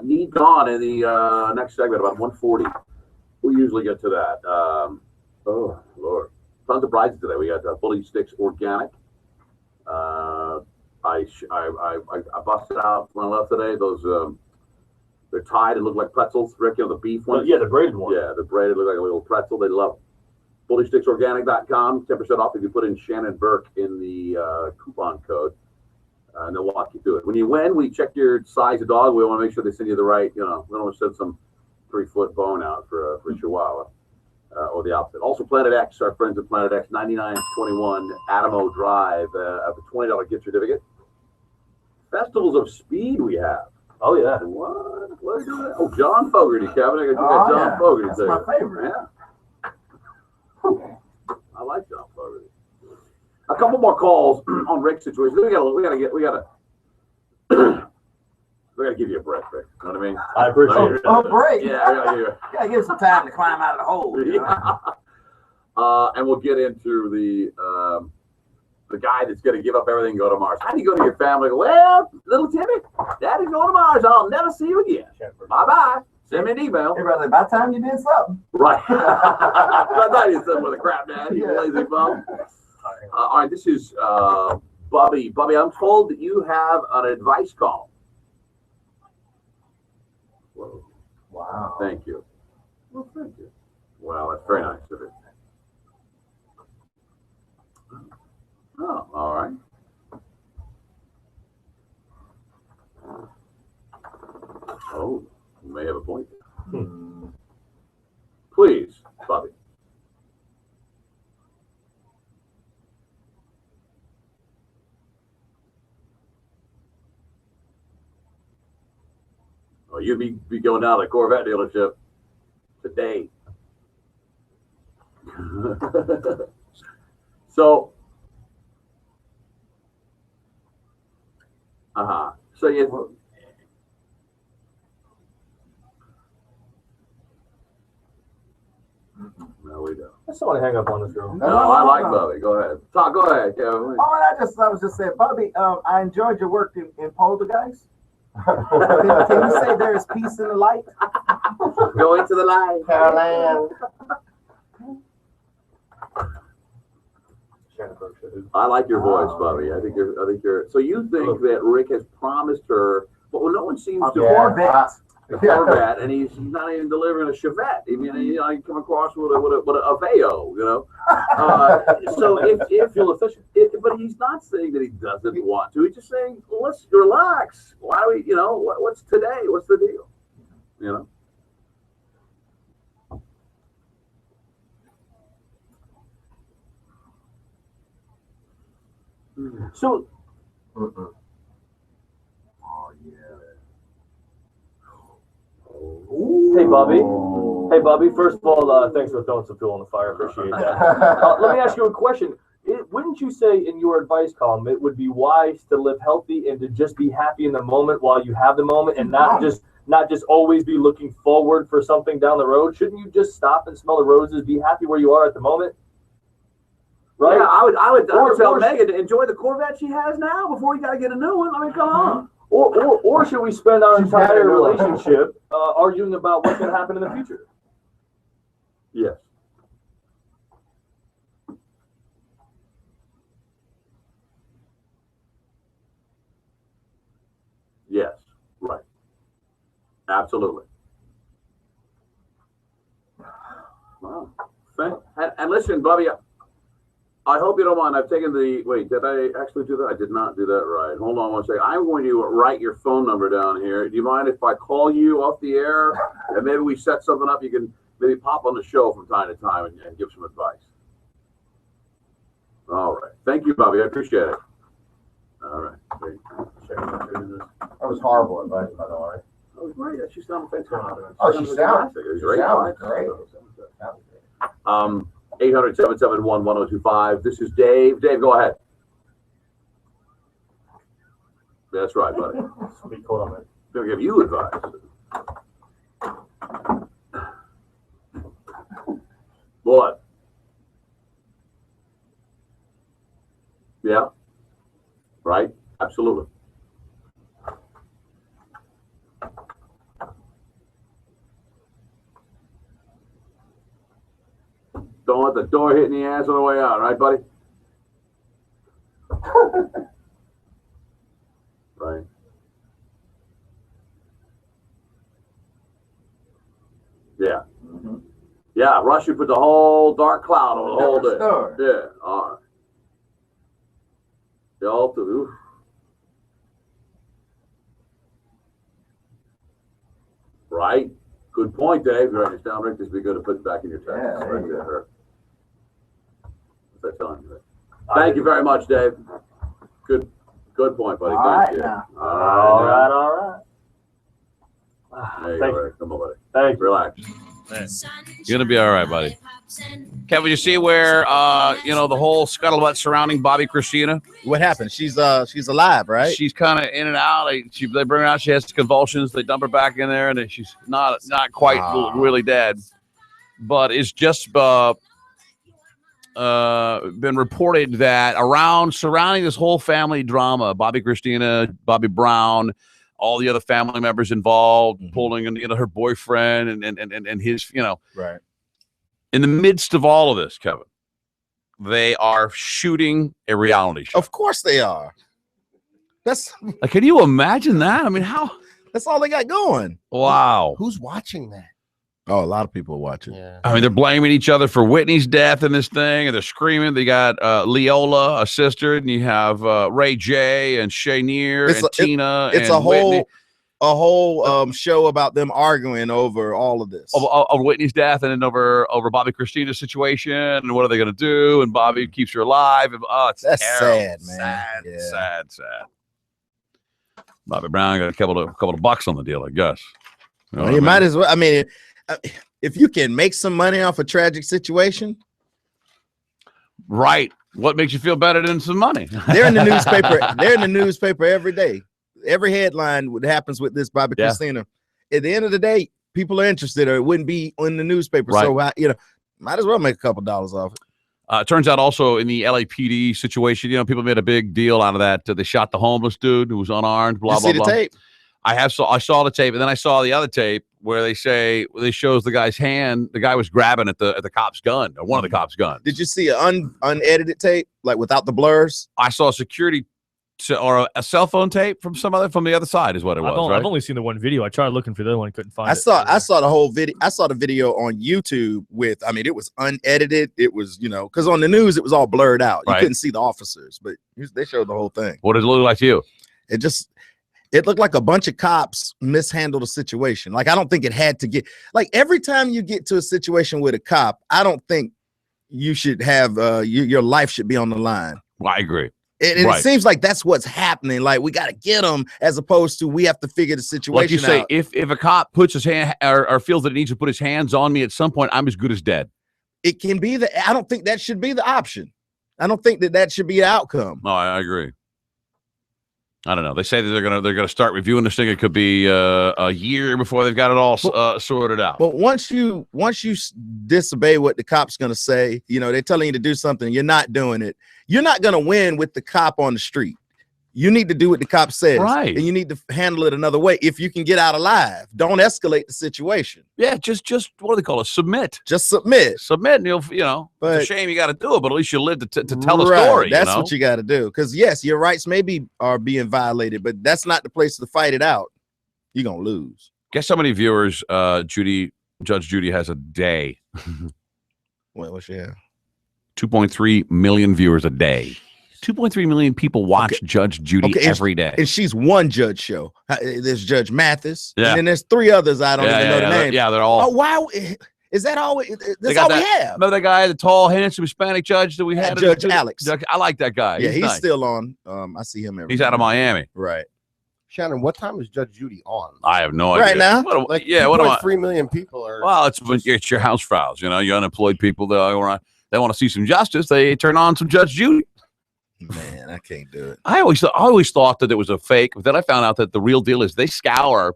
Speaker 20: Need Dawn in the next segment about 1:40. We usually get to that. Oh Lord, tons of prizes today. We got Bully Sticks Organic. I busted out when I left today. Those they're tied and look like pretzels. Rick, you know the beef ones.
Speaker 3: Yeah, the braided one.
Speaker 20: Yeah, the braided look like a little pretzel. They love them. BullySticksOrganic.com. 10% off if you put in Shannon Burke in the coupon code. And they'll walk you through it. When you win, we check your size of dog. We want to make sure they send you the right, we don't want to send some 3-foot bone out for a Chihuahua or the opposite. Also, Planet X, our friends at Planet X, 9921 Adamo Drive, a $20 gift certificate. Festivals of Speed we have.
Speaker 3: Oh, yeah.
Speaker 20: What are you doing? Oh, John Fogerty, Kevin. I got John Fogerty.
Speaker 18: That's my favorite.
Speaker 20: Yeah. I like John Fogerty. A couple more calls on Rick's situation. We gotta give you a break, Rick. You know what I mean?
Speaker 3: I appreciate it.
Speaker 18: Oh, break.
Speaker 20: Yeah.
Speaker 18: You gotta give some time to climb out of the hole. You know?
Speaker 20: Yeah. And we'll get into the guy that's gonna give up everything and go to Mars. How do you go to your family? Well, little Timmy, Daddy's going to Mars. I'll never see you again. Bye bye. Send me an email.
Speaker 18: Hey, brother, by the time you did something.
Speaker 20: Right. I thought you said with a crap dad. You lazy bum. All right, this is Bubby. Bubby, I'm told that you have an advice column. Whoa.
Speaker 18: Wow.
Speaker 20: Thank you. Well, thank you. Well, that's very nice of it. Oh, all right. Oh, you may have a point. Please, Bobby. Oh, you'd be going down to the Corvette dealership today. So, so you. No, we don't.
Speaker 3: I just want to hang up on this girl.
Speaker 20: No, I like Bubby. Go ahead. Talk. Go ahead, Kevin.
Speaker 18: Oh, and I was just saying, Bubby, I enjoyed your work in Poltergeist. Can you say there is peace in the light?
Speaker 20: Go into the light,
Speaker 18: Caroline.
Speaker 20: I like your voice, Bubby. I think you're. So you think that Rick has promised her, but no one seems to.
Speaker 18: Corvette.
Speaker 20: A Corvette, and he's not even delivering a Chevette. I mean, you come across with a Veo, you know. So if you're efficient, but he's not saying that he doesn't want to. He's just saying, well, let's relax. Why do we, what's today? What's the deal? You know.
Speaker 3: So. Hey, Bobby. First of all, thanks for throwing some fuel on the fire. Appreciate that. Let me ask you a question. Wouldn't you say in your advice column it would be wise to live healthy and to just be happy in the moment while you have the moment, and not just always be looking forward for something down the road? Shouldn't you just stop and smell the roses, be happy where you are at the moment? Right?
Speaker 20: Yeah, I would tell Megan to enjoy the Corvette she has now before you got to get a new one. I mean, come on.
Speaker 3: Or should we spend our entire relationship arguing about what's going to happen in the future?
Speaker 20: Yes. Yes. Right. Absolutely. Wow. And listen, Bobby, I hope you don't mind. I've taken the. Wait, did I actually do that? I did not do that right. Hold on one second. I'm going to write your phone number down here. Do you mind if I call you off the air and maybe we set something up? You can maybe pop on the show from time to time and give some advice. All right. Thank you, Bobby. I appreciate it. All right. Great.
Speaker 18: That was horrible advice, by the way.
Speaker 20: That was great. She sounded fantastic.
Speaker 18: Oh, she sounded
Speaker 20: great. 800-771-1025. This is Dave. Dave, go ahead. That's right, buddy.
Speaker 3: Sweet, hold on, man.
Speaker 20: Gonna give you advice. What? Yeah. Right. Absolutely. Don't want the door hitting the ass on the way out, right, buddy? Right. Yeah. Yeah, Russia put the whole dark cloud on the whole day. Yeah, all right. The altar, oof. Right. Good point, Dave. Write this down, Rick. This would be good to put back in your text.
Speaker 3: Yeah,
Speaker 20: Right there. What's that telling you? Thank you very much, Dave. Good point, buddy.
Speaker 3: All
Speaker 20: Thank
Speaker 3: right
Speaker 20: you.
Speaker 3: now.
Speaker 20: All right.
Speaker 3: All right.
Speaker 20: There you
Speaker 3: Thank
Speaker 20: go, Rick. Come on, buddy.
Speaker 3: Thank you.
Speaker 20: Relax.
Speaker 9: You're gonna be all right, buddy. Kevin, you see where the whole scuttlebutt surrounding Bobby Christina?
Speaker 11: What happened? She's alive, right?
Speaker 9: She's kind of in and out. They bring her out. She has convulsions. They dump her back in there, and then she's not quite really dead, but it's just been reported that surrounding this whole family drama, Bobby Christina, Bobby Brown, all the other family members involved, pulling in her boyfriend and his
Speaker 11: right.
Speaker 9: In the midst of all of this, Kevin, they are shooting a reality show.
Speaker 11: Of course they are. That's
Speaker 9: like, can you imagine that? I mean, how?
Speaker 11: That's all they got going.
Speaker 9: Wow.
Speaker 4: Who's watching that?
Speaker 11: Oh, a lot of people are watching.
Speaker 4: Yeah.
Speaker 9: I mean, they're blaming each other for Whitney's death in this thing, and they're screaming. They got Leola, a sister, and you have Ray J and Shanier and Tina.
Speaker 11: It's
Speaker 9: and
Speaker 11: a
Speaker 9: Whitney.
Speaker 11: whole show about them arguing over all of this.
Speaker 9: Of Whitney's death, and then over Bobby Christina's situation, and what are they going to do? And Bobby keeps her alive. It's
Speaker 11: That's
Speaker 9: terrible.
Speaker 11: sad, man.
Speaker 9: Sad. Bobby Brown got a couple of bucks on the deal, I guess.
Speaker 11: You might as well. I mean, if you can make some money off a tragic situation,
Speaker 9: right? What makes you feel better than some money?
Speaker 11: They're in the newspaper. They're in the newspaper every day. Every headline what happens with this Bobby Christina. At the end of the day, people are interested, or it wouldn't be in the newspaper.
Speaker 9: Right.
Speaker 11: So might as well make a couple dollars off it.
Speaker 9: It turns out also in the LAPD situation, people made a big deal out of that. They shot the homeless dude who was unarmed. Blah blah blah.
Speaker 11: Tape?
Speaker 9: I saw the tape, and then I saw the other tape where they shows the guy's hand. The guy was grabbing at the cop's gun, or one of the cop's guns.
Speaker 11: Did you see an unedited tape, like without the blurs?
Speaker 9: I saw a security or a cell phone tape from the other side is what it was.
Speaker 12: I've only seen the one video. I tried looking for the other one, couldn't find it.
Speaker 11: I saw the whole video. I saw the video on YouTube with. I mean, it was unedited. It was because on the news it was all blurred out. You couldn't see the officers, but they showed the whole thing.
Speaker 9: What did it look like to you?
Speaker 11: It looked like a bunch of cops mishandled a situation. Like, I don't think it had to get like every time you get to a situation with a cop, I don't think you should have your life should be on the line.
Speaker 9: Well, I agree.
Speaker 11: And it seems like that's what's happening. Like, we got to get them as opposed to we have to figure the situation
Speaker 9: like you say,
Speaker 11: out.
Speaker 9: if a cop puts his hand or feels that he needs to put his hands on me at some point, I'm as good as dead.
Speaker 11: It can be I don't think that should be the option. I don't think that should be the outcome.
Speaker 9: No, I agree. I don't know. They say that they're gonna start reviewing this thing. It could be a year before they've got it all sorted out.
Speaker 11: But once you disobey what the cop's gonna say, they're telling you to do something, you're not doing it. You're not gonna win with the cop on the street. You need to do what the cop says,
Speaker 9: right?
Speaker 11: And you need to handle it another way if you can get out alive. Don't escalate the situation.
Speaker 9: Yeah, just what do they call it? Submit.
Speaker 11: Just submit.
Speaker 9: Submit, and
Speaker 11: But
Speaker 9: it's a shame you got to do it, but at least you live to tell the story.
Speaker 11: That's what you got to do. Because yes, your rights are being violated, but that's not the place to fight it out. You're gonna lose.
Speaker 9: Guess how many viewers Judge Judy has a day?
Speaker 11: What's she have?
Speaker 9: 2.3 million viewers a day. 2.3 million people watch Judge Judy every day.
Speaker 11: And she's one judge show. There's Judge Mathis.
Speaker 9: Yeah.
Speaker 11: And then there's 3 others. I don't even know the name.
Speaker 9: Yeah, they're all.
Speaker 11: Oh, wow. Is that all? That's all we have.
Speaker 9: Remember that guy, the tall, handsome Hispanic judge that we had?
Speaker 11: Judge Alex.
Speaker 9: I like that guy.
Speaker 11: Yeah, he's
Speaker 9: nice.
Speaker 11: still on. I see him every
Speaker 9: He's out of Miami.
Speaker 11: Right.
Speaker 4: Shannon, what time is Judge Judy on?
Speaker 9: I have no idea.
Speaker 11: Right now?
Speaker 4: Like,
Speaker 9: yeah, what am I?
Speaker 4: 3 million people are.
Speaker 9: Well, it's your house files. You unemployed people. They want to see some justice. They turn on some Judge Judy.
Speaker 11: Man, I can't do it.
Speaker 9: I always thought that it was a fake, but then I found out that the real deal is they scour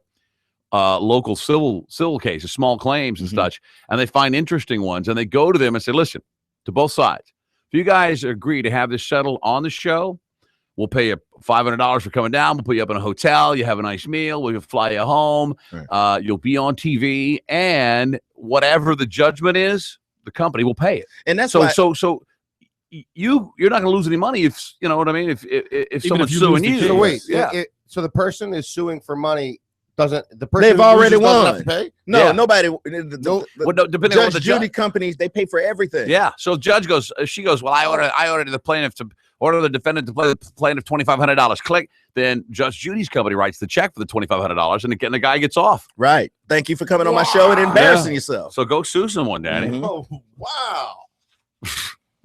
Speaker 9: local civil cases, small claims and such, and they find interesting ones, and they go to them and say, listen, to both sides, If you guys agree to have this settled on the show, we'll pay you $500 for coming down. We'll put you up in a hotel. You have a nice meal. We'll fly you home.
Speaker 11: Right.
Speaker 9: You'll be on TV, and whatever the judgment is, the company will pay it.
Speaker 11: And that's
Speaker 9: so
Speaker 11: why,
Speaker 9: so you're not going to lose any money if you know what I mean. If someone's suing you,
Speaker 4: So wait,
Speaker 9: yeah.
Speaker 4: So the person is suing for money. Doesn't the person
Speaker 11: they've
Speaker 4: who
Speaker 11: already
Speaker 4: loses doesn't have
Speaker 11: won.
Speaker 4: to pay?
Speaker 11: No,
Speaker 9: Yeah.
Speaker 11: nobody.
Speaker 9: Depending on
Speaker 11: Judge
Speaker 9: the
Speaker 11: Judy companies, they pay for everything.
Speaker 9: Yeah. So the judge goes, she goes, well, I ordered the plaintiff to order the defendant to pay the plaintiff $2,500. Click. Then Judge Judy's company writes the check for the $2,500, and the guy gets off.
Speaker 11: Right. Thank you for coming on my show and embarrassing yourself.
Speaker 9: So go sue someone, Daddy.
Speaker 11: Mhm.
Speaker 4: Oh wow.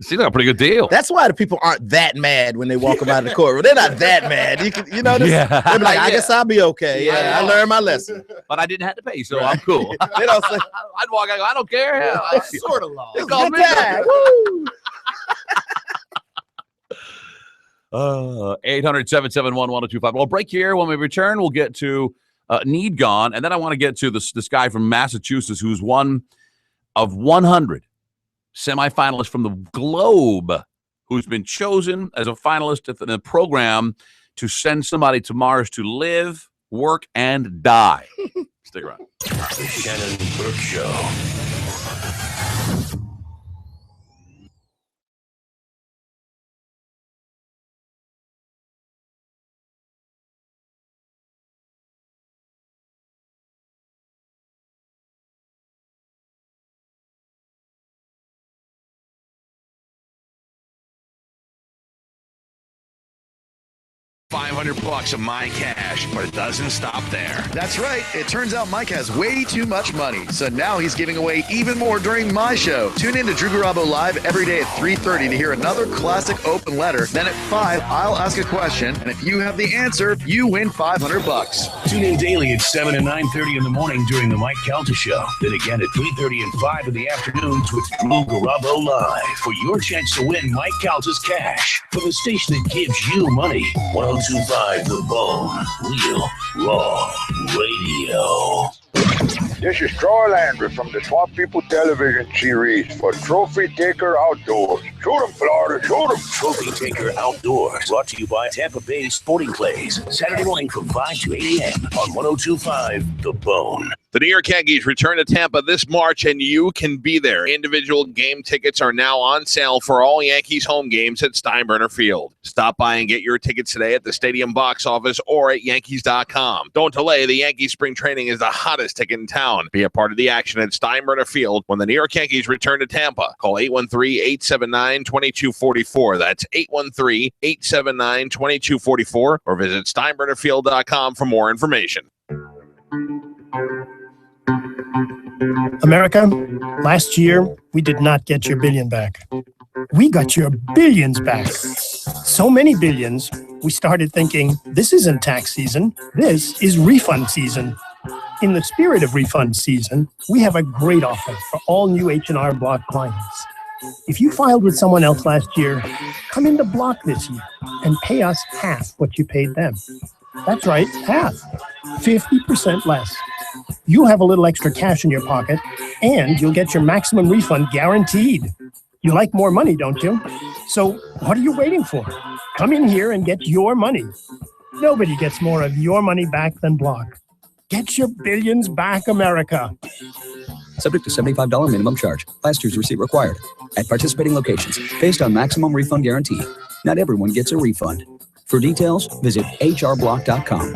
Speaker 9: Seems like a pretty good deal.
Speaker 11: That's why the people aren't that mad when they walk them out of the courtroom. They're not that mad. You know,
Speaker 9: Yeah.
Speaker 11: they're like, I
Speaker 9: Yeah.
Speaker 11: guess I'll be okay. Yeah, I learned my lesson.
Speaker 9: But I didn't have to pay, so I'm cool.
Speaker 11: They don't say,
Speaker 9: I'd walk. I go, I don't care. Yeah,
Speaker 4: I sort of lost.
Speaker 9: They
Speaker 11: it's
Speaker 9: called
Speaker 11: good
Speaker 9: me.
Speaker 11: time. Woo!
Speaker 9: 800-771-1025. We'll break here. When we return, we'll get to Need Gone, and then I want to get to this guy from Massachusetts who's one of 100 semifinalists from the globe who's been chosen as a finalist in the program to send somebody to Mars to live, work, and die. Stick around.
Speaker 10: The Shannon Burke Show.
Speaker 1: $500 of my cash, but it doesn't stop there.
Speaker 21: That's right. It turns out Mike has way too much money, so now he's giving away even more during my show. Tune in to Drew Garabo Live every day at 3:30 to hear another classic open letter. Then at 5, I'll ask a question, and if you have the answer, you win $500.
Speaker 10: Tune in daily at 7 and 9:30 in the morning during the Mike Calta Show. Then again at 3:30 and 5 in the afternoons with Drew Garabo Live for your chance to win Mike Calta's cash for the station that gives you money. 1025 The Bone. Real Raw Radio.
Speaker 22: This is Troy Landry from the Swamp People television series for Trophy Taker Outdoors. Shoot 'em, Florida, shoot 'em.
Speaker 10: Trophy Taker Outdoors, brought to you by Tampa Bay Sporting Clays. Saturday morning from 5 to 8 a.m. on 1025 The Bone.
Speaker 23: The New York Yankees return to Tampa this March, and you can be there. Individual game tickets are now on sale for all Yankees home games at Steinbrenner Field. Stop by and get your tickets today at the stadium box office or at Yankees.com. Don't delay. The Yankees spring training is the hottest ticket in town. Be a part of the action at Steinbrenner Field when the New York Yankees return to Tampa. Call 813-879-2244. That's 813-879-2244 or visit steinbrennerfield.com for more information.
Speaker 5: America, last year, we did not get your billion back. We got your billions back. So many billions, we started thinking, this isn't tax season, this is refund season. In the spirit of refund season, we have a great offer for all new H&R Block clients. If you filed with someone else last year, come into Block this year and pay us half what you paid them. That's right, half. 50% less. You'll have a little extra cash in your pocket, and you'll get your maximum refund guaranteed. You like more money, don't you? So what are you waiting for? Come in here and get your money. Nobody gets more of your money back than Block. Get your billions back, America.
Speaker 24: Subject to $75 minimum charge. Last year's receipt required. At participating locations, based on maximum refund guarantee. Not everyone gets a refund. For details, visit hrblock.com.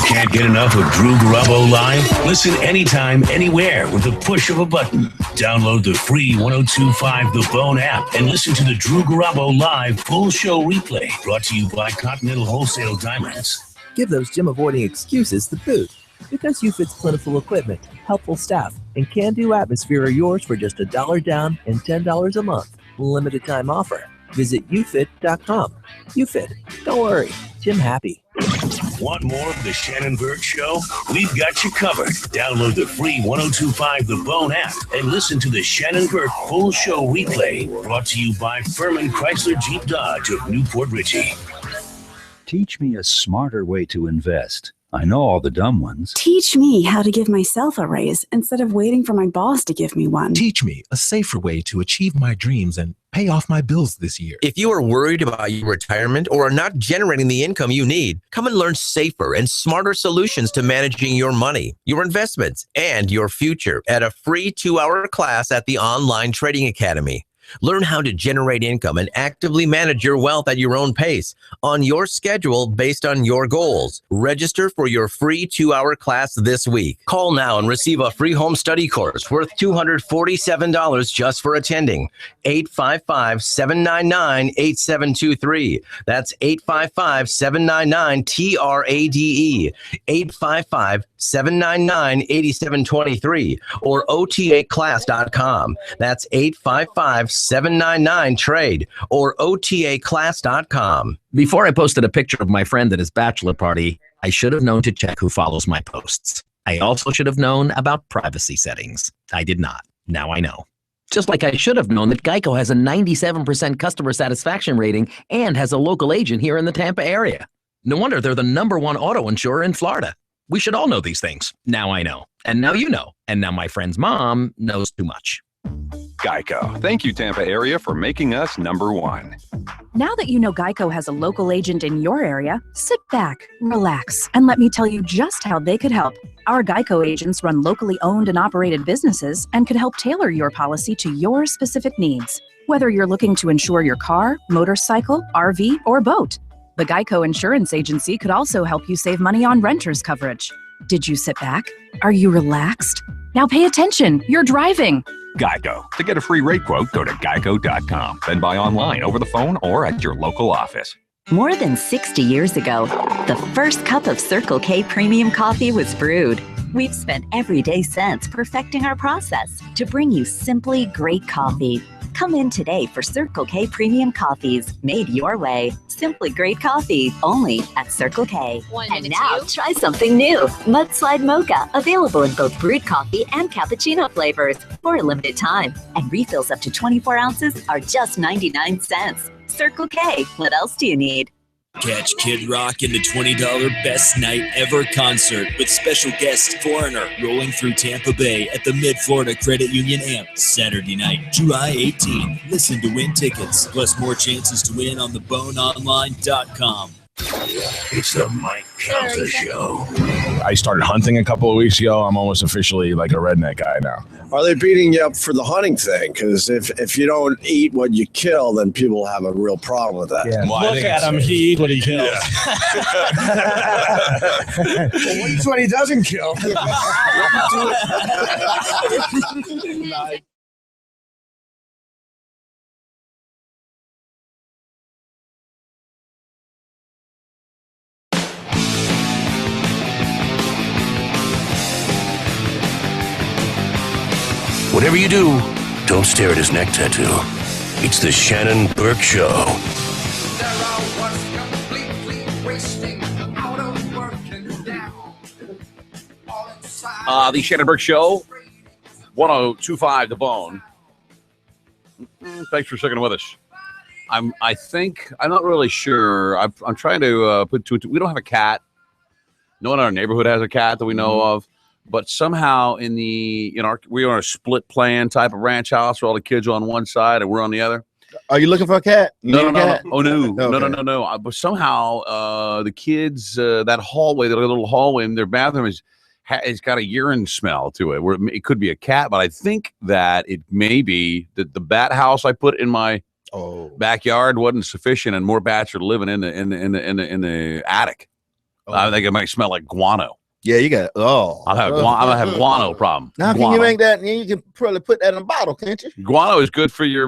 Speaker 10: Can't get enough of Drew Garabo Live? Listen anytime, anywhere with the push of a button. Download the free 1025 The Bone app and listen to the Drew Garabo Live full show replay. Brought to you by Continental Wholesale Diamonds.
Speaker 26: Give those gym-avoiding excuses the boot. Because UFIT's plentiful equipment, helpful staff, and can-do atmosphere are yours for just $1 down and $10 a month. Limited time offer. Visit ufit.com. UFIT. Don't worry. Gym happy.
Speaker 10: Want more of the Shannon Burke Show? We've got you covered. Download the free 1025 The Bone app and listen to the Shannon Burke full show replay. Brought to you by Furman Chrysler Jeep Dodge of Newport Richey.
Speaker 27: Teach me a smarter way to invest.
Speaker 6: I know all the dumb ones.
Speaker 7: Teach me how to give myself a raise instead of waiting for my boss to give me one.
Speaker 13: Teach me a safer way to achieve my dreams and pay off my bills this year.
Speaker 14: If you are worried about your retirement or are not generating the income you need, come and learn safer and smarter solutions to managing your money, your investments, and your future at a free 2-hour class at the Online Trading Academy. Learn how to generate income and actively manage your wealth at your own pace, on your schedule based on your goals. Register for your free 2-hour class this week. Call now and receive a free home study course worth $247 just for attending. 855-799-8723. That's 855-799-TRADE. 855-799-8723 or otaclass.com. That's 855-799-TRADE or otaclass.com.
Speaker 16: Before I posted a picture of my friend at his bachelor party, I should have known to check who follows my posts. I also should have known about privacy settings. I did not. Now I know. Just like I should have known that Geico has a 97% customer satisfaction rating and has a local agent here in the Tampa area. No wonder they're the #1 auto insurer in Florida. We should all know these things. Now I know. And now you know. And now my friend's mom knows too much.
Speaker 25: Geico. Thank you, Tampa area, for making us #1.
Speaker 27: Now that you know Geico has a local agent in your area, sit back, relax, and let me tell you just how they could help. Our Geico agents run locally owned and operated businesses and could help tailor your policy to your specific needs. Whether you're looking to insure your car, motorcycle, RV, or boat, the Geico Insurance Agency could also help you save money on renter's coverage. Did you sit back? Are you relaxed? Now pay attention. You're driving.
Speaker 25: Geico. To get a free rate quote, go to geico.com. Then buy online, over the phone, or at your local office.
Speaker 28: More than 60 years ago, the first cup of Circle K premium coffee was brewed. We've spent every day since perfecting our process to bring you simply great coffee. Come in today for Circle K premium coffees made your way. Simply great coffee, only at Circle K. And now try something new. Mudslide Mocha, available in both brewed coffee and cappuccino flavors for a limited time. And refills up to 24 ounces are just 99 cents. Circle K, what else do you need?
Speaker 29: Catch Kid Rock in the $20 Best Night Ever concert with special guest Foreigner rolling through Tampa Bay at the Mid-Florida Credit Union Amp Saturday night, July 18. Listen to win tickets, plus more chances to win on theboneonline.com.
Speaker 10: It's the Mike Calta Show.
Speaker 30: I started hunting a couple of weeks ago. I'm almost officially like a redneck guy now.
Speaker 31: Are they beating you up for the hunting thing? Because if you don't eat what you kill, then people have a real problem with that.
Speaker 30: Yeah.
Speaker 31: Well,
Speaker 30: Look at him. He eats what he kills. Yeah. Well, what is what he doesn't kill?
Speaker 10: Whatever you do, don't stare at his neck tattoo. It's the Shannon Burke Show.
Speaker 9: The Shannon Burke Show, 102.5 The Bone. Thanks for sticking with us. I'm not really sure. I'm trying to put two. We don't have a cat. No one in our neighborhood has a cat that we know of. But somehow we're on a split plan type of ranch house where all the kids are on one side and we're on the other.
Speaker 11: Are you looking for a cat?
Speaker 9: No. Oh, no.
Speaker 11: Okay.
Speaker 9: No. But somehow the kids, that hallway, the little hallway in their bathroom it's got a urine smell to it. Where it could be a cat, but I think that it may be that the bat house I put in my backyard wasn't sufficient, and more bats are living in the attic. I think it might smell like guano.
Speaker 11: Yeah, you got.
Speaker 9: I'm gonna have guano problem.
Speaker 11: How can you make that? You can probably put that in a bottle, can't you?
Speaker 9: Guano is good for your.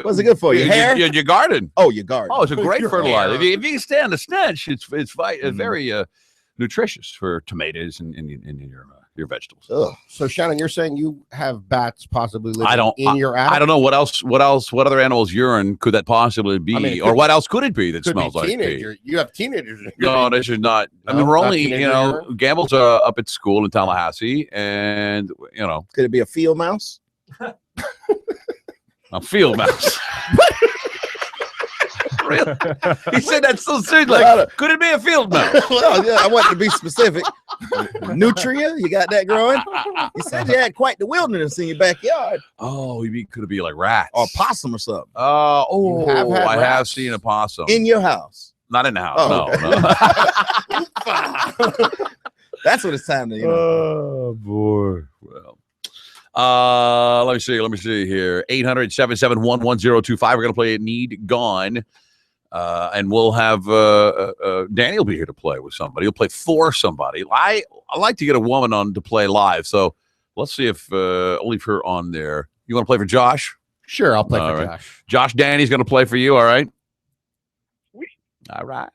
Speaker 11: What's it good for? Your hair?
Speaker 9: Your garden.
Speaker 11: Oh, your garden.
Speaker 9: Oh, it's a great fertilizer. If you can stand the stench, it's very nutritious for tomatoes and your vegetables.
Speaker 4: Ugh. So Shannon, you're saying you have bats possibly living in your attic?
Speaker 9: I don't know what other animals' urine could that possibly be, or what else could it be that smells like pee?
Speaker 4: You have teenagers.
Speaker 9: No, this is not. I mean, we're only Gamble's up at school in Tallahassee, and
Speaker 11: could it be a field mouse?
Speaker 9: A field mouse. real? He said that so soon. Like, could it be a field mouse?
Speaker 11: Well, yeah, I wanted to be specific. Nutria, you got that growing? You said you had quite the wilderness in your backyard.
Speaker 9: Oh, you mean could it be like rats
Speaker 11: or possum or something?
Speaker 9: I have seen a possum
Speaker 11: in your house.
Speaker 9: Not in the house.
Speaker 11: Oh,
Speaker 9: No.
Speaker 11: That's what it's time to.
Speaker 9: Oh boy. Well, let me see here. 800-771-1025. We're gonna play Need Gone. And we'll have Danny will be here to play with somebody. He'll play for somebody. I like to get a woman on to play live. So let's see if I'll leave her on there. You want to play for Josh?
Speaker 4: Sure, I'll play for Josh.
Speaker 9: Josh, Danny's going to play for you. All right. All right.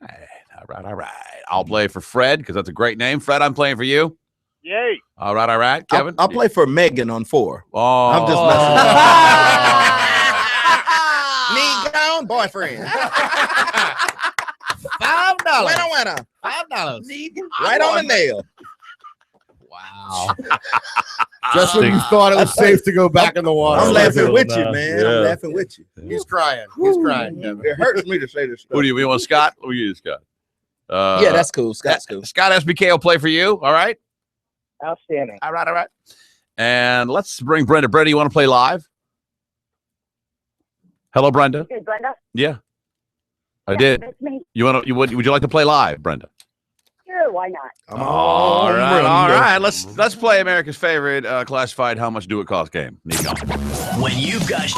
Speaker 9: I'll play for Fred because that's a great name. Fred, I'm playing for you.
Speaker 1: Yay.
Speaker 9: All right. Kevin,
Speaker 11: I'll play for Megan on 4.
Speaker 9: Oh,
Speaker 11: I'm just messing. Need gone boyfriend. $5. Winner. $5. Right on the nail.
Speaker 4: Wow. Just when you thought it was safe to go back in the water.
Speaker 11: I'm laughing with you, man. I'm laughing with you.
Speaker 4: He's crying. Kevin.
Speaker 11: It hurts me to say this stuff.
Speaker 9: Who do you want, Scott? Who you, Scott?
Speaker 11: Yeah, that's cool. Scott's cool.
Speaker 9: Scott SBK will play for you. All right.
Speaker 1: Outstanding.
Speaker 9: All right. And let's bring Brenda. Brenda, you want to play live? Hello, Brenda.
Speaker 2: Hey, Brenda.
Speaker 9: Yeah, I did.
Speaker 2: That's me.
Speaker 9: Would you like to play live, Brenda?
Speaker 2: Sure, why not?
Speaker 9: All right. Let's play America's favorite classified "How Much Do It Cost" game. Need Gone.
Speaker 3: When you've got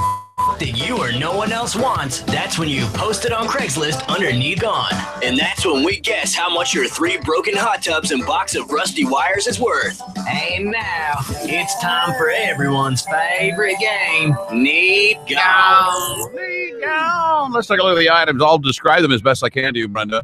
Speaker 3: that you or no one else wants, that's when you post it on Craigslist under Need Gone. And that's when we guess how much your 3 broken hot tubs and box of rusty wires is worth. And now, it's time for everyone's favorite game, Need Gone.
Speaker 9: Need Gone. Let's take a look at the items. I'll describe them as best I can to you, Brenda.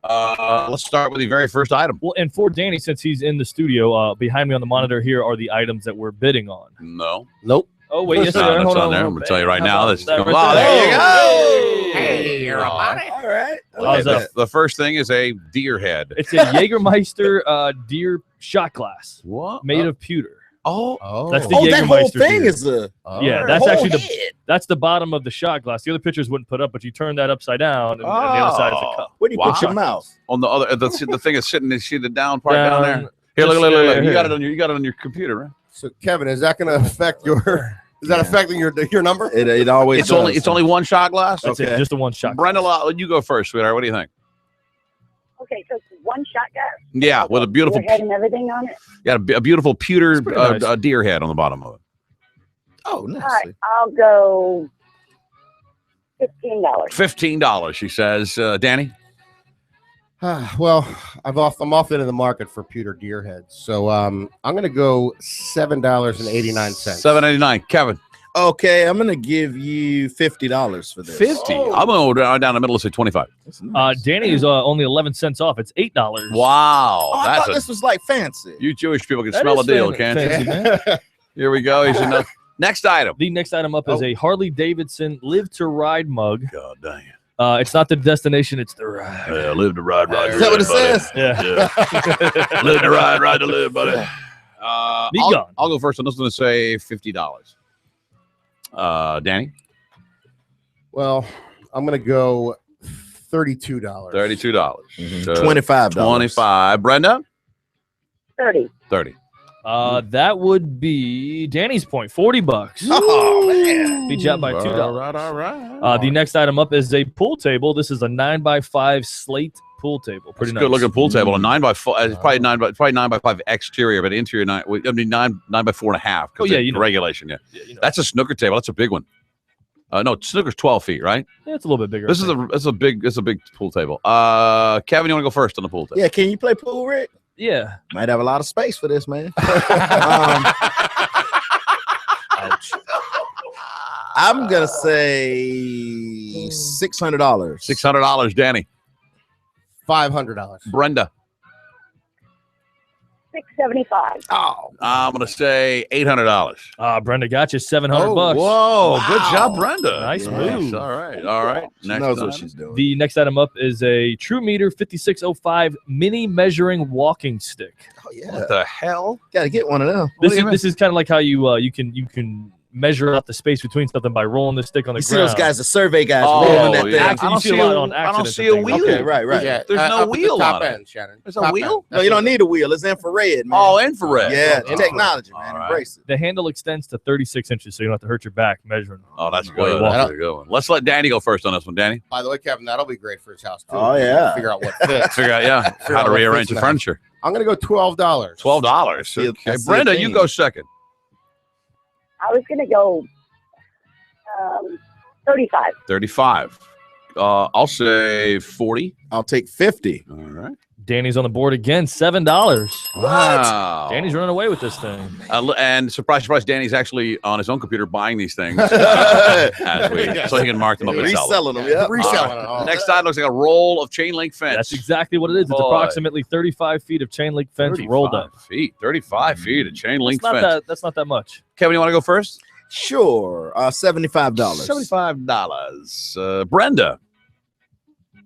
Speaker 9: Let's start with the very first item.
Speaker 6: Well, and for Danny, since he's in the studio, behind me on the monitor here are the items that we're bidding on.
Speaker 9: No.
Speaker 4: Nope.
Speaker 6: Oh, wait, yes,
Speaker 9: that's
Speaker 6: sir.
Speaker 9: on there. I'm going to tell you right now. This is
Speaker 6: that
Speaker 9: going
Speaker 6: right
Speaker 9: there you go.
Speaker 4: Hey, you're
Speaker 11: All right.
Speaker 9: Okay, the first thing is a deer head.
Speaker 6: It's a Jägermeister deer shot glass.
Speaker 9: What?
Speaker 6: Made of pewter.
Speaker 9: Oh.
Speaker 6: That's the
Speaker 11: that whole
Speaker 6: Jägermeister
Speaker 11: thing
Speaker 6: deer.
Speaker 11: is a.
Speaker 6: Yeah, that's
Speaker 11: whole
Speaker 6: actually
Speaker 11: head.
Speaker 6: that's the bottom of the shot glass. The other pictures wouldn't put up, but you turn that upside down, and the other side is a cup.
Speaker 11: Where do you put your mouth?
Speaker 9: On the other, the thing is sitting. See the down part down there. Here, look. You got it on your computer, right?
Speaker 4: So, Kevin, is that going to affect your? Is that affecting your number?
Speaker 11: It always.
Speaker 9: It's only one shot glass.
Speaker 6: That's it, just a one shot.
Speaker 9: Brenda, you go first, sweetheart. What do you think?
Speaker 2: Okay, so it's one shot glass.
Speaker 9: Yeah, with a beautiful
Speaker 2: head and everything on it.
Speaker 9: Yeah, a beautiful pewter
Speaker 6: nice.
Speaker 9: deer head on the bottom of it.
Speaker 11: Oh, nice.
Speaker 2: All right, I'll go $15.
Speaker 9: $15, she says. Danny?
Speaker 4: Well, I'm off into the market for pewter deer heads, so I'm going to go $7.89.
Speaker 9: $7.89. Kevin?
Speaker 11: Okay, I'm gonna give you $50 for this.
Speaker 9: 50. I'm gonna go down the middle and say 25.
Speaker 6: Danny is only 11 cents off. It's $8.
Speaker 9: Wow,
Speaker 11: Oh, I thought this was like fancy.
Speaker 9: You Jewish people can
Speaker 6: That
Speaker 9: smell a
Speaker 6: is
Speaker 9: deal,
Speaker 6: fancy,
Speaker 9: can't you? Here we go. Here's another. Next item.
Speaker 6: The next item up is a Harley Davidson Live to Ride mug.
Speaker 9: God damn.
Speaker 6: It's not the destination; it's the ride.
Speaker 9: Yeah, live to ride.
Speaker 11: Is that what it says?
Speaker 6: Yeah.
Speaker 9: Live to ride, ride to live, buddy.
Speaker 6: Gone.
Speaker 9: I'll go first. I'm just going to say $50. Danny?
Speaker 4: Well, I'm going to go $32.
Speaker 9: $32.
Speaker 11: $25.
Speaker 9: 25. Brenda?
Speaker 2: 30.
Speaker 9: 30.
Speaker 6: That would be Danny's point, $40.
Speaker 11: Oh man,
Speaker 6: beat you out by $2.
Speaker 9: All right.
Speaker 6: The next item up is a pool table. This is a 9x5 slate pool table. Pretty nice.
Speaker 9: Good looking pool table. A 9x4. It's probably 9x5 exterior, but interior 9. I mean 9 by 4.5.
Speaker 6: Oh yeah, you know.
Speaker 9: Regulation. Yeah.
Speaker 6: You know.
Speaker 9: That's a snooker table. That's a big one. No, snooker's 12 feet, right?
Speaker 6: Yeah, it's a little bit bigger.
Speaker 9: This is a big pool table. Kevin, you want to go first on the pool table?
Speaker 11: Yeah, can you play pool, Rick?
Speaker 6: Yeah.
Speaker 11: Might have a lot of space for this, man.
Speaker 6: Ouch.
Speaker 11: I'm gonna say $600.
Speaker 9: $600, Danny.
Speaker 4: $500.
Speaker 9: Brenda.
Speaker 2: $675.
Speaker 9: Oh, I'm gonna say $800.
Speaker 6: Brenda got you $700.
Speaker 9: Whoa, good job, Brenda.
Speaker 6: Nice move.
Speaker 9: All right.
Speaker 11: She
Speaker 9: Next
Speaker 11: knows
Speaker 9: item.
Speaker 11: what she's doing.
Speaker 6: The next item up is a True Meter 5605 mini measuring walking stick.
Speaker 11: Oh yeah.
Speaker 9: What the hell?
Speaker 11: Gotta get one of them.
Speaker 6: This is kind of like how you can measure out the space between something by rolling the stick on the
Speaker 11: You see
Speaker 6: ground.
Speaker 11: those guys, the survey guys, rolling that thing.
Speaker 6: Actually, you see a lot on
Speaker 9: I don't
Speaker 6: accidents
Speaker 9: see
Speaker 6: and
Speaker 9: a
Speaker 6: things.
Speaker 9: wheel.
Speaker 11: Okay, right.
Speaker 4: Yeah,
Speaker 9: There's no
Speaker 4: up at the
Speaker 9: wheel
Speaker 4: top
Speaker 9: on it.
Speaker 4: end, Shannon.
Speaker 9: There's a
Speaker 4: Top
Speaker 9: wheel?
Speaker 4: end.
Speaker 11: No, you don't need a wheel. It's infrared, man.
Speaker 9: Oh, infrared.
Speaker 11: Yeah,
Speaker 9: Oh,
Speaker 11: technology, man.
Speaker 9: all right.
Speaker 11: Embrace it.
Speaker 6: The handle extends to 36 inches, so you don't have to hurt your back measuring.
Speaker 9: Oh, that's
Speaker 6: While you
Speaker 9: good.
Speaker 6: walk.
Speaker 9: That's a good one. Let's let Danny go first on this one. Danny,
Speaker 4: By the way, Kevin, that'll be great for his house too.
Speaker 11: Oh, yeah.
Speaker 4: Figure out what fits.
Speaker 9: figure out
Speaker 4: Figure
Speaker 9: how
Speaker 4: out
Speaker 9: to
Speaker 4: what
Speaker 9: rearrange
Speaker 4: fits
Speaker 9: the
Speaker 4: in
Speaker 9: furniture.
Speaker 4: I'm gonna go $12.
Speaker 9: $12. Okay.
Speaker 11: That's
Speaker 9: Brenda,
Speaker 11: the
Speaker 9: you
Speaker 11: thing.
Speaker 9: go second.
Speaker 2: I was going to go 35.
Speaker 9: 35. I'll say 40.
Speaker 11: I'll take 50.
Speaker 9: All right.
Speaker 6: Danny's on the board again, $7.
Speaker 9: Wow.
Speaker 6: Danny's running away with this thing.
Speaker 9: And surprise, Danny's actually on his own computer buying these things so he can mark them up and sell them.
Speaker 11: Reselling them, yeah.
Speaker 4: Reselling it all.
Speaker 9: Next side looks like a roll of chain link fence.
Speaker 6: That's exactly what it is. It's
Speaker 9: Boy.
Speaker 6: approximately 35 feet of chain link fence rolled up.
Speaker 9: 35 feet of chain link
Speaker 6: That's not
Speaker 9: fence.
Speaker 6: that's not that much.
Speaker 9: Kevin, you want to go first?
Speaker 11: Sure. $75.
Speaker 9: $75. Brenda,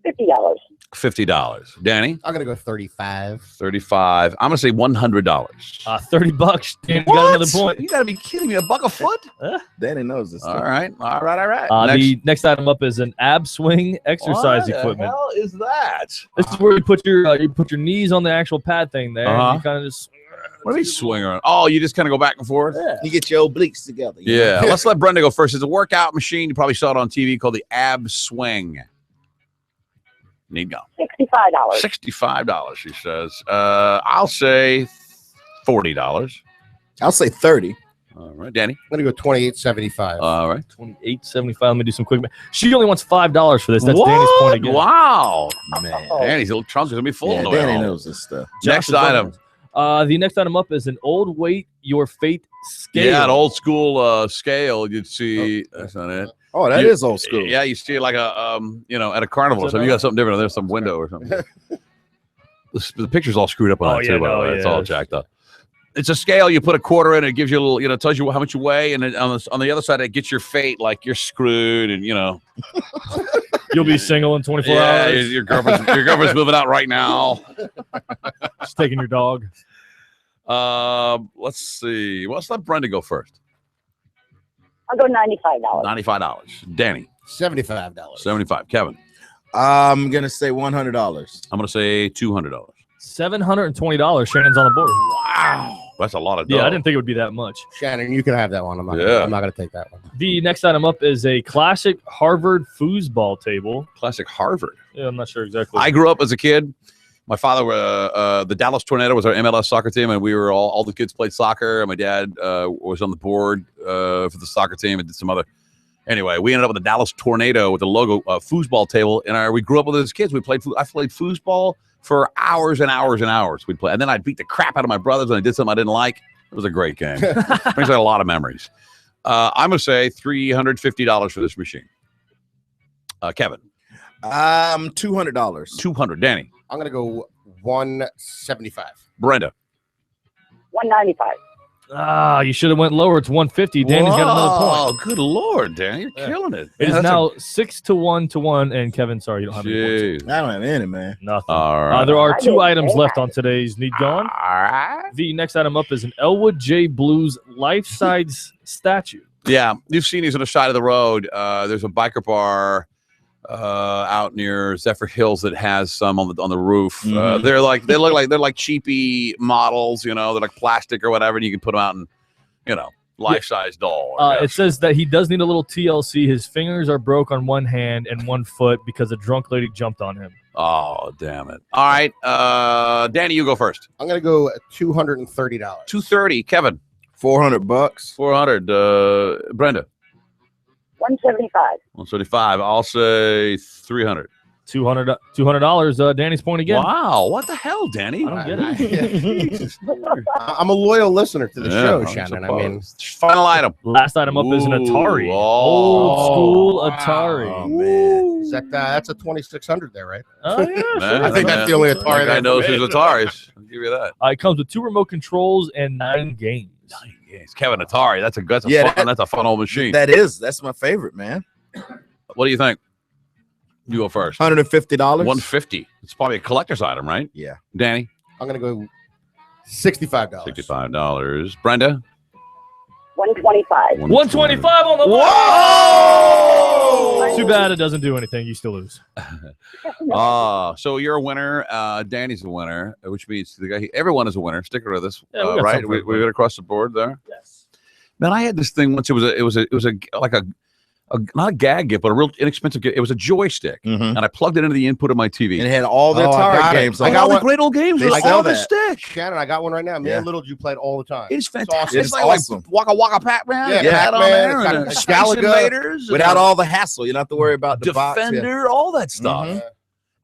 Speaker 2: $50.
Speaker 9: $50. Danny,
Speaker 4: I'm gonna go 35.
Speaker 9: 35. I'm gonna say $100.
Speaker 6: $30. Danny got another point.
Speaker 9: You gotta be kidding me! $1 a foot?
Speaker 11: Danny knows this.
Speaker 9: All right.
Speaker 6: The next item up is an ab swing exercise equipment.
Speaker 9: What the hell is that?
Speaker 6: This is where you put your knees on the actual pad thing there.
Speaker 9: Uh-huh.
Speaker 6: And you kind of just.
Speaker 9: What do you swing around? Oh, you just kind of go back and forth?
Speaker 11: You get your obliques together. you
Speaker 9: Yeah.
Speaker 11: know?
Speaker 9: Let's let Brenda go first. It's a workout machine. You probably saw it on TV called the Ab Swing. Need go.
Speaker 2: $65.
Speaker 9: $65, she says. I'll say $40.
Speaker 11: I'll say 30.
Speaker 9: All right, Danny.
Speaker 4: I'm gonna go $28.75.
Speaker 9: All right.
Speaker 6: $28.75. Let me do some quick. She only wants $5 for this. That's Danny's point again.
Speaker 9: Wow.
Speaker 11: Man.
Speaker 9: Danny's little trunk is gonna be full.
Speaker 11: Yeah,
Speaker 9: on the way
Speaker 11: Danny
Speaker 9: home.
Speaker 11: knows this stuff.
Speaker 9: Next item.
Speaker 6: The next item up is an old weight your fate scale.
Speaker 9: Yeah, an old school scale. You'd see. That's not it.
Speaker 11: Oh, that is old school.
Speaker 9: Yeah, you see it like a at a carnival. So you got something different. There's some window or something. The picture's all screwed up on that too. By the way, it's all jacked up. It's a scale. You put a quarter in, it gives you a little, tells you how much you weigh, and then on the other side, it gets your fate. Like you're screwed, and
Speaker 6: You'll be single in 24 hours.
Speaker 9: Your girlfriend's moving out right now.
Speaker 6: Just taking your dog.
Speaker 9: Let's see. Let's let Brenda go first.
Speaker 2: I'll go $95.
Speaker 9: $95. Danny.
Speaker 4: $75.
Speaker 9: 75. Kevin.
Speaker 11: I'm gonna say $100.
Speaker 9: I'm gonna say $200.
Speaker 6: $720. Shannon's on the board.
Speaker 9: Wow, that's a lot of dough.
Speaker 6: Yeah, I didn't think it would be that much.
Speaker 4: Shannon, you can have that one. I'm not gonna take that one.
Speaker 6: The next item up is a classic Harvard foosball table.
Speaker 9: Classic Harvard.
Speaker 6: Yeah, I'm not sure exactly.
Speaker 9: I grew up as a kid. My father, the Dallas Tornado was our MLS soccer team, and we were all the kids played soccer. And my dad was on the board for the soccer team and did some other. Anyway, we ended up with the Dallas Tornado with the logo foosball table. And we grew up with it as kids. I played foosball for hours and hours and hours. We'd play, and then I'd beat the crap out of my brothers when I did something I didn't like. It was a great game. Brings back a lot of memories. I'm gonna say $350 for this machine. Kevin.
Speaker 11: $200.
Speaker 9: $200. Danny.
Speaker 4: I'm gonna go $175.
Speaker 9: Brenda.
Speaker 2: $195.
Speaker 6: You should have went lower. It's $150. Danny's got another point.
Speaker 9: Oh, good Lord, Danny, you're killing it.
Speaker 6: It is now 6-1. And Kevin, sorry, you don't have any points.
Speaker 11: I don't have any, man.
Speaker 6: Nothing.
Speaker 9: All right.
Speaker 6: There are 2 items left on today's Need Gone.
Speaker 9: All right.
Speaker 6: The next item up is an Elwood J. Blues life-size statue.
Speaker 9: Yeah, you've seen these on the side of the road. There's a biker bar out near Zephyr Hills that has some on the roof.
Speaker 11: Mhm.
Speaker 9: They're like cheapy models, they're like plastic or whatever, and you can put them out and life-size doll.
Speaker 6: It says that he does need a little TLC. His fingers are broke on one hand and one foot because a drunk lady jumped on him.
Speaker 9: Oh, damn it. All right. Danny, you go first.
Speaker 4: I'm gonna go $230.
Speaker 9: $230. Kevin.
Speaker 11: $400.
Speaker 9: 400. Brenda.
Speaker 2: $175.
Speaker 9: 135. I'll say 300.
Speaker 6: $200. Danny's point again.
Speaker 9: Wow, what the hell, Danny?
Speaker 6: I don't get it.
Speaker 4: I'm a loyal listener to the show,
Speaker 9: I
Speaker 4: Shannon. I
Speaker 9: suppose.
Speaker 4: mean,
Speaker 9: Final item.
Speaker 6: Last item up is an Atari.
Speaker 9: Ooh,
Speaker 6: Old school
Speaker 4: wow.
Speaker 6: Atari.
Speaker 11: Oh, man.
Speaker 4: is that's a 2600 there, right?
Speaker 6: Oh, yeah.
Speaker 9: Man,
Speaker 4: I think that's the only Atari
Speaker 9: I
Speaker 4: that
Speaker 9: knows his Ataris. I'll give you that.
Speaker 6: It comes with 2 remote controls and 9 games.
Speaker 9: Yes, Kevin Atari. That's a fun old machine.
Speaker 11: That's my favorite, man.
Speaker 9: What do you think? You go first.
Speaker 11: $150.
Speaker 9: $150. It's probably a collector's item, right?
Speaker 11: Yeah.
Speaker 9: Danny.
Speaker 4: I'm gonna go $65.
Speaker 9: $65. Brenda.
Speaker 2: 125.
Speaker 6: 125 on the
Speaker 9: Whoa!
Speaker 6: Too bad it doesn't do anything. You still lose.
Speaker 9: So you're a winner. Danny's a winner, which means the guy. Everyone is a winner. Stick with us,
Speaker 6: Yeah, we got
Speaker 9: right?
Speaker 6: something
Speaker 9: We
Speaker 6: for you.
Speaker 9: got across the board there.
Speaker 6: Yes.
Speaker 9: Man, I had this thing once. It was a not a gag gift, but a real inexpensive gift. It was a joystick, and I plugged it into the input of my TV.
Speaker 11: And it had all the
Speaker 4: I
Speaker 11: Atari
Speaker 4: got it.
Speaker 11: games.
Speaker 9: I got all the great old games.
Speaker 11: They
Speaker 9: with
Speaker 11: sell
Speaker 9: all the
Speaker 11: that.
Speaker 9: stick.
Speaker 4: Shannon, I got one right now. Me
Speaker 11: Yeah.
Speaker 4: and Little Jew played all the time.
Speaker 9: It's fantastic.
Speaker 11: It's
Speaker 9: It's like
Speaker 11: awesome.
Speaker 9: Waka Waka Pac-Man.
Speaker 4: Yeah,
Speaker 9: You got on
Speaker 4: Pac-Man,
Speaker 9: there,
Speaker 4: it's got
Speaker 9: and
Speaker 4: Galaga.
Speaker 9: Space Invaders,
Speaker 11: Without
Speaker 9: and
Speaker 11: all the hassle. You don't have to worry about the box. Yeah.
Speaker 9: Defender, all that stuff.
Speaker 11: Mhm.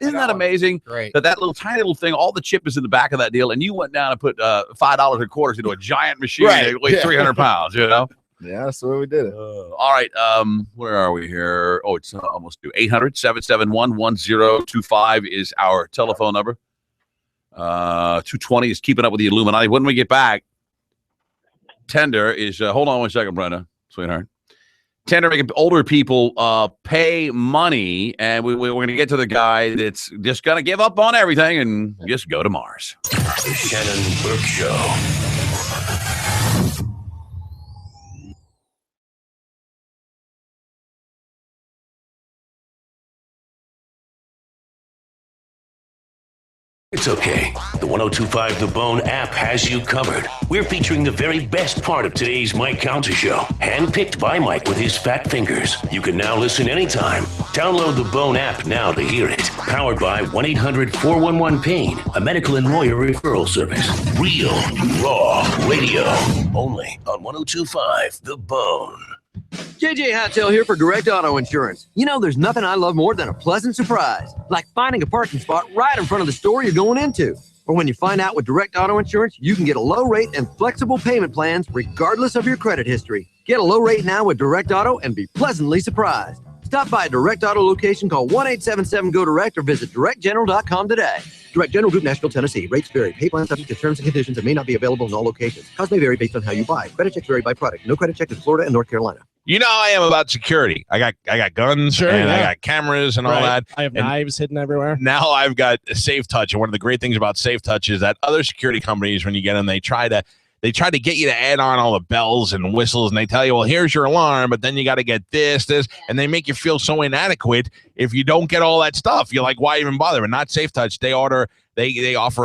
Speaker 9: Isn't that amazing?
Speaker 4: Great.
Speaker 9: That little tiny little thing, all the chip is in the back of that deal, and you went down and put $5 and quarters into a giant machine
Speaker 11: Right.
Speaker 9: that weighs 300 pounds. You know.
Speaker 11: Yeah, that's the way we did it.
Speaker 9: All right. Where are we here? Oh, it's almost due. 800-771-1025 is our telephone number. 220 is keeping up with the Illuminati. When we get back, Tender is hold on one second, Brenda, sweetheart. Tender making older people pay money, and we're going to get to the guy that's just going to give up on everything and just go to Mars.
Speaker 10: The Shannon Burke Show. It's okay. The 1025 The Bone app has you covered. We're featuring the very best part of today's Mike Counter Show, handpicked by Mike with his fat fingers. You can now listen anytime. Download the Bone app now to hear it. Powered by 1-800-411-PAIN, a medical and lawyer referral service. Real, raw radio. Only on 1025 The Bone.
Speaker 5: JJ Hotel here for Direct Auto Insurance. You know, there's nothing I love more than a pleasant surprise, like finding a parking spot right in front of the store you're going into. Or when you find out with Direct Auto Insurance, you can get a low rate and flexible payment plans regardless of your credit history. Get a low rate now with Direct Auto and be pleasantly surprised. Stop by a Direct Auto location, call 1-877-GO-DIRECT or visit directgeneral.com today. Direct General Group, Nashville, Tennessee. Rates vary. Pay plan subject to terms and conditions and may not be available in all locations. Costs may vary based on how you buy. Credit checks vary by product. No credit check in Florida and North Carolina.
Speaker 30: You know how I am about security. I got guns and I got cameras and all that.
Speaker 8: I have knives hidden everywhere.
Speaker 30: Now I've got Safe Touch, and one of the great things about Safe Touch is that other security companies, when you get them, they try to get you to add on all the bells and whistles, and they tell you, well, here's your alarm, but then you got to get this, and they make you feel so inadequate if you don't get all that stuff. You're like, why even bother? But not Safe Touch. They offer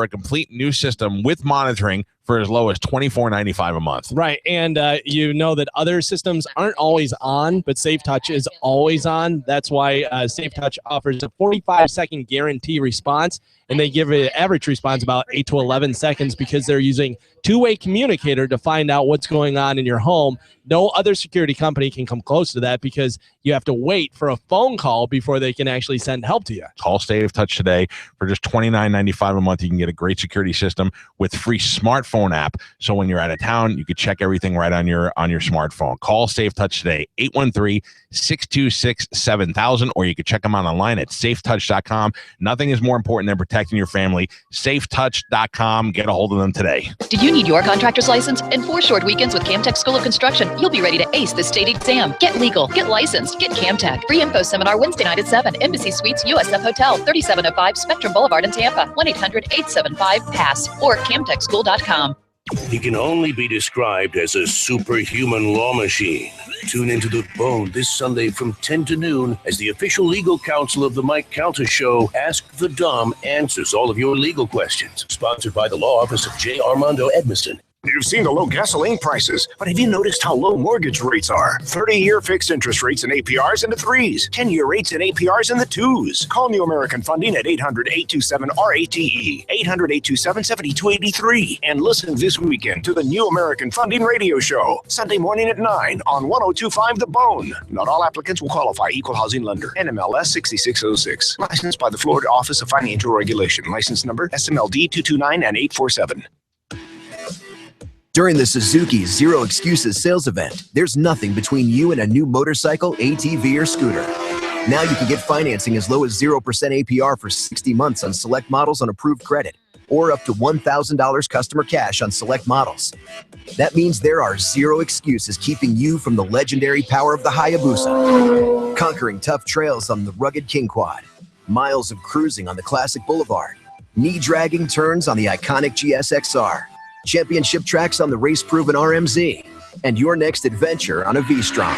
Speaker 30: a complete new system with monitoring for as low as $24.95 a month.
Speaker 8: Right. And you know that other systems aren't always on, but Safe Touch is always on. That's why Safe Touch offers a 45-second guarantee response, and they give an average response about 8 to 11 seconds because they're using two-way communicator to find out what's going on in your home. No other security company can come close to that because you have to wait for a phone call before they can actually send help to you.
Speaker 30: Call Safe Touch today for just $29.95 a month. You can get a great security system with free smartphone app. So when you're out of town, you can check everything right on your smartphone. Call Safe Touch today, 813-626-7000, or you can check them out online at safetouch.com. Nothing is more important than protecting your family. Safetouch.com. Get a hold of them today.
Speaker 12: Do you need your contractor's license? In 4 short weekends with Camtech School of Construction, you'll be ready to ace the state exam. Get legal, get licensed, get Camtech. Free info seminar Wednesday night at 7. Embassy Suites, USF Hotel, 3705 Spectrum Boulevard in Tampa. 1-800-875-PASS or camtechschool.com.
Speaker 10: He can only be described as a superhuman law machine. Tune into The Bone this Sunday from 10 to noon as the official legal counsel of the Mike Counter Show, Ask the Dumb, answers all of your legal questions. Sponsored by the law office of J. Armando Edmiston.
Speaker 15: You've seen the low gasoline prices, but have you noticed how low mortgage rates are? 30-year fixed interest rates and APRs in the 3s, 10-year rates and APRs in the 2s. Call New American Funding at 800-827-RATE, 800-827-7283, and listen this weekend to the New American Funding radio show, Sunday morning at 9 on 1025 The Bone. Not all applicants will qualify. Equal housing lender. NMLS 6606. Licensed by the Florida Office of Financial Regulation. License number SMLD 229 and 847.
Speaker 17: During the Suzuki Zero Excuses sales event, there's nothing between you and a new motorcycle, ATV, or scooter. Now you can get financing as low as 0% APR for 60 months on select models on approved credit, or up to $1,000 customer cash on select models. That means there are zero excuses keeping you from the legendary power of the Hayabusa. Conquering tough trails on the rugged King Quad, miles of cruising on the classic Boulevard, knee-dragging turns on the iconic GSXR, championship tracks on the race-proven RMZ, and your next adventure on a V-Strom.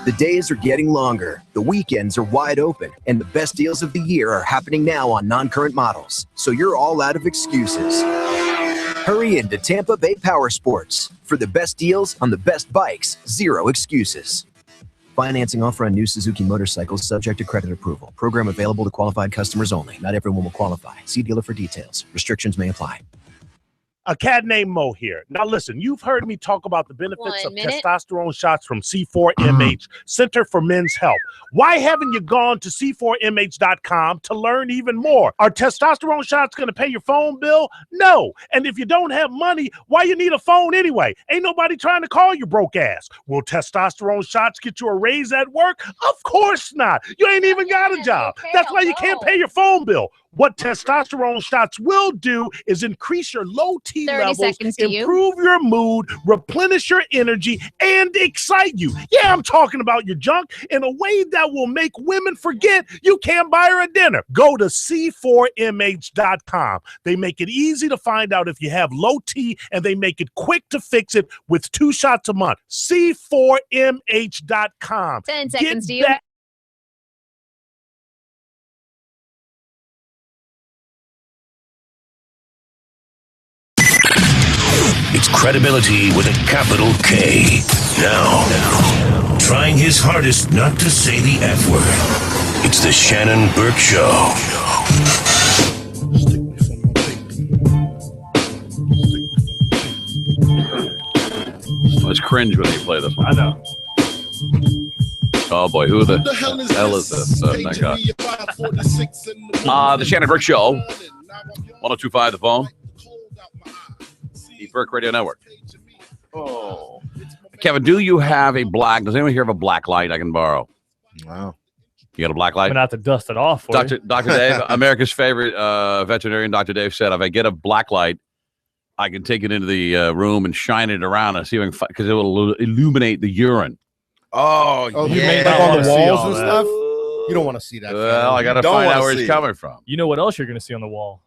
Speaker 17: The days are getting longer, the weekends are wide open, and the best deals of the year are happening now on non-current models, so you're all out of excuses. Hurry into Tampa Bay Power Sports for the best deals on the best bikes, zero excuses. Financing offer on new Suzuki motorcycles subject to credit approval. Program available to qualified customers only. Not everyone will qualify. See dealer for details. Restrictions may apply.
Speaker 7: A cat named Mo here. Now listen, you've heard me talk about the benefits of testosterone shots from C4MH, Center for Men's Health. Why haven't you gone to C4MH.com to learn even more? Are testosterone shots going to pay your phone bill? No. And if you don't have money, why you need a phone anyway? Ain't nobody trying to call you broke ass. Will testosterone shots get you a raise at work? Of course not. You ain't even got a job. That's why you can't pay your phone bill. What testosterone shots will do is increase your low T levels, improve your mood, replenish your energy, and excite you. Yeah, I'm talking about your junk in a way that will make women forget you can't buy her a dinner. Go to C4MH.com. They make it easy to find out if you have low T, and they make it quick to fix it with 2 shots a month. C4MH.com.
Speaker 13: 10 seconds to you.
Speaker 10: It's credibility with a capital K. Now, trying his hardest not to say the F word. It's the Shannon Burke Show.
Speaker 9: It's cringe when you play this one.
Speaker 7: I know.
Speaker 9: Oh boy, who the hell is this? Thank God. The Shannon Burke Show. 102.5 The Phone. Burke Radio Network. Oh, Kevin, do you have a black? Does anyone here have a black light I can borrow?
Speaker 11: Wow.
Speaker 9: You got a black light?
Speaker 6: I'm gonna have to dust it off for
Speaker 9: Dr. Dave, America's favorite veterinarian, Dr. Dave said, if I get a black light, I can take it into the room and shine it around and see if I can, because it will illuminate the urine.
Speaker 11: Oh,
Speaker 4: you
Speaker 11: yeah.
Speaker 4: made like on the walls and stuff? You don't want to see that.
Speaker 9: Well, I got to find out where it's coming from.
Speaker 6: You know what else you're gonna see on the wall?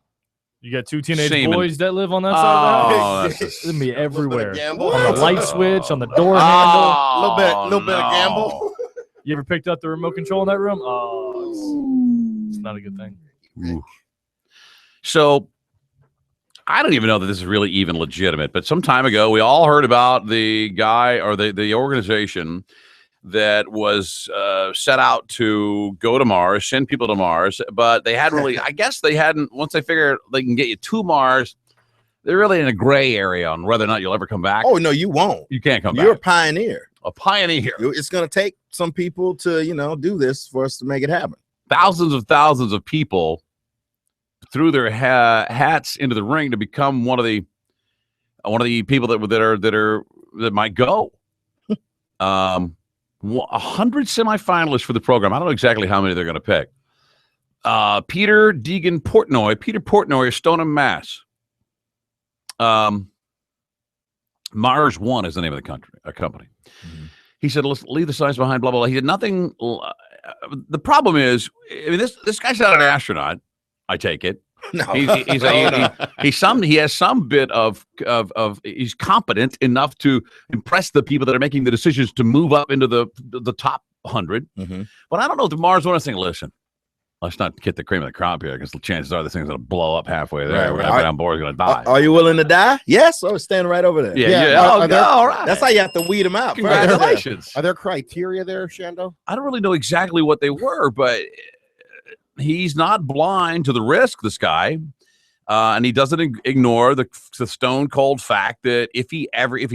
Speaker 6: You got 2 teenage
Speaker 9: Semen.
Speaker 6: boys that live on that side of the house. It's gonna be everywhere. On the light switch, on the door handle.
Speaker 4: A little bit of gamble.
Speaker 6: You ever picked up the remote control in that room? Oh, it's not a good thing.
Speaker 9: Ooh. So I don't even know that this is really even legitimate, but some time ago we all heard about the guy or the organization that was set out to go to Mars, send people to Mars, but they hadn't really, I guess they hadn't, once they figured they can get you to Mars, they're really in a gray area on whether or not you'll ever come back.
Speaker 11: Oh, no, you won't.
Speaker 9: You can't come
Speaker 11: You're
Speaker 9: back.
Speaker 11: a pioneer.
Speaker 9: A pioneer.
Speaker 11: It's going to take some people to, do this for us to make it happen.
Speaker 9: Thousands of people threw their hats into the ring to become one of the people that might go. 100 semifinalists for the program. I don't know exactly how many they're going to pick. Peter Deegan Portnoy. Peter Portnoy of Stoneham, Mass. Mars One is the name of the company. Mm-hmm. He said, let's leave the science behind, blah, blah, blah. He did nothing. The problem is, I mean, this guy's not an astronaut, I take it.
Speaker 11: No.
Speaker 9: He has some bit of he's competent enough to impress the people that are making the decisions to move up into the top 100.
Speaker 11: Mm-hmm.
Speaker 9: But I don't know if the Mars One is saying, listen, let's not get the cream of the crop here, because the chances are this thing's going to blow up halfway there.
Speaker 11: Right.
Speaker 9: Everybody on board is going to die.
Speaker 11: Are you willing to die? Yes. Or stand right over there.
Speaker 9: Yeah. All right.
Speaker 11: That's how you have to weed them out.
Speaker 9: Congratulations.
Speaker 4: Are there criteria there, Shando?
Speaker 9: I don't really know exactly what they were, but he's not blind to the risk, this guy. And he doesn't ignore the stone cold fact that if he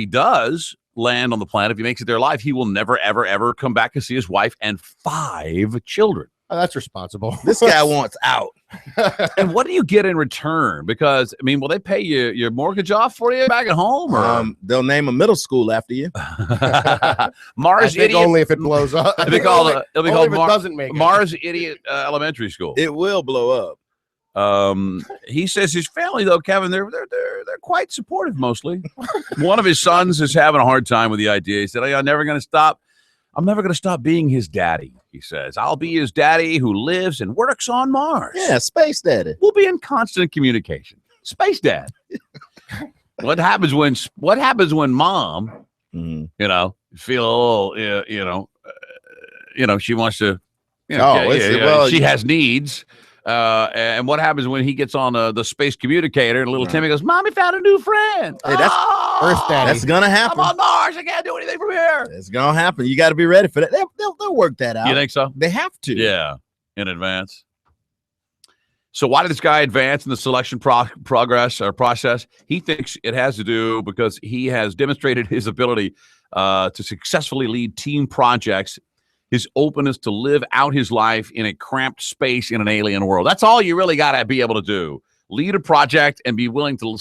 Speaker 9: does land on the planet, if he makes it there alive, he will never, ever, ever come back to see his wife and 5 children.
Speaker 4: Oh, that's responsible.
Speaker 11: This guy wants out.
Speaker 9: And what do you get in return? Because, I mean, will they pay you your mortgage off for you back at home? Or?
Speaker 11: They'll name a middle school after you.
Speaker 9: Mars Idiot.
Speaker 4: Only if it blows up.
Speaker 9: It'll be called
Speaker 4: doesn't make
Speaker 9: Mars Idiot Elementary School.
Speaker 11: It will blow up.
Speaker 9: He says his family, though, Kevin, they're quite supportive mostly. One of his sons is having a hard time with the idea. He said, I'm never going to stop being his daddy. He says, I'll be his daddy who lives and works on Mars.
Speaker 11: Yeah, space daddy.
Speaker 9: We'll be in constant communication. Space dad. What happens when mom
Speaker 11: Mm-hmm.
Speaker 9: You know, feel a little, she wants to. She has needs. And what happens when he gets on the space communicator and little Timmy goes, "Mommy found a new friend."
Speaker 11: Hey, that's
Speaker 4: Earth Daddy.
Speaker 11: That's gonna happen.
Speaker 9: I'm on Mars. I can't do anything from here.
Speaker 11: It's gonna happen. You got to be ready for that. They'll work that out.
Speaker 9: You think so?
Speaker 11: They have to.
Speaker 9: Yeah, in advance. So why did this guy advance in the selection process? He thinks it has to do because he has demonstrated his ability to successfully lead team projects, his openness to live out his life in a cramped space in an alien world. That's all you really got to be able to do. Lead a project and be willing to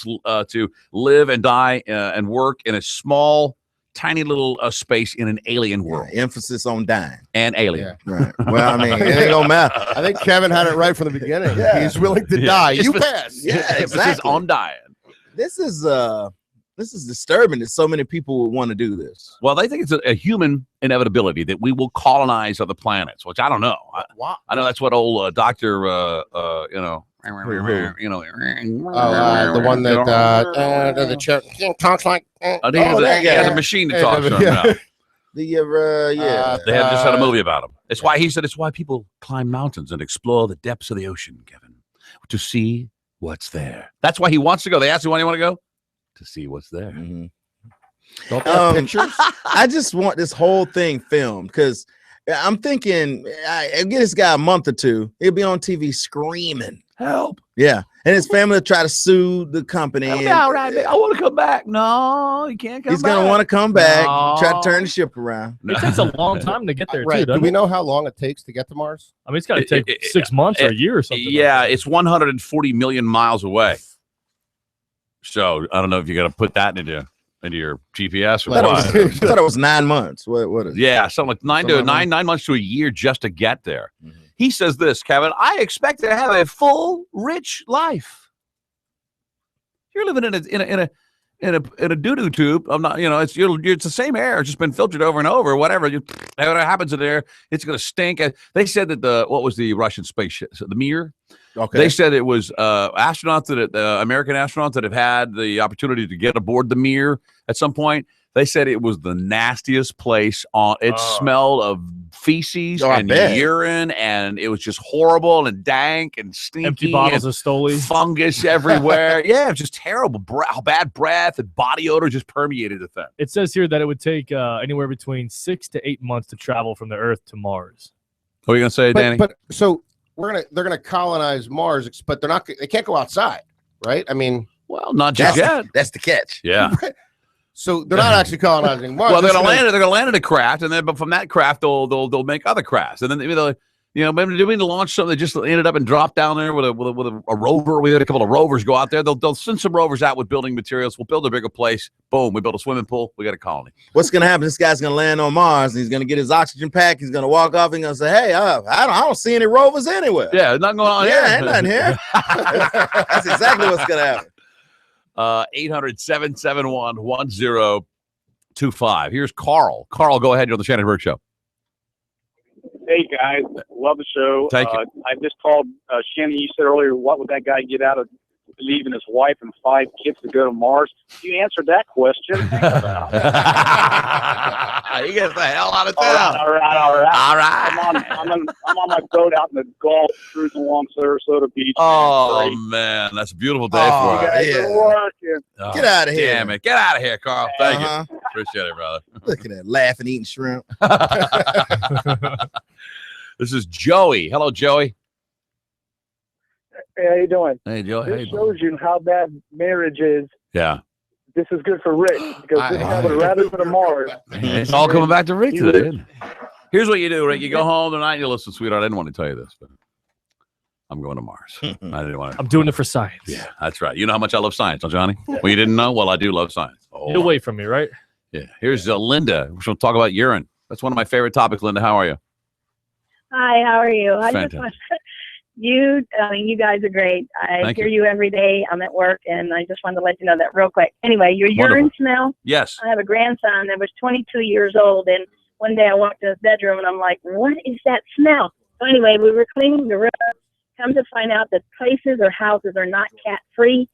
Speaker 9: live and die and work in a small, tiny little space in an alien world.
Speaker 11: Emphasis on dying.
Speaker 9: And alien.
Speaker 11: Yeah. Right. Well, I mean, it ain't gonna matter.
Speaker 4: I think Kevin had it right from the beginning.
Speaker 11: Yeah.
Speaker 4: He's willing to die. You pass.
Speaker 11: Yeah,
Speaker 9: Emphasis
Speaker 11: exactly.
Speaker 9: on dying.
Speaker 11: This is disturbing that so many people would want to do this.
Speaker 9: Well, they think it's a human inevitability that we will colonize other planets, which I don't know. I know that's what old Dr.
Speaker 4: The one that the chair talks like.
Speaker 9: He has a machine that talks to him now.
Speaker 11: They
Speaker 9: just had a movie about him. It's why he said it's why people climb mountains and explore the depths of the ocean, Kevin, to see what's there. That's why he wants to go. They asked him why you want to go. To see what's there.
Speaker 11: Mm-hmm.
Speaker 4: Don't they have pictures?
Speaker 11: I just want this whole thing filmed because I'm thinking I give this guy a month or two, he'll be on TV screaming
Speaker 9: help.
Speaker 11: Yeah, and his family will try to sue the company.
Speaker 9: All right, I want to come back. No, you can't come back.
Speaker 11: He's gonna want to come back,
Speaker 9: No.
Speaker 11: try to turn the ship around.
Speaker 6: It takes a long time to get there,
Speaker 4: Right.
Speaker 6: too,
Speaker 4: Do
Speaker 6: doesn't
Speaker 4: we
Speaker 6: it?
Speaker 4: know how long it takes to get to Mars?
Speaker 6: I mean, it's got to take 6 months or a year or something.
Speaker 9: Yeah, it's 140 million miles away. So I don't know if you got to put that into your GPS or
Speaker 11: I
Speaker 9: what.
Speaker 11: thought it was 9 months. What is it?
Speaker 9: Yeah, something like nine months to a year just to get there.
Speaker 11: Mm-hmm.
Speaker 9: He says this, Kevin, I expect to have a full, rich life. You're living in a doo-doo tube. I'm not, it's the same air. It's just been filtered over and over. Whatever happens in there, it's going to stink. They said that what was the Russian spaceship? The Mir.
Speaker 11: Okay.
Speaker 9: They said it was astronauts American astronauts that have had the opportunity to get aboard the Mir at some point. They said it was the nastiest place on. It smelled of feces and urine, and it was just horrible and dank and stinky.
Speaker 6: Empty bottles of Stoli.
Speaker 9: Fungus everywhere. Yeah, it was just terrible. Bad breath and body odor just permeated the thing.
Speaker 6: It says here that it would take anywhere between 6 to 8 months to travel from the Earth to Mars.
Speaker 9: What are you gonna say, Danny?
Speaker 4: But so they're gonna colonize Mars, but they can't go outside, right? I mean,
Speaker 9: well, not just yet.
Speaker 11: That's the catch.
Speaker 9: Yeah.
Speaker 4: So they're not actually colonizing Mars.
Speaker 9: Well, they're gonna land in a craft, and then but from that craft they'll make other crafts, and then maybe to launch something that just ended up and dropped down there with a rover. We had a couple of rovers go out there. They'll send some rovers out with building materials. We'll build a bigger place. Boom, we build a swimming pool. We got a colony.
Speaker 11: What's gonna happen? This guy's gonna land on Mars, and he's gonna get his oxygen pack. He's gonna walk off and gonna say, "Hey, I don't see any rovers anywhere."
Speaker 9: Yeah, nothing going on here.
Speaker 11: Yeah, ain't nothing here. That's exactly what's gonna happen.
Speaker 9: 800-771-1025. Here's Carl. Carl, go ahead. You're on the Shannon Burke Show.
Speaker 1: Hey, guys. Love the show.
Speaker 9: Thank you.
Speaker 1: I just called Shannon. You said earlier, what would that guy get out of leaving his wife and 5 kids to go to Mars? You answered that question.
Speaker 9: He gets the hell out of town.
Speaker 1: All right. I'm on my boat out in the Gulf, cruising along Sarasota Beach.
Speaker 9: Oh, man. That's a beautiful day for us.
Speaker 1: You guys are working.
Speaker 9: Oh,
Speaker 11: Get out of here.
Speaker 9: Damn it. Get out of here, Carl. Thank you. Appreciate it, brother.
Speaker 11: Look at that, laughing, eating shrimp.
Speaker 9: This is Joey. Hello, Joey.
Speaker 13: Hey, how you doing?
Speaker 9: Hey, Joey.
Speaker 13: This shows you how bad marriage is.
Speaker 9: Yeah.
Speaker 13: This is good for Rick because this guy would rather go to Mars.
Speaker 9: It's all coming back to Rick today. Isn't it? Here's what you do, Rick. You go home tonight and you listen, sweetheart. I didn't want to tell you this, but I'm going to Mars. I didn't want to.
Speaker 6: I'm doing it for science.
Speaker 9: Yeah, that's right. You know how much I love science, don't you, Johnny? Well, you didn't know? Well, I do love science.
Speaker 6: Get away from me, right?
Speaker 9: Yeah. Here's Linda. We're going to talk about urine. That's one of my favorite topics, Linda. How are you?
Speaker 14: Hi, how are you? I
Speaker 9: Fantastic.
Speaker 14: just want you guys are great. I
Speaker 9: Thank
Speaker 14: hear
Speaker 9: you.
Speaker 14: you every day. I'm at work, and I just wanted to let you know that real quick. Anyway, your urine
Speaker 9: Wonderful.
Speaker 14: smell.
Speaker 9: Yes.
Speaker 14: I have a grandson that was 22 years old, and one day I walked in his bedroom, and I'm like, what is that smell? So anyway, we were cleaning the room. Come to find out that places or houses are not cat-free,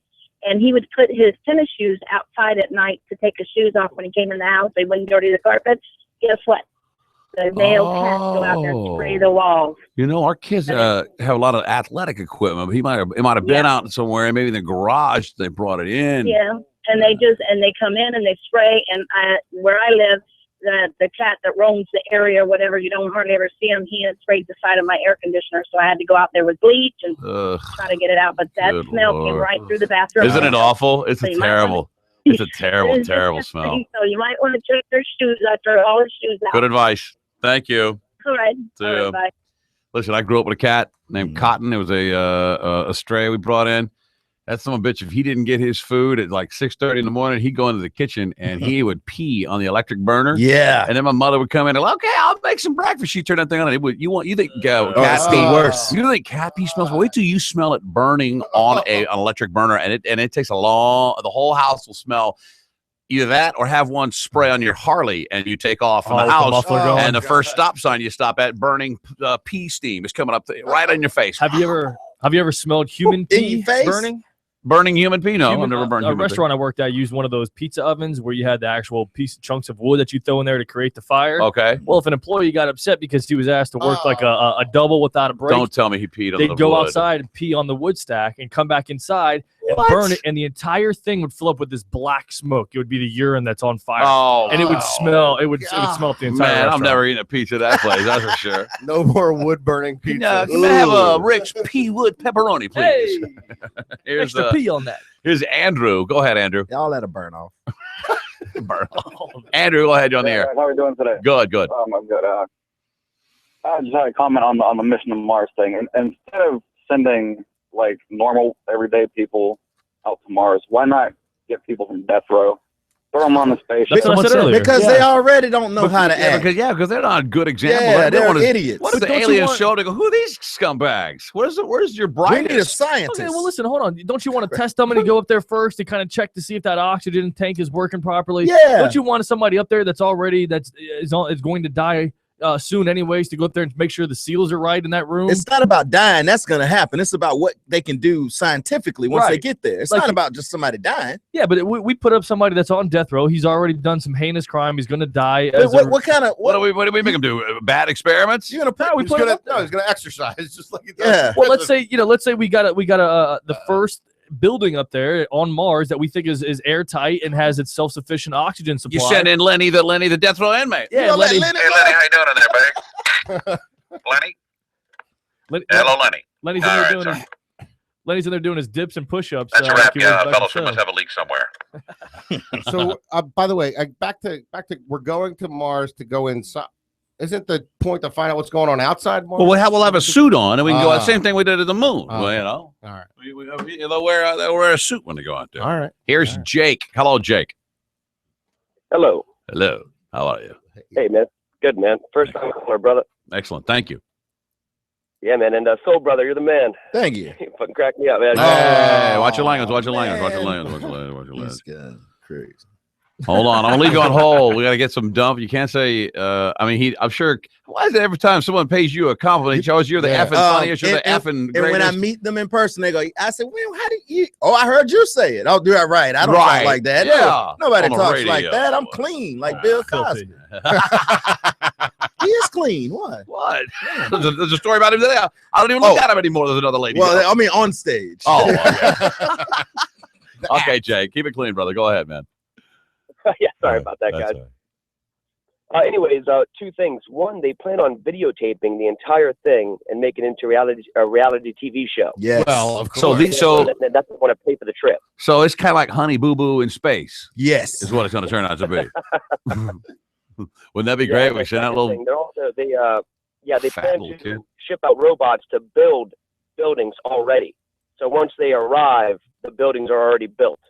Speaker 14: And he would put his tennis shoes outside at night to take his shoes off when he came in the house. They wouldn't dirty the carpet. Guess what? The male cats go out there and spray the walls.
Speaker 9: You know, our kids have a lot of athletic equipment. But it might have been out somewhere, maybe in the garage. They brought it in.
Speaker 14: Yeah, and they come in and they spray. And where I live, the cat that roams the area or whatever, you don't hardly ever see him. He had sprayed the side of my air conditioner, so I had to go out there with bleach and try to get it out. But that smell came right through the bathroom.
Speaker 9: Isn't it awful? It's a terrible. It's a terrible, terrible smell.
Speaker 14: So you might want to check their shoes after all his shoes out.
Speaker 9: Good advice. Thank you.
Speaker 14: All right. All right, bye.
Speaker 9: Listen, I grew up with a cat named Cotton. It was a stray we brought in. That son of a bitch, if he didn't get his food at like 6:30 in the morning, he'd go into the kitchen and he would pee on the electric burner.
Speaker 11: Yeah.
Speaker 9: And then my mother would come in and like, okay, I'll make some breakfast. She'd turn that thing on. You think cat pee
Speaker 11: worse?
Speaker 9: You think cat pee smells? Wait till you smell it burning on an electric burner, and it takes the whole house will smell. Either that or have one spray on your Harley and you take off in the house and the first stop sign you stop at, burning pee steam is coming up right in your face.
Speaker 6: Have you ever smelled human pee burning?
Speaker 9: Burning human pee? No, I've never burned
Speaker 6: a
Speaker 9: human
Speaker 6: restaurant I worked at used one of those pizza ovens where you had the actual chunks of wood that you throw in there to create the fire.
Speaker 9: Okay.
Speaker 6: Well, if an employee got upset because he was asked to work like a double without a break,
Speaker 9: Don't tell me he peed on the wood.
Speaker 6: they'd go outside and pee on the wood stack and come back inside and burn it, and the entire thing would fill up with this black smoke. It would be the urine that's on fire. And it would smell. It would smell up the entire
Speaker 9: Man,
Speaker 6: restaurant.
Speaker 9: I'm never eating a pizza at that place. That's for sure.
Speaker 4: No more wood burning pizza.
Speaker 9: No, can I have a Rick's pea wood pepperoni, please? Here's
Speaker 6: extra pee on that.
Speaker 9: Here's Andrew. Go ahead, Andrew.
Speaker 11: Y'all let it burn off.
Speaker 9: Burn off. Andrew, go ahead. You're on the air.
Speaker 13: How are we doing today?
Speaker 9: Good, good.
Speaker 13: I'm good. I just had a comment on the mission to Mars thing. And instead of sending like normal everyday people out to Mars, why not get people from death row? Throw them on the spaceship.
Speaker 6: That's what I said earlier.
Speaker 11: Because they already don't know how to act.
Speaker 9: Because they're not good examples.
Speaker 11: Yeah, they're
Speaker 9: idiots. What if
Speaker 6: But
Speaker 9: the
Speaker 6: don't you
Speaker 9: aliens
Speaker 6: want-
Speaker 9: show? They go, who are these scumbags? Where's your brightest?
Speaker 11: We need a scientist.
Speaker 6: Okay, well, listen, hold on. Don't you want to test somebody, go up there first to kind of check to see if that oxygen tank is working properly?
Speaker 11: Yeah.
Speaker 6: Don't you want somebody up there that's already is going to die soon anyways to go up there and make sure the seals are right in that room?
Speaker 11: It's not about dying. That's going to happen. It's about what they can do scientifically once they
Speaker 6: Right.
Speaker 11: get there. It's
Speaker 6: Like
Speaker 11: not
Speaker 6: you-
Speaker 11: about just somebody dying.
Speaker 6: Yeah, but we put up somebody that's on death row. He's already done some heinous crime. He's going to die.
Speaker 11: But what kind of
Speaker 9: What do we make them do? Bad experiments?
Speaker 11: you gonna put?
Speaker 6: we
Speaker 4: He's
Speaker 6: put him
Speaker 4: gonna,
Speaker 6: up there.
Speaker 4: no, he's gonna exercise just like he does.
Speaker 11: Yeah.
Speaker 6: Well, let's say we got the first building up there on Mars that we think is airtight and has its self-sufficient oxygen supply.
Speaker 9: You send in Lenny, the death row inmate.
Speaker 6: Yeah, Lenny.
Speaker 31: Hey, Lenny, how you doing in there, buddy? Lenny? Hello, Lenny.
Speaker 6: Lenny's in
Speaker 31: All
Speaker 6: there
Speaker 31: right,
Speaker 6: doing
Speaker 31: sorry.
Speaker 6: his Lenny's in there doing his dips and push-ups.
Speaker 31: That's a
Speaker 6: like
Speaker 31: wrap.
Speaker 6: he was
Speaker 31: Yeah,
Speaker 6: back
Speaker 31: fellows,
Speaker 6: to
Speaker 31: we must
Speaker 6: show.
Speaker 31: have a leak somewhere.
Speaker 4: So, by the way, back to we're going to Mars to go inside. Isn't the point to find out what's going on outside Mars?
Speaker 9: Well, we'll have a suit on, and we can go out.
Speaker 4: Ah.
Speaker 9: Same thing we did at the moon.
Speaker 4: Ah.
Speaker 9: Well, you know,
Speaker 4: All right.
Speaker 9: they'll wear a suit when they go out there.
Speaker 4: All right.
Speaker 9: Here's Jake. Hello, Jake.
Speaker 16: Hello.
Speaker 9: Hello. How are you?
Speaker 16: Hey, man. Good, man. First time caller, brother.
Speaker 9: Excellent. Thank you.
Speaker 16: Yeah, man. And Soul Brother, you're the man.
Speaker 11: Thank you.
Speaker 16: You fucking crack me up, man.
Speaker 9: Hey, watch your language. Watch your language. Watch your language. Watch your language. Watch your language.
Speaker 11: This guy, crazy.
Speaker 9: Hold on. I'm gonna leave you on hold. We gotta get some dump. You can't say. I'm sure. Why is it every time someone pays you a compliment, he tells you're the effing funniest, you're the effing
Speaker 11: And when I
Speaker 9: greatest?
Speaker 11: meet them in person, they go, I said, well, how do you? Oh, I heard you say it. I'll do that right. I don't talk like that.
Speaker 9: Yeah.
Speaker 11: No, nobody
Speaker 9: On the
Speaker 11: talks like
Speaker 9: radio.
Speaker 11: that. I'm clean, like Bill Cosby. He is clean. What?
Speaker 9: What? There's a story about him today. I don't even look at him anymore. There's another lady.
Speaker 11: Well, I mean, on stage.
Speaker 9: Oh, okay. Okay, Jay, keep it clean, brother. Go ahead, man.
Speaker 16: Yeah, sorry about that, guys. Anyways, two things. One, they plan on videotaping the entire thing and making it into a reality TV show.
Speaker 11: Yes.
Speaker 9: Well, of
Speaker 16: So
Speaker 9: course.
Speaker 16: that's what I pay for the trip.
Speaker 9: So it's kind of like Honey Boo Boo in space.
Speaker 11: Yes.
Speaker 9: Is what it's going to turn out to be. Wouldn't that be great? We send out a little.
Speaker 16: They're also they
Speaker 9: Fat
Speaker 16: plan
Speaker 9: little
Speaker 16: to
Speaker 9: kid.
Speaker 16: ship out robots to build buildings already. So once they arrive, the buildings are already built.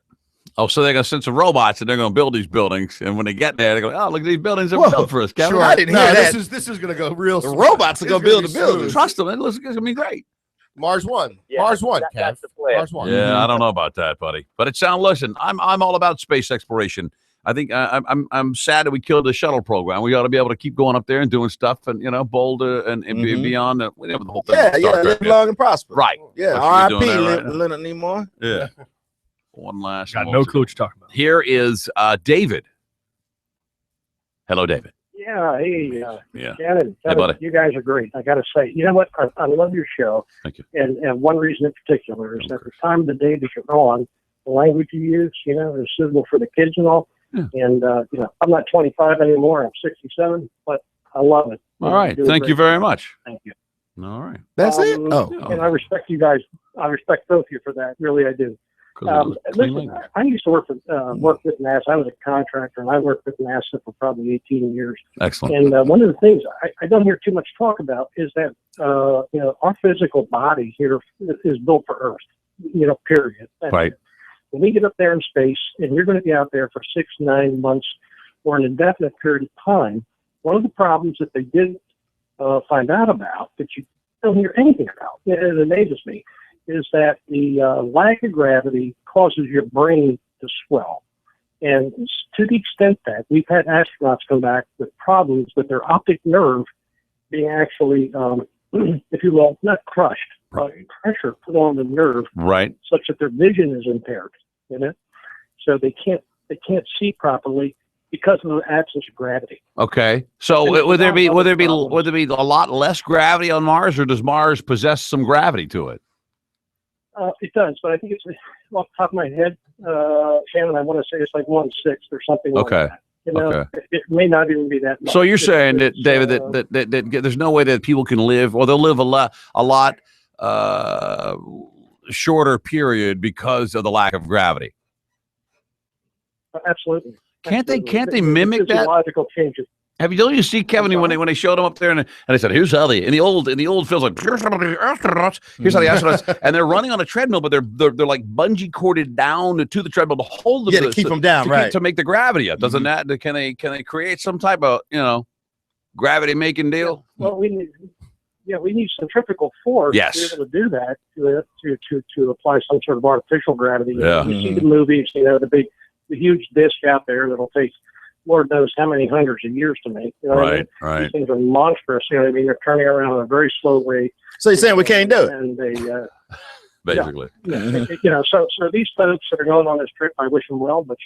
Speaker 9: Oh, so they're going to send some robots and they're going to build these buildings. And when they get there, they go, "Oh, look at these buildings that were built for us." Kevin.
Speaker 4: Sure.
Speaker 11: I didn't hear that.
Speaker 4: This is going to go real.
Speaker 11: The robots are going to build the building.
Speaker 9: Trust them. It's going to be great.
Speaker 4: Mars One.
Speaker 16: Yeah,
Speaker 4: Mars One.
Speaker 16: that's
Speaker 4: Kev.
Speaker 16: the plan.
Speaker 4: Mars One.
Speaker 9: Yeah, I don't know about that, buddy. But it sounds. Listen, I'm all about space exploration. I think I'm sad that we killed the shuttle program. We ought to be able to keep going up there and doing stuff, and bolder and beyond. We have the whole thing.
Speaker 11: Yeah, live long and prosper.
Speaker 9: Right.
Speaker 11: Yeah,
Speaker 9: What you
Speaker 11: R.I.P.
Speaker 9: doing there, right?
Speaker 11: Leonard Nimoy.
Speaker 9: Yeah. One last.
Speaker 6: Got no clue what you're talking about.
Speaker 9: Here is David. Hello, David.
Speaker 18: Yeah, hey,
Speaker 9: Yeah.
Speaker 18: Shannon,
Speaker 9: Hey, buddy.
Speaker 18: you guys are great. I got to say, you know what? I love your show.
Speaker 9: Thank you.
Speaker 18: And one reason in particular is that the time of the day that you're on, the language you use, is suitable for the kids and all.
Speaker 9: Yeah.
Speaker 18: And, I'm not 25 anymore. I'm 67, but I love it.
Speaker 9: All right. Thank you very much.
Speaker 18: Thank you.
Speaker 9: All right.
Speaker 4: That's it? Oh.
Speaker 18: And I respect you guys. I respect both of you for that. Really, I do. Listen, I used to work with NASA. I was a contractor, and I worked with NASA for probably 18 years.
Speaker 9: Excellent.
Speaker 18: And one of the things I don't hear too much talk about is that our physical body here is built for Earth. Period. And
Speaker 9: Right.
Speaker 18: when we get up there in space, and you're going to be out there for 6, 9 months or an indefinite period of time, one of the problems that they did find out about that you don't hear anything about, and it amazes me, is that the lack of gravity causes your brain to swell. And to the extent that we've had astronauts come back with problems with their optic nerve being actually, if you will, not crushed, but pressure put on the nerve,
Speaker 9: Right.
Speaker 18: such that their vision is impaired. So they can't see properly because of the absence of gravity.
Speaker 9: Okay. So would there be a lot less gravity on Mars, or does Mars possess some gravity to it?
Speaker 18: It does, but I think it's off the top of my head, Shannon. I want to say it's like 1/6 or something.
Speaker 9: Okay.
Speaker 18: Like that.
Speaker 9: Okay.
Speaker 18: It may not even be that much.
Speaker 9: So you're saying that, David, that there's no way that people can live, or they'll live a lot shorter period because of the lack of gravity.
Speaker 18: Absolutely.
Speaker 9: Can't they mimic that?
Speaker 18: Physiological changes.
Speaker 9: Don't you see Kevin when they showed him up there and they said, here's how in the old films, like here's how the astronauts, and they're running on a treadmill, but they're like bungee corded down to the treadmill to hold them.
Speaker 11: Yeah, to keep them down, right?
Speaker 9: To make the gravity up. Doesn't that can they create some type of gravity making deal?
Speaker 18: Well, we need centrifugal force
Speaker 9: Yes.
Speaker 18: to be able to do that to apply some sort of artificial gravity.
Speaker 9: Yeah.
Speaker 18: You see the movies, the huge disc out there that'll take Lord knows how many hundreds of years to make. You know what I mean?
Speaker 9: Right.
Speaker 18: These things are monstrous. You know what I mean? They're turning around at a very slow rate.
Speaker 11: So you're saying we can't do it?
Speaker 18: And they,
Speaker 9: basically.
Speaker 18: So these folks that are going on this trip, I wish them well, but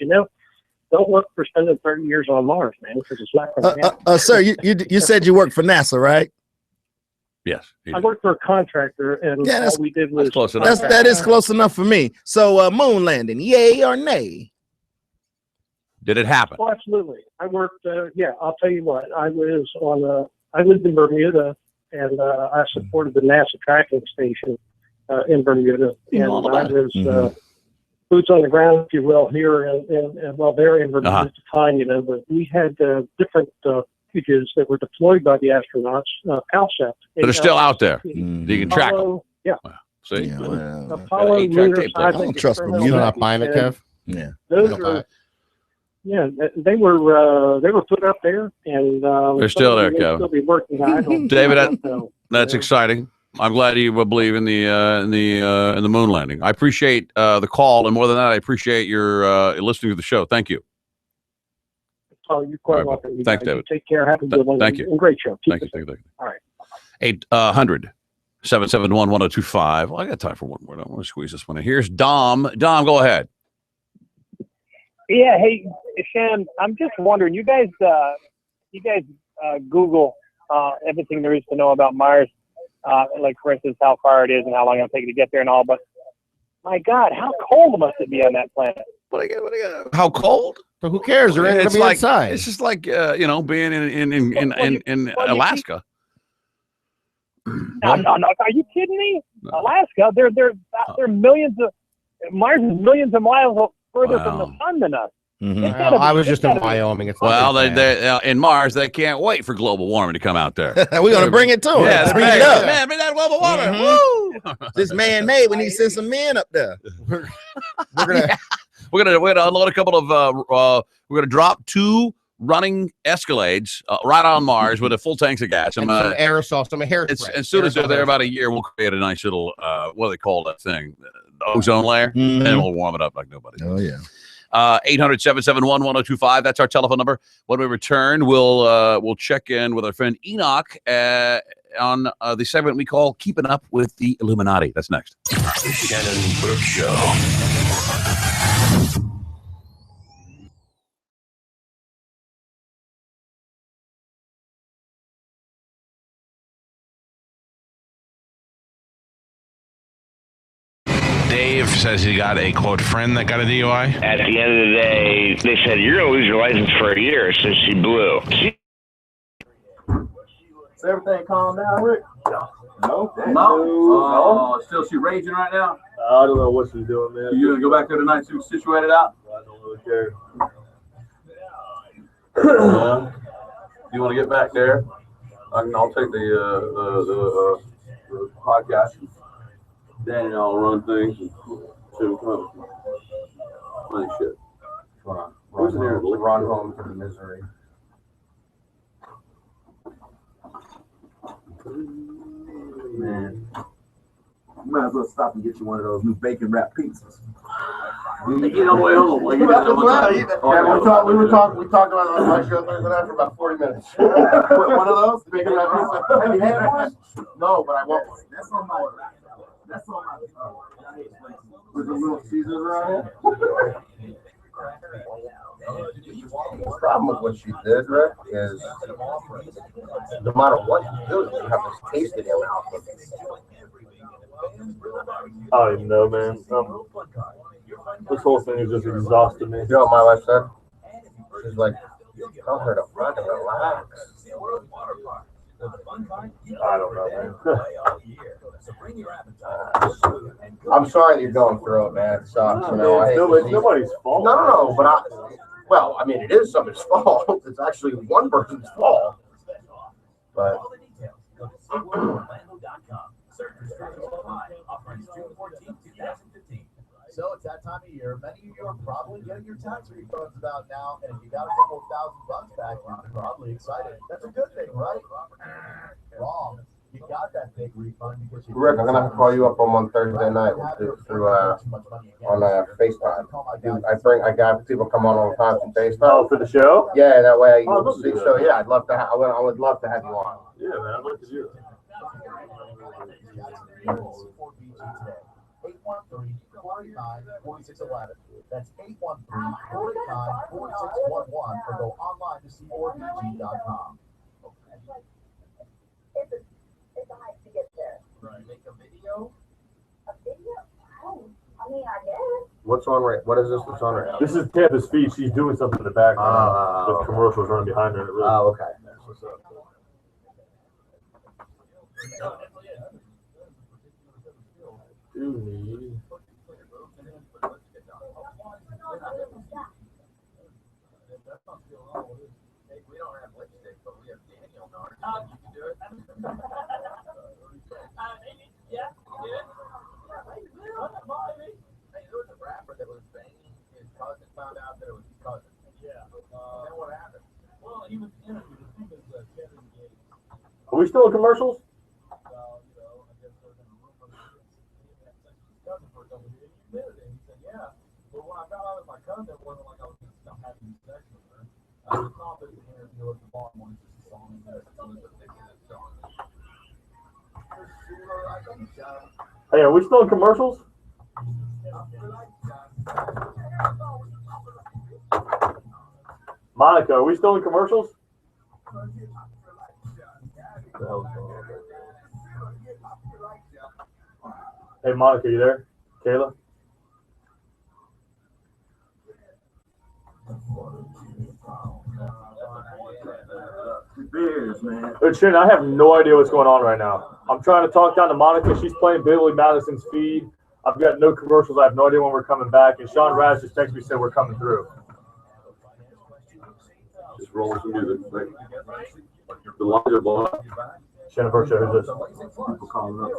Speaker 18: don't look for spending 30 years on Mars, man, because it's not going to happen.
Speaker 11: Sir, you said you worked for NASA, right?
Speaker 9: Yes.
Speaker 18: I worked for a contractor, and all we did was
Speaker 9: close enough.
Speaker 11: That is close enough for me. So moon landing, yay or nay?
Speaker 9: Did it happen?
Speaker 18: Well, absolutely. I worked. I'll tell you what. I lived in Bermuda, and I supported the NASA tracking station in Bermuda, and I was boots on the ground, if you will, here there in Bermuda at the time. But we had different packages that were deployed by the astronauts, CalSat.
Speaker 9: But they're still out there. You can track them.
Speaker 18: Yeah.
Speaker 9: See?
Speaker 18: Apollo lunar
Speaker 11: I don't trust Bermuda.
Speaker 4: You're not buying it, Kev?
Speaker 11: Yeah.
Speaker 18: Those are. Yeah, they were put up there, and
Speaker 9: they're still there, Kevin.
Speaker 18: Still be working. I don't
Speaker 9: David,
Speaker 18: know.
Speaker 9: that's exciting. I'm glad you believe in the moon landing. I appreciate the call, and more than that, I appreciate your listening to the show. Thank you.
Speaker 18: Oh, you're quite welcome. You
Speaker 9: Thanks,
Speaker 18: guys.
Speaker 9: David.
Speaker 18: Take care. Have a good one.
Speaker 9: Thank you.
Speaker 18: And great show.
Speaker 9: Thank you.
Speaker 18: All right.
Speaker 9: 800-771-1025. Well, I got time for one more. I want to squeeze this one in. Here's Dom. Dom, go ahead.
Speaker 19: Yeah, hey Shannon, I'm just wondering, you guys Google everything there is to know about Mars, like for instance how far it is and how long it'll take to get there and all. But my God, how cold must it be on that planet?
Speaker 9: How cold?
Speaker 4: But who cares? They're going to be inside.
Speaker 9: It's just like being in Alaska.
Speaker 19: No, are you kidding me? Alaska, they're millions of Mars is millions of miles further from the sun than us.
Speaker 4: I was just in Wyoming. It's
Speaker 9: they in Mars, they can't wait for global warming to come out there.
Speaker 11: We're gonna bring it to them.
Speaker 9: Yeah,
Speaker 11: bring it up.
Speaker 9: Man, bring that global warming.
Speaker 11: Woo! This man-made. We need to send some men up there.
Speaker 9: We're gonna unload a couple of. We're gonna drop 2 running Escalades right on Mars with a full tanks of gas.
Speaker 4: Some aerosol, some hairspray.
Speaker 9: As soon as they're there, about a year, we'll create a nice little what do they call that thing? The ozone layer, and we'll warm it up like nobody.
Speaker 11: Oh yeah.
Speaker 9: 800-771-1025. That's our telephone number. When we return, we'll check in with our friend Enoch on the segment we call "Keeping Up with the Illuminati." That's next.
Speaker 10: The Shannon Burke Show.
Speaker 30: Dave says he got a, quote, friend that got a DUI.
Speaker 3: At the end of the day, they said, you're going to lose your license for a year, so she blew.
Speaker 20: Is everything calm down, Rick? No.
Speaker 21: No. Still she raging right now?
Speaker 20: I don't know what she's doing, man.
Speaker 21: You gonna go back there tonight to situate it out?
Speaker 20: I don't really care.
Speaker 21: You want to get back there? I'll take the podcast. Danny and I'll run things and see what comes. Funny shit. Who's in here?
Speaker 4: Run home to the misery.
Speaker 21: Man, you might as well stop and get you one of those new bacon wrapped pizzas. You get on the way home. Like we were
Speaker 4: talking about it on my show Thursday night for about 40 minutes.
Speaker 21: One of those?
Speaker 4: Bacon wrapped pizza. Have you had one? No, but I want one.
Speaker 21: That's on my.
Speaker 4: With the little Caesars around it. The problem with what she did, Rick, is no matter what you do, you have this taste in your mouth.
Speaker 20: I don't even know, man. This whole thing is just exhausting me.
Speaker 4: You know what my wife said? She's like, tell her to fucking relax.
Speaker 20: I don't know, man.
Speaker 4: I'm sorry that you're going through it, man. It sucks.
Speaker 20: No, man, it's nobody's fault.
Speaker 4: No, but I mean, it is somebody's fault. It's actually one person's fault. But
Speaker 22: So it's that time of year. Many of you are probably getting your tax refunds about now, and if you got a couple $1,000 back, you're probably excited. That's a good thing, right? Wrong. You got that big refund because you.
Speaker 4: Rick, I'm gonna have to call you up on Thursday night through on FaceTime. I got people come on all the time from FaceTime.
Speaker 20: Oh, for the show?
Speaker 4: Yeah, that way you can see. So yeah, I'd love to. I would love to have you on.
Speaker 20: Yeah, man, I'd love to do that.
Speaker 22: 813-49-4611. That's 813-49-4611, or go online to c4bg.com.
Speaker 2: It's a hike to get there.
Speaker 22: Right. Make a video?
Speaker 2: A video? I mean, I guess.
Speaker 4: What's on right? What is this that's on right now?
Speaker 20: This is Tampa's feed. She's doing something in the background with commercials running behind her. Really,
Speaker 4: okay.
Speaker 20: That's what's up.
Speaker 22: We don't have lipstick, but we have Daniel Nard. You can do it. Yeah, you did. Hey, there was a rapper that was banging his cousin, found out that it was his cousin. Yeah. Then what happened? Well, he was interviewed. His name is Kevin Gates.
Speaker 20: Are we still in commercials?
Speaker 22: Well, you know, I guess there's a rumor that he had sex with his cousin for a couple of years. He admitted it. He said, yeah. But when I found out it was my cousin, it wasn't like I was going to stop having sex with her. I was confident in the interview at the bar one just a song.
Speaker 20: Hey, are we still in commercials? Monica, are we still in commercials? Hey, Monica, you there? Kayla?
Speaker 21: Beers, man.
Speaker 20: Shannon, I have no idea what's going on right now. I'm trying to talk down to Monica. She's playing Billy Madison's feed. I've got no commercials. I have no idea when we're coming back. And Sean Raz just texted me and said we're coming through.
Speaker 21: Just rolling some music. The lines are blowing up.
Speaker 20: Shannon Burke, who's this?
Speaker 21: People calling up.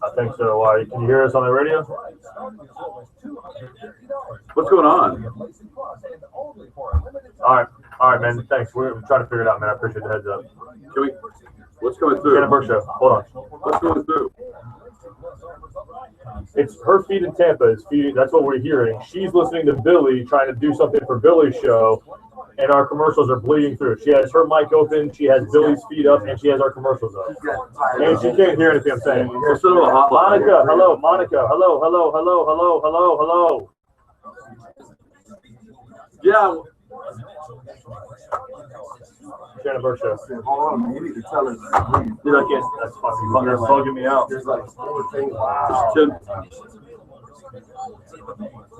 Speaker 20: I think so. Can you hear us on the radio?
Speaker 21: What's going on?
Speaker 20: All right, man. Thanks. We're trying to figure it out, man. I appreciate the heads up.
Speaker 21: What's coming through?
Speaker 20: Shannon Burke Show. Hold on.
Speaker 21: What's going through?
Speaker 20: It's her feed in Tampa. That's what we're hearing. She's listening to Billy, trying to do something for Billy's show, and our commercials are bleeding through. She has her mic open, she has Billy's feed up, and she has our commercials up. And she can't hear anything I'm saying. Monica, hello, Monica, hello.
Speaker 21: Yeah.
Speaker 20: Shannon Burke show.
Speaker 21: Hold on, you need to tell us.
Speaker 20: Dude, I can't. That's fucking bugging me out.
Speaker 21: There's like 4 things.
Speaker 20: Wow.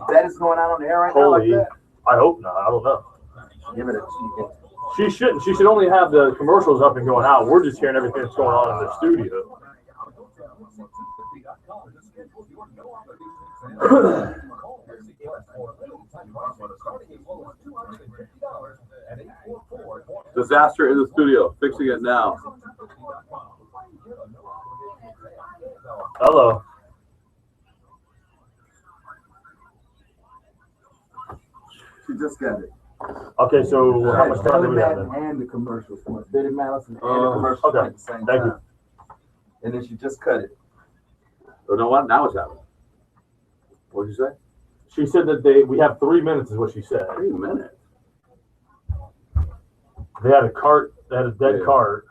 Speaker 21: That is going out on the air right now like that?
Speaker 20: I hope not. I don't know.
Speaker 21: Give it a
Speaker 20: She shouldn't. She should only have the commercials up and going out. We're just hearing everything that's going on in the studio.
Speaker 21: Disaster in the studio. Fixing it now.
Speaker 20: Hello.
Speaker 21: She just got it.
Speaker 20: Okay, so how much time do we have
Speaker 21: Billy
Speaker 20: then?
Speaker 21: Madison and the commercials. Billy Madison and the commercials
Speaker 20: okay.
Speaker 21: at the same
Speaker 20: Thank
Speaker 21: time.
Speaker 20: you.
Speaker 21: And then she just cut it. Oh, no, what? Now it's happening. What did you say?
Speaker 20: She said that we have 3 minutes is what she said.
Speaker 21: 3 minutes?
Speaker 20: They had a cart. They had a dead cart.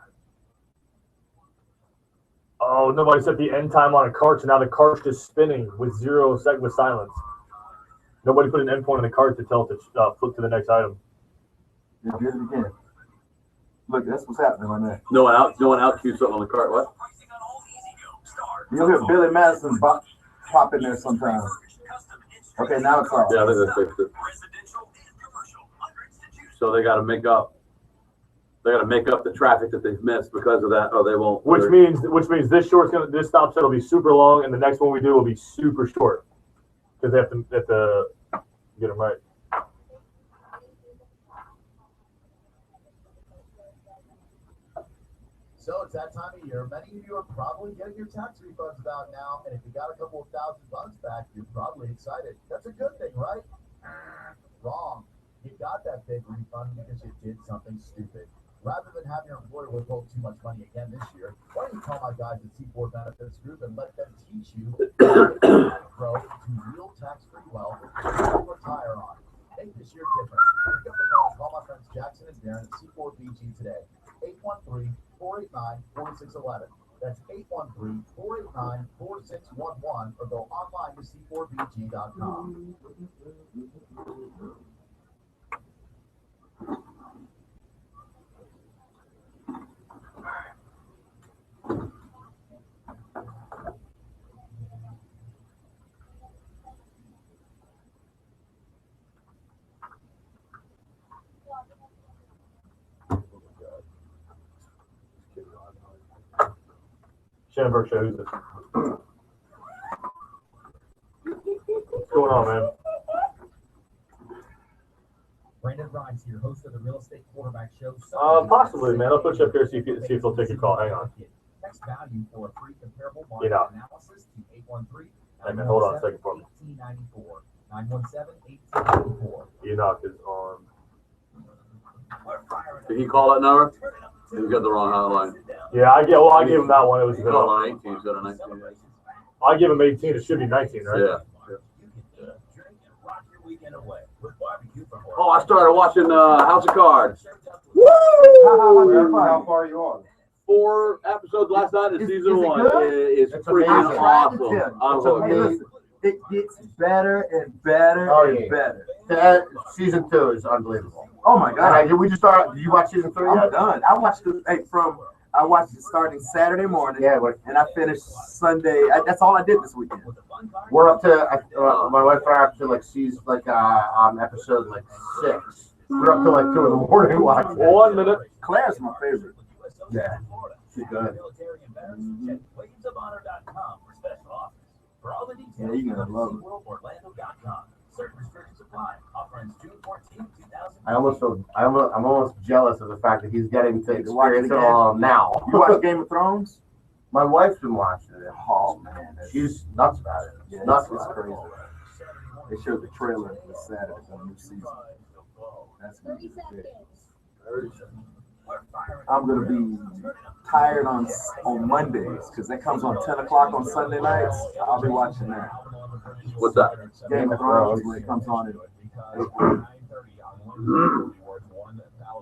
Speaker 20: Oh, nobody set the end time on a cart, so now the cart's just spinning with 0 second with silence. Nobody put an end point on the cart to tell it to flip to the next item.
Speaker 21: Yeah, do it again. Look, that's what's happening right there. No one out cues something on the cart. What? You'll hear Billy Madison pop in there sometimes. Okay, now it's off. Yeah, I think that's fixed it. So they got to make up. They got to make up the traffic that they've missed because of that. Oh, they won't.
Speaker 20: Which means this stop set will be super long, and the next one we do will be super short because they have to get them right.
Speaker 5: So it's that time of year. Many of you are probably getting your tax refunds about now, and if you got a couple of $1,000 back, you're probably excited. That's a good thing, right? Wrong. You got that big refund because you did something stupid. Rather than having your employer withhold too much money again this year, why don't you call my guys at C4 Benefits Group and let them teach you how to grow to real tax-free wealth to retire on. Make this year different. Pick up the phone and call my friends Jackson and Darren at C4BG today. 813-489-4611. That's 813-489-4611, or go online to c4bg.com.
Speaker 20: Shannon Burke show. Who's this? What's going on, man?
Speaker 5: Brandon Rhymes here, host of the Real Estate Quarterback Show.
Speaker 20: Possibly, man. I'll put you up here see if they'll take your call. Hang on.
Speaker 5: Text value for a free comparable market analysis to 813.
Speaker 20: Hey, man, hold on a second for me.
Speaker 5: 917-1894.
Speaker 20: Enoch is on.
Speaker 21: Did he call that number? He got the wrong hotline.
Speaker 20: Yeah, I gave him that one. It was
Speaker 21: called on 18. He's got a 19.
Speaker 20: I give him 18. It should be 19, right?
Speaker 21: Yeah. Oh, I started watching House of Cards. Woo! How far are you on? 4 episodes last night in season 1. It's freaking awesome.
Speaker 8: It gets better and better and better.
Speaker 4: Season 2 is unbelievable.
Speaker 8: Oh my God!
Speaker 4: Did we just start? Did you watch season 3?
Speaker 8: I'm done. I watched it. I watched it starting Saturday morning.
Speaker 4: Yeah,
Speaker 8: and I finished Sunday. That's all I did this weekend.
Speaker 4: We're up to my wife and I are up to episode 6. We're up to 2 in the morning watching.
Speaker 20: 1 minute.
Speaker 8: Claire's my favorite.
Speaker 4: Yeah, she's good.
Speaker 8: Yeah, you're gonna love it.
Speaker 4: I'm almost jealous of the fact that he's getting to experience it all now.
Speaker 8: You watch Game of Thrones?
Speaker 4: My wife's been watching it.
Speaker 8: Oh man,
Speaker 4: she's nuts about it.
Speaker 8: Yeah,
Speaker 4: Nuts
Speaker 8: it's
Speaker 4: about it.
Speaker 8: crazy. They showed the trailer this Saturday for the new season. That's gonna be big. I'm gonna be tired on Mondays because that comes on 10 o'clock on Sunday nights. I'll be watching that.
Speaker 21: What's that?
Speaker 8: Game of Thrones when it comes on.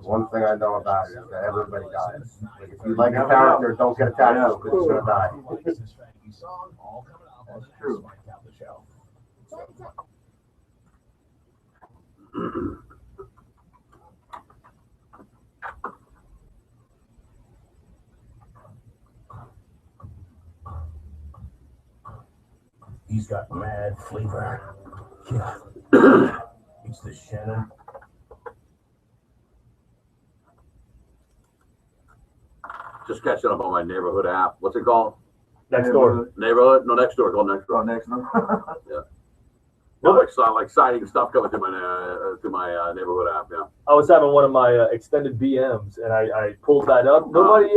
Speaker 4: One thing I know about it is that everybody dies. If you like a character, don't get attached to it because it's gonna die.
Speaker 8: That's true.
Speaker 10: He's got mad flavor. Yeah. It's the Shannon.
Speaker 21: Just catching up on my neighborhood app. What's it called?
Speaker 20: Next door.
Speaker 21: Neighborhood? No, next door. It's called next door.
Speaker 5: Oh, next door.
Speaker 21: Yeah. Well, like citing stuff coming to my neighborhood app. Yeah.
Speaker 20: I was having one of my extended BMs, and I pulled that up. Nobody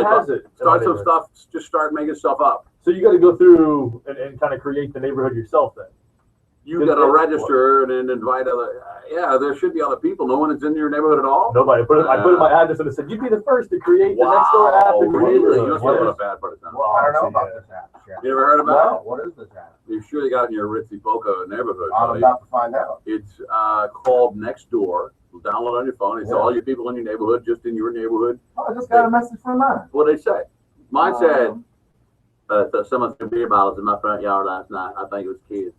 Speaker 20: has it.
Speaker 21: Start some stuff. Just start making stuff up.
Speaker 20: So you got to go through and kind of create the neighborhood yourself then.
Speaker 21: You got to register and then invite other. Yeah, there should be other people. No one is in your neighborhood at all.
Speaker 20: Nobody. I put in my address and it said, "You'd be the first to create the next door app in your neighborhood."
Speaker 21: You must live in a bad part of town.
Speaker 5: Well, I don't know about this app.
Speaker 21: You ever heard about it?
Speaker 5: What is this app?
Speaker 21: You sure you got it in your Ritzy Boca neighborhood?
Speaker 5: I'm
Speaker 21: buddy.
Speaker 5: about to find out.
Speaker 21: It's called Next Door. Download on your phone. It's all your people in your neighborhood, just in your neighborhood.
Speaker 5: Oh, I just got a message from mine.
Speaker 21: What they say? Mine said, someone threw beer bottles in my front yard last night. I think it was kids.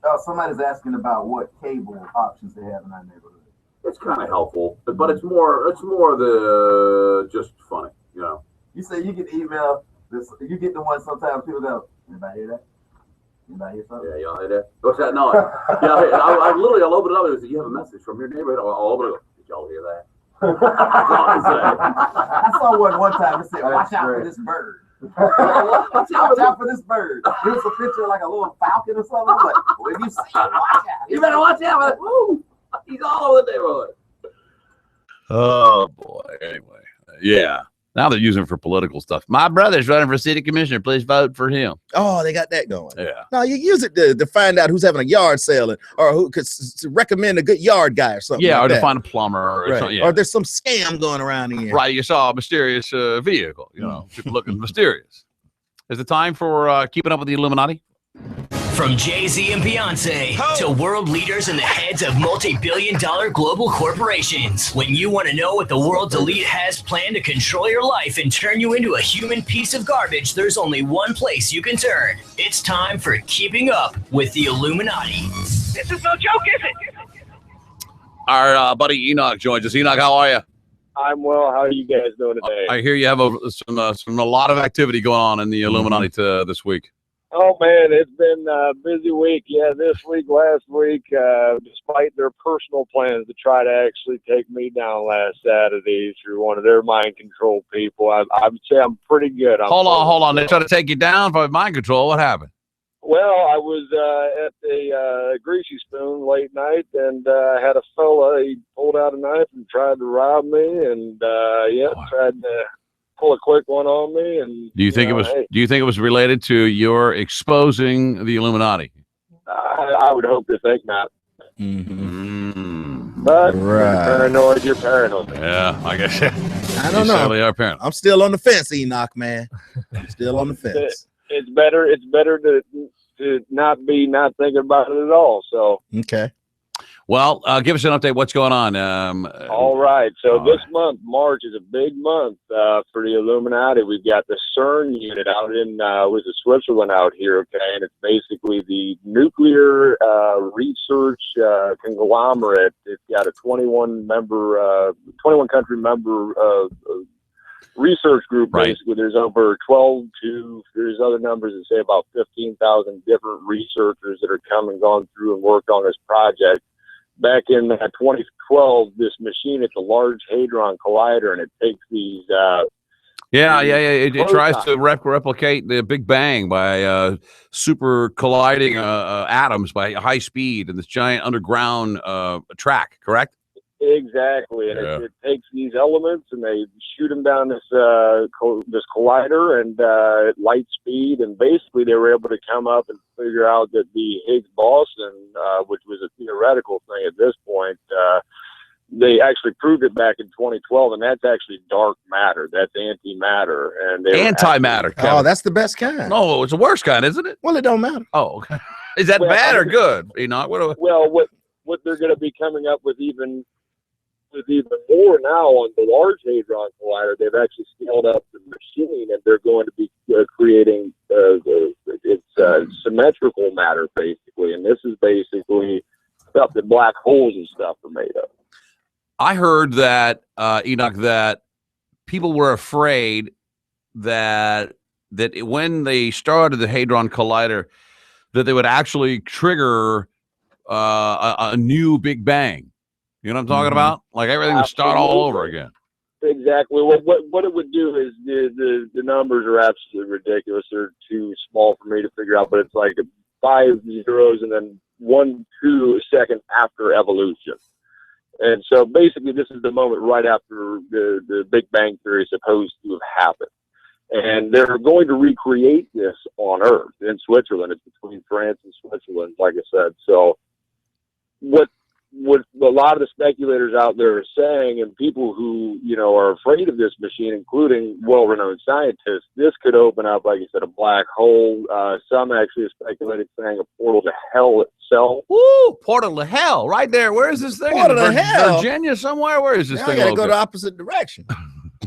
Speaker 5: Oh, somebody's asking about what cable options they have in our neighborhood.
Speaker 21: It's kind of helpful, but it's more the just funny, you know.
Speaker 5: You say you get email this. You get the one sometimes people go, "Anybody hear that? Anybody hear something?"
Speaker 21: Yeah, y'all hear that? What's that noise? Yeah, I'll open it up and say, "You have a message from your neighborhood." I'll open it up. Did y'all hear that?
Speaker 5: I saw one time that said, "Watch out for this bird." Watch out for this bird. It was a picture of like a little falcon or something. I'm like, when you see it, watch out.
Speaker 21: You better watch out. Woo! He's all over the neighborhood.
Speaker 9: Oh boy. Anyway, yeah. Now they're using it for political stuff. My brother's running for city commissioner. Please vote for him.
Speaker 11: Oh, they got that going.
Speaker 9: Yeah.
Speaker 11: No, you use it to find out who's having a yard sale or who could recommend a good yard guy or something.
Speaker 9: Yeah,
Speaker 11: like
Speaker 9: or
Speaker 11: that.
Speaker 9: to find a plumber or
Speaker 11: Right.
Speaker 9: something. Yeah.
Speaker 11: Or there's some scam going around here.
Speaker 9: Right. You saw a mysterious vehicle. You know, people looking mysterious. Is it time for keeping up with the Illuminati?
Speaker 7: From Jay-Z and Beyonce to world leaders and the heads of multi-billion-dollar global corporations. When you want to know what the world's elite has planned to control your life and turn you into a human piece of garbage, there's only one place you can turn. It's time for Keeping Up with the Illuminati. This is no joke, is it?
Speaker 9: Our buddy Enoch joins us. Enoch, how are you?
Speaker 12: I'm well. How are you guys doing today?
Speaker 9: I hear you have a lot of activity going on in the Illuminati this week.
Speaker 12: Oh man, it's been a busy week. Yeah, this week, last week, despite their personal plans to try to actually take me down last Saturday through one of their mind control people, I would say I'm pretty good.
Speaker 9: Hold on. They try to take you down for mind control. What happened?
Speaker 12: Well, I was at a Greasy Spoon late night, and I had a fella. He pulled out a knife and tried to rob me, and tried to pull a quick one on me. And
Speaker 9: Do you think it was related to your exposing the Illuminati?
Speaker 12: I would hope to think not.
Speaker 9: Mm-hmm.
Speaker 12: But you're paranoid, you're paranoid.
Speaker 9: Yeah, I guess.
Speaker 11: I don't know.
Speaker 9: Certainly are paranoid.
Speaker 11: I'm still on the fence, Enoch, man. I'm still on the fence.
Speaker 12: It's better to not thinking about it at all. So
Speaker 11: okay.
Speaker 9: Well, give us an update. What's going on?
Speaker 12: All right. So this month, March, is a big month for the Illuminati. We've got the CERN unit out in Switzerland out here, okay? And it's basically the nuclear research conglomerate. It's got a 21 country member research group. Basically, there's over 12 to, there's other numbers that say about 15,000 different researchers that are come and gone through and worked on this project. Back in 2012, this machine, it's a Large Hadron Collider, and it takes these.
Speaker 9: It tries to replicate the Big Bang by super colliding atoms by high speed in this giant underground track. Correct?
Speaker 12: Exactly, and it takes these elements and they shoot them down this collider and at light speed, and basically they were able to come up and figure out that the Higgs boson, which was a theoretical thing at this point, they actually proved it back in 2012, and that's actually dark matter. That's antimatter, and
Speaker 9: antimatter.
Speaker 11: Oh, that's the best kind.
Speaker 9: No, it's the worst kind, isn't it?
Speaker 11: Well, it don't matter.
Speaker 9: Oh, okay. Is that bad or good? Enoch?
Speaker 12: What they're going to be coming up with even more now on the Large Hadron Collider, they've actually scaled up the machine, and they're going to be creating symmetrical matter, basically. And this is basically stuff that black holes and stuff are made of.
Speaker 9: I heard that, Enoch, that people were afraid that when they started the Hadron Collider, that they would actually trigger a new Big Bang. You know what I'm talking about? Like everything would start all over again.
Speaker 12: Exactly. What it would do is the numbers are absolutely ridiculous. They're too small for me to figure out, but it's like 5 zeros and then 1 2 second after evolution. And so basically this is the moment right after the Big Bang Theory is supposed to have happened. And they're going to recreate this on Earth in Switzerland. It's between France and Switzerland, like I said. So what a lot of the speculators out there are saying, and people who, are afraid of this machine, including well-renowned scientists, this could open up, like you said, a black hole. Some actually are speculating, saying a portal to hell itself.
Speaker 9: Woo! Portal to hell, right there. Where is this thing?
Speaker 11: Portal to hell?
Speaker 9: Virginia somewhere? Where is this
Speaker 11: Now
Speaker 9: thing?
Speaker 11: I got to go
Speaker 9: located?
Speaker 11: the opposite direction.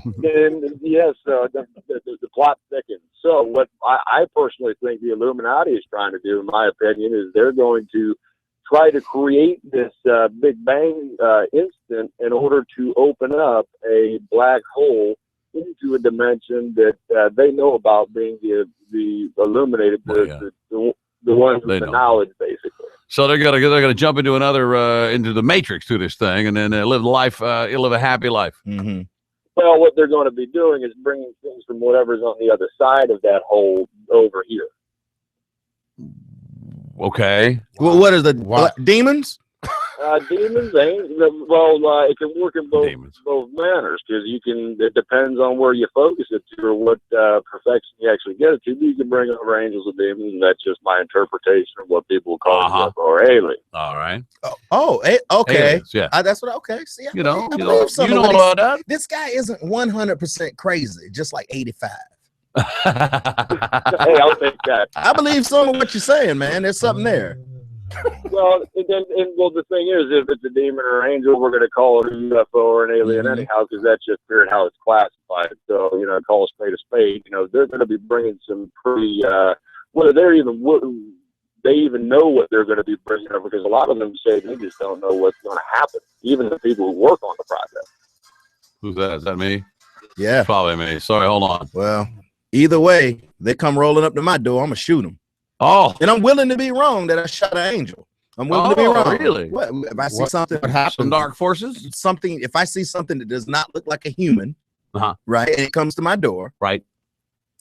Speaker 12: And yes, the plot thickens. So what I personally think the Illuminati is trying to do, in my opinion, is they're going to try to create this Big Bang instant in order to open up a black hole into a dimension that they know about, being the illuminated, the ones with the knowledge, basically.
Speaker 9: So they're gonna jump into into the Matrix through this thing, and then live a happy life.
Speaker 11: Mm-hmm.
Speaker 12: Well, what they're going to be doing is bringing things from whatever's on the other side of that hole over here.
Speaker 9: Okay.
Speaker 11: Well, what is demons?
Speaker 12: Demons, it can work in both manners, because it depends on where you focus it to or what perfection you actually get it to. You can bring over angels and demons, and that's just my interpretation of what people call or alien.
Speaker 9: All right.
Speaker 11: Okay.
Speaker 9: Aliens, yeah.
Speaker 11: That's what. Okay. See,
Speaker 9: You know
Speaker 11: about
Speaker 9: that.
Speaker 11: This guy isn't 100% crazy, just like 85.
Speaker 12: Hey, I'll take that.
Speaker 11: I believe some of what you're saying, man. There's something there.
Speaker 12: Well, the thing is, if it's a demon or an angel, we're going to call it a UFO or an alien anyhow, because that's just how it's classified. So, call a spade a spade. They're going to be bringing some pretty, they even know what they're going to be bringing over, because a lot of them say they just don't know what's going to happen, even the people who work on the project.
Speaker 9: Who's that? Is that me?
Speaker 11: Yeah.
Speaker 9: Probably me. Sorry, hold on.
Speaker 11: Well, either way, they come rolling up to my door, I'm going to shoot them.
Speaker 9: Oh.
Speaker 11: And I'm willing to be wrong that I shot an angel. I'm willing to be wrong.
Speaker 9: Really?
Speaker 11: What, if I see something
Speaker 9: what happens? Some dark forces?
Speaker 11: If I see something that does not look like a human, right, and it comes to my door,
Speaker 9: right,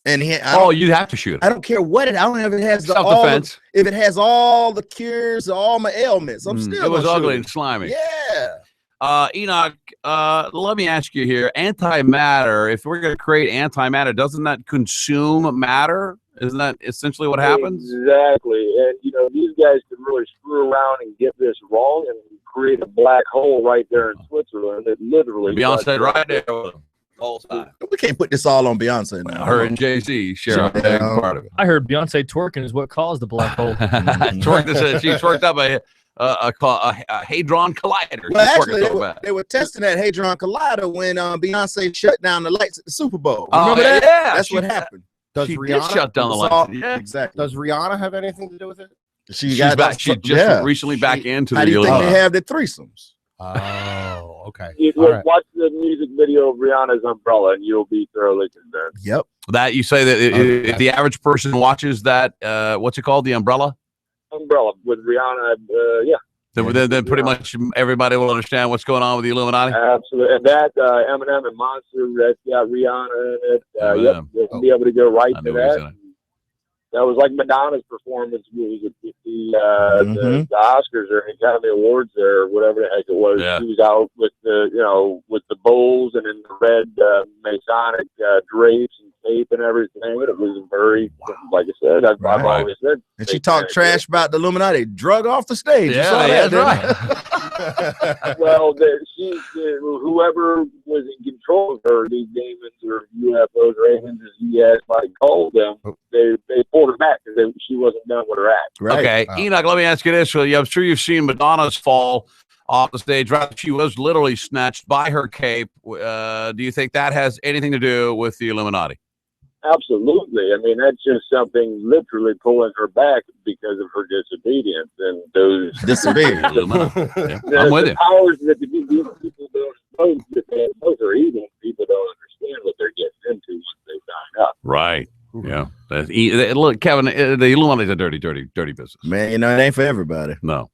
Speaker 11: and
Speaker 9: you have to shoot it.
Speaker 11: I don't care what I don't know if it has
Speaker 9: self-defense.
Speaker 11: If it has all the cures, all my ailments, I'm still.
Speaker 9: It was ugly and slimy.
Speaker 11: Yeah.
Speaker 9: Enoch, let me ask you here: antimatter. If we're going to create antimatter, doesn't that consume matter? Isn't that essentially what happens?
Speaker 12: Exactly. And, these guys can really screw around and get this wrong and create a black hole right there in Switzerland. It literally.
Speaker 9: Beyonce right there with them the whole time.
Speaker 11: We can't put this all on Beyonce now.
Speaker 9: Her and Jay-Z share a big part of it.
Speaker 6: I heard Beyonce twerking is what caused the black hole.
Speaker 9: She twerked up a Hadron Collider.
Speaker 11: Well, actually, they were testing that Hadron Collider when Beyonce shut down the lights at the Super Bowl. Remember that?
Speaker 9: Yeah,
Speaker 11: that's what happened.
Speaker 4: Does
Speaker 9: she
Speaker 4: Rihanna
Speaker 9: did shut down the lights?
Speaker 11: Yeah, exactly.
Speaker 4: Does Rihanna have anything to do with it?
Speaker 9: She's back. She just recently back into the.
Speaker 11: How do you think they have the threesomes?
Speaker 4: Oh, okay.
Speaker 12: Watch the music video of Rihanna's Umbrella, and you'll be thoroughly convinced.
Speaker 11: Yep.
Speaker 9: That you say that if the average person watches that, what's it called? The Umbrella.
Speaker 12: Umbrella with Rihanna. Yeah.
Speaker 9: Then pretty much everybody will understand what's going on with the Illuminati.
Speaker 12: Absolutely, and that Eminem and Monster, that's got Rihanna in it. Yep, they'll be able to go right to that. That was like Madonna's performance. Was at the Oscars or Academy Awards there, or whatever the heck it was.
Speaker 9: Yeah.
Speaker 12: She was out with the bowls and in the red Masonic drapes and tape and everything. It was very, like I said, I've always said.
Speaker 11: And she talked trash about the Illuminati, drug off the stage.
Speaker 9: Yeah, that's right.
Speaker 12: Well, whoever was in control of her, these demons or UFOs or aliens, as he has called them, they pulled her back because she wasn't done with her act.
Speaker 11: Right.
Speaker 9: Okay, Enoch, let me ask you this. I'm sure you've seen Madonna's fall off the stage. Right, she was literally snatched by her cape. Do you think that has anything to do with the Illuminati?
Speaker 12: Absolutely. I mean, that's just something literally pulling her back because of her disobedience and those
Speaker 11: disobedience.
Speaker 9: I'm with you.
Speaker 12: Powers that these people don't suppose that those are evil. People don't understand what they're getting into once they sign up.
Speaker 9: Right. Yeah. Look, Kevin, the Illuminati's a dirty business.
Speaker 11: Man, you know, it ain't for everybody.
Speaker 9: No.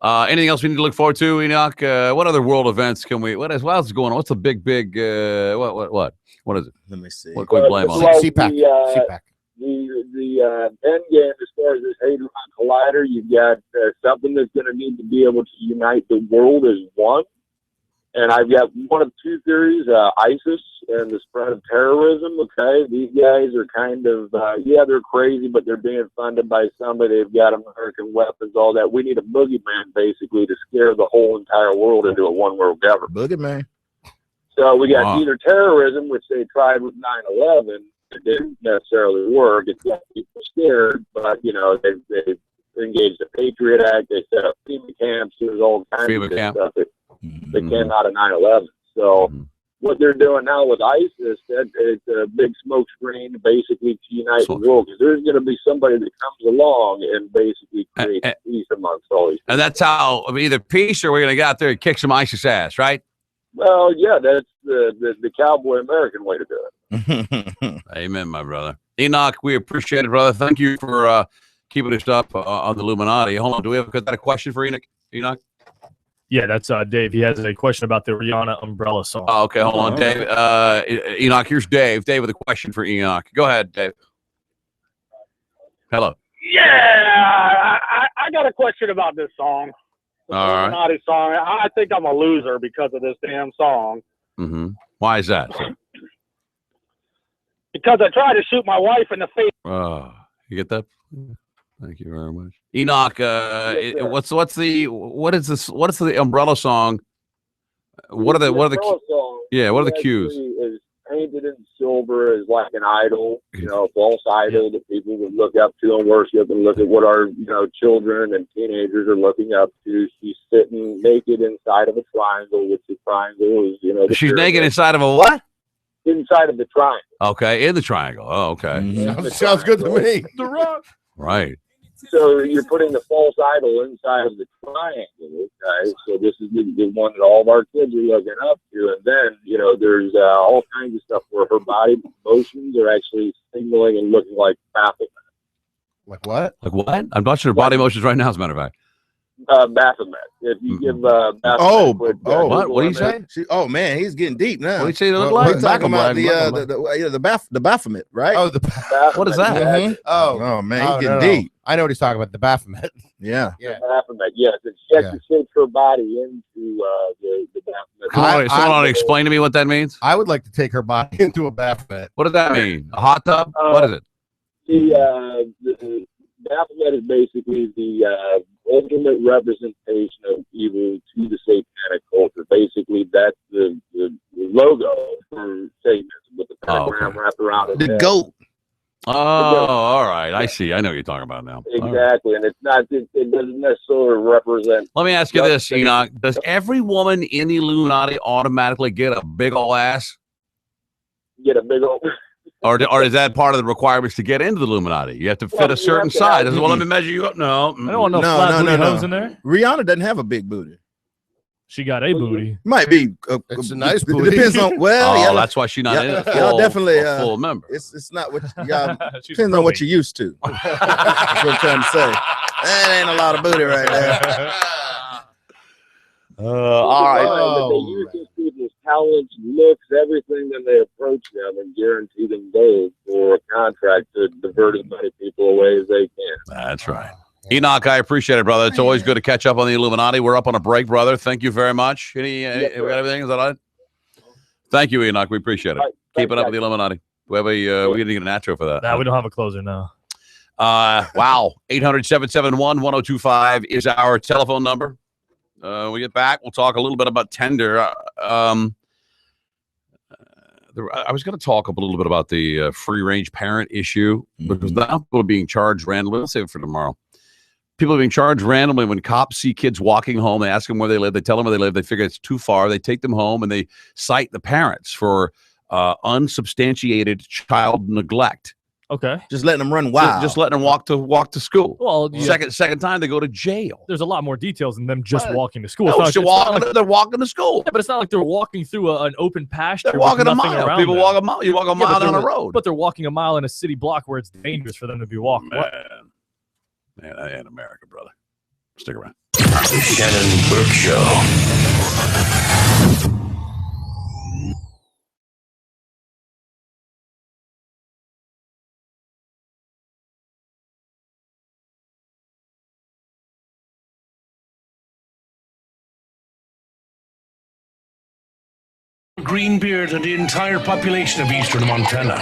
Speaker 9: Anything else we need to look forward to, Enoch? What other world events can we? What else is going on? What's the big? What is it?
Speaker 11: Let me see.
Speaker 9: What can we blame on?
Speaker 4: CPAC.
Speaker 12: The end game as far as this Hadron Collider, you've got something that's going to need to be able to unite the world as one. And I've got one of two theories: ISIS and the spread of terrorism. Okay, these guys are kind of they're crazy, but they're being funded by somebody. They've got American weapons, all that. We need a boogeyman basically to scare the whole entire world into a one world government.
Speaker 11: Boogeyman.
Speaker 12: So we got either terrorism, which they tried with 9/11. It didn't necessarily work. It got people scared, but you know they've engaged the Patriot Act. They set up FEMA camps. There's all kinds of good stuff that came out of 9/11. So what they're doing now with ISIS, it's a big smoke screen basically to unite the world, because there's going to be somebody that comes along and basically creates peace amongst all these people.
Speaker 9: And that's how either peace or we're going to get out there and kick some ISIS ass, right?
Speaker 12: Well, yeah, that's the cowboy American way to do
Speaker 9: it. Amen, my brother. Enoch, we appreciate it, brother. Thank you for keeping us up on the Illuminati. Hold on, do we have a question for Enoch?
Speaker 6: Yeah, that's Dave. He has a question about the Rihanna Umbrella song.
Speaker 9: Oh, okay, hold on, Dave. Enoch, here's Dave. Dave with a question for Enoch. Go ahead, Dave. Hello.
Speaker 1: Yeah, I got a question about this song.
Speaker 9: All right.
Speaker 1: Illuminati song. I think I'm a loser because of this damn song.
Speaker 9: Mm-hmm. Why is that?
Speaker 1: Because I tried to shoot my wife in the face.
Speaker 9: Oh, you get that? Thank you very much, Enoch. What is the Umbrella song? What are the
Speaker 12: song,
Speaker 9: yeah? What are the cues?
Speaker 12: Is painted in silver as like an idol, a false idol that people would look up to and worship, and look at what our children and teenagers are looking up to. She's sitting naked inside of a triangle, which the triangle is
Speaker 9: she's naked inside of a what?
Speaker 12: Inside of the triangle.
Speaker 9: Okay, in the triangle. Oh, okay.
Speaker 4: Sounds good to me.
Speaker 9: Right.
Speaker 12: So you're putting the false idol inside of the triangle, okay? So this is the one that all of our kids are looking up to. And then, there's all kinds of stuff where her body motions are actually signaling and looking like Baphomet.
Speaker 4: Like what?
Speaker 9: Like what? I'm watching her body motions right now, as a matter of fact.
Speaker 12: Baphomet. If you give Baphomet
Speaker 9: what? What are you saying?
Speaker 11: Oh man, he's getting deep now.
Speaker 9: What do you say it look like?
Speaker 11: We're talking about the Baphomet, right?
Speaker 4: Oh,
Speaker 9: what is that?
Speaker 11: Mm-hmm. Oh man, he's getting deep.
Speaker 4: I know what he's talking about. The Baphomet.
Speaker 11: Yeah.
Speaker 12: Baphomet. Yes, and she actually sent her body into the Baphomet.
Speaker 9: Someone want to explain to me what that means?
Speaker 4: I would like to take her body into a Baphomet.
Speaker 9: What does that mean? A hot tub? What is it?
Speaker 12: The Baphomet is basically the ultimate representation of evil to the satanic culture. Basically, that's the logo for Satanism with the pentagram wrapped around it.
Speaker 11: The goat.
Speaker 9: Oh, all right. I see. I know what you're talking about now.
Speaker 12: Exactly, and it's not. It doesn't necessarily represent.
Speaker 9: Let me ask you this, Enoch: does every woman in the Illuminati automatically get a big ol' ass?
Speaker 12: Get a big old.
Speaker 9: Or is that part of the requirements to get into the Illuminati? You have to fit a certain size. Well, let me measure you up. No.
Speaker 6: I don't want no flat booty hoes in there.
Speaker 11: Rihanna doesn't have a big booty.
Speaker 6: She got a booty.
Speaker 11: Might be.
Speaker 4: It's a nice booty.
Speaker 11: It depends on. Well,
Speaker 9: yeah, that's why she's not in it.
Speaker 11: Y'all definitely
Speaker 9: full member.
Speaker 11: It's not what y'all depends on what you're used to. That's what I'm trying to say. That ain't a lot of booty right there.
Speaker 9: All right.
Speaker 12: But they use these people's talents, looks, everything, then they approach them and guarantee them gold for a contract to divert as many people away as they can.
Speaker 9: That's right. Enoch, I appreciate it, brother. It's always good to catch up on the Illuminati. We're up on a break, brother. Thank you very much. We got everything? Is that all right? Thank you, Enoch. We appreciate it. Keep it up with the Illuminati. We didn't get an outro for that.
Speaker 6: Nah, we don't have a closer now.
Speaker 9: Wow. 800-771-1025 is our telephone number. We get back, we'll talk a little bit about Tinder. I was going to talk a little bit about the free-range parent issue, because now people are being charged randomly. Let's save it for tomorrow. People are being charged randomly when cops see kids walking home. They ask them where they live. They tell them where they live. They figure it's too far. They take them home, and they cite the parents for unsubstantiated child neglect.
Speaker 6: Okay.
Speaker 11: Just letting them run wild.
Speaker 9: Just letting them walk to school.
Speaker 6: Well,
Speaker 9: second time they go to jail.
Speaker 6: There's a lot more details than them just walking to school.
Speaker 9: No,
Speaker 6: It's not like,
Speaker 9: they're walking to school.
Speaker 6: Yeah, but it's not like they're walking through an open pasture.
Speaker 9: They're walking
Speaker 6: with
Speaker 9: a
Speaker 6: nothing
Speaker 9: mile.
Speaker 6: around
Speaker 9: People
Speaker 6: them.
Speaker 9: walk a mile. You walk a mile down the road.
Speaker 6: But they're walking a mile in a city block where it's dangerous for them to be walking.
Speaker 9: Man, that ain't America, brother. Stick around.
Speaker 10: The Shannon Burke Show. Greenbeard and the entire population of eastern Montana.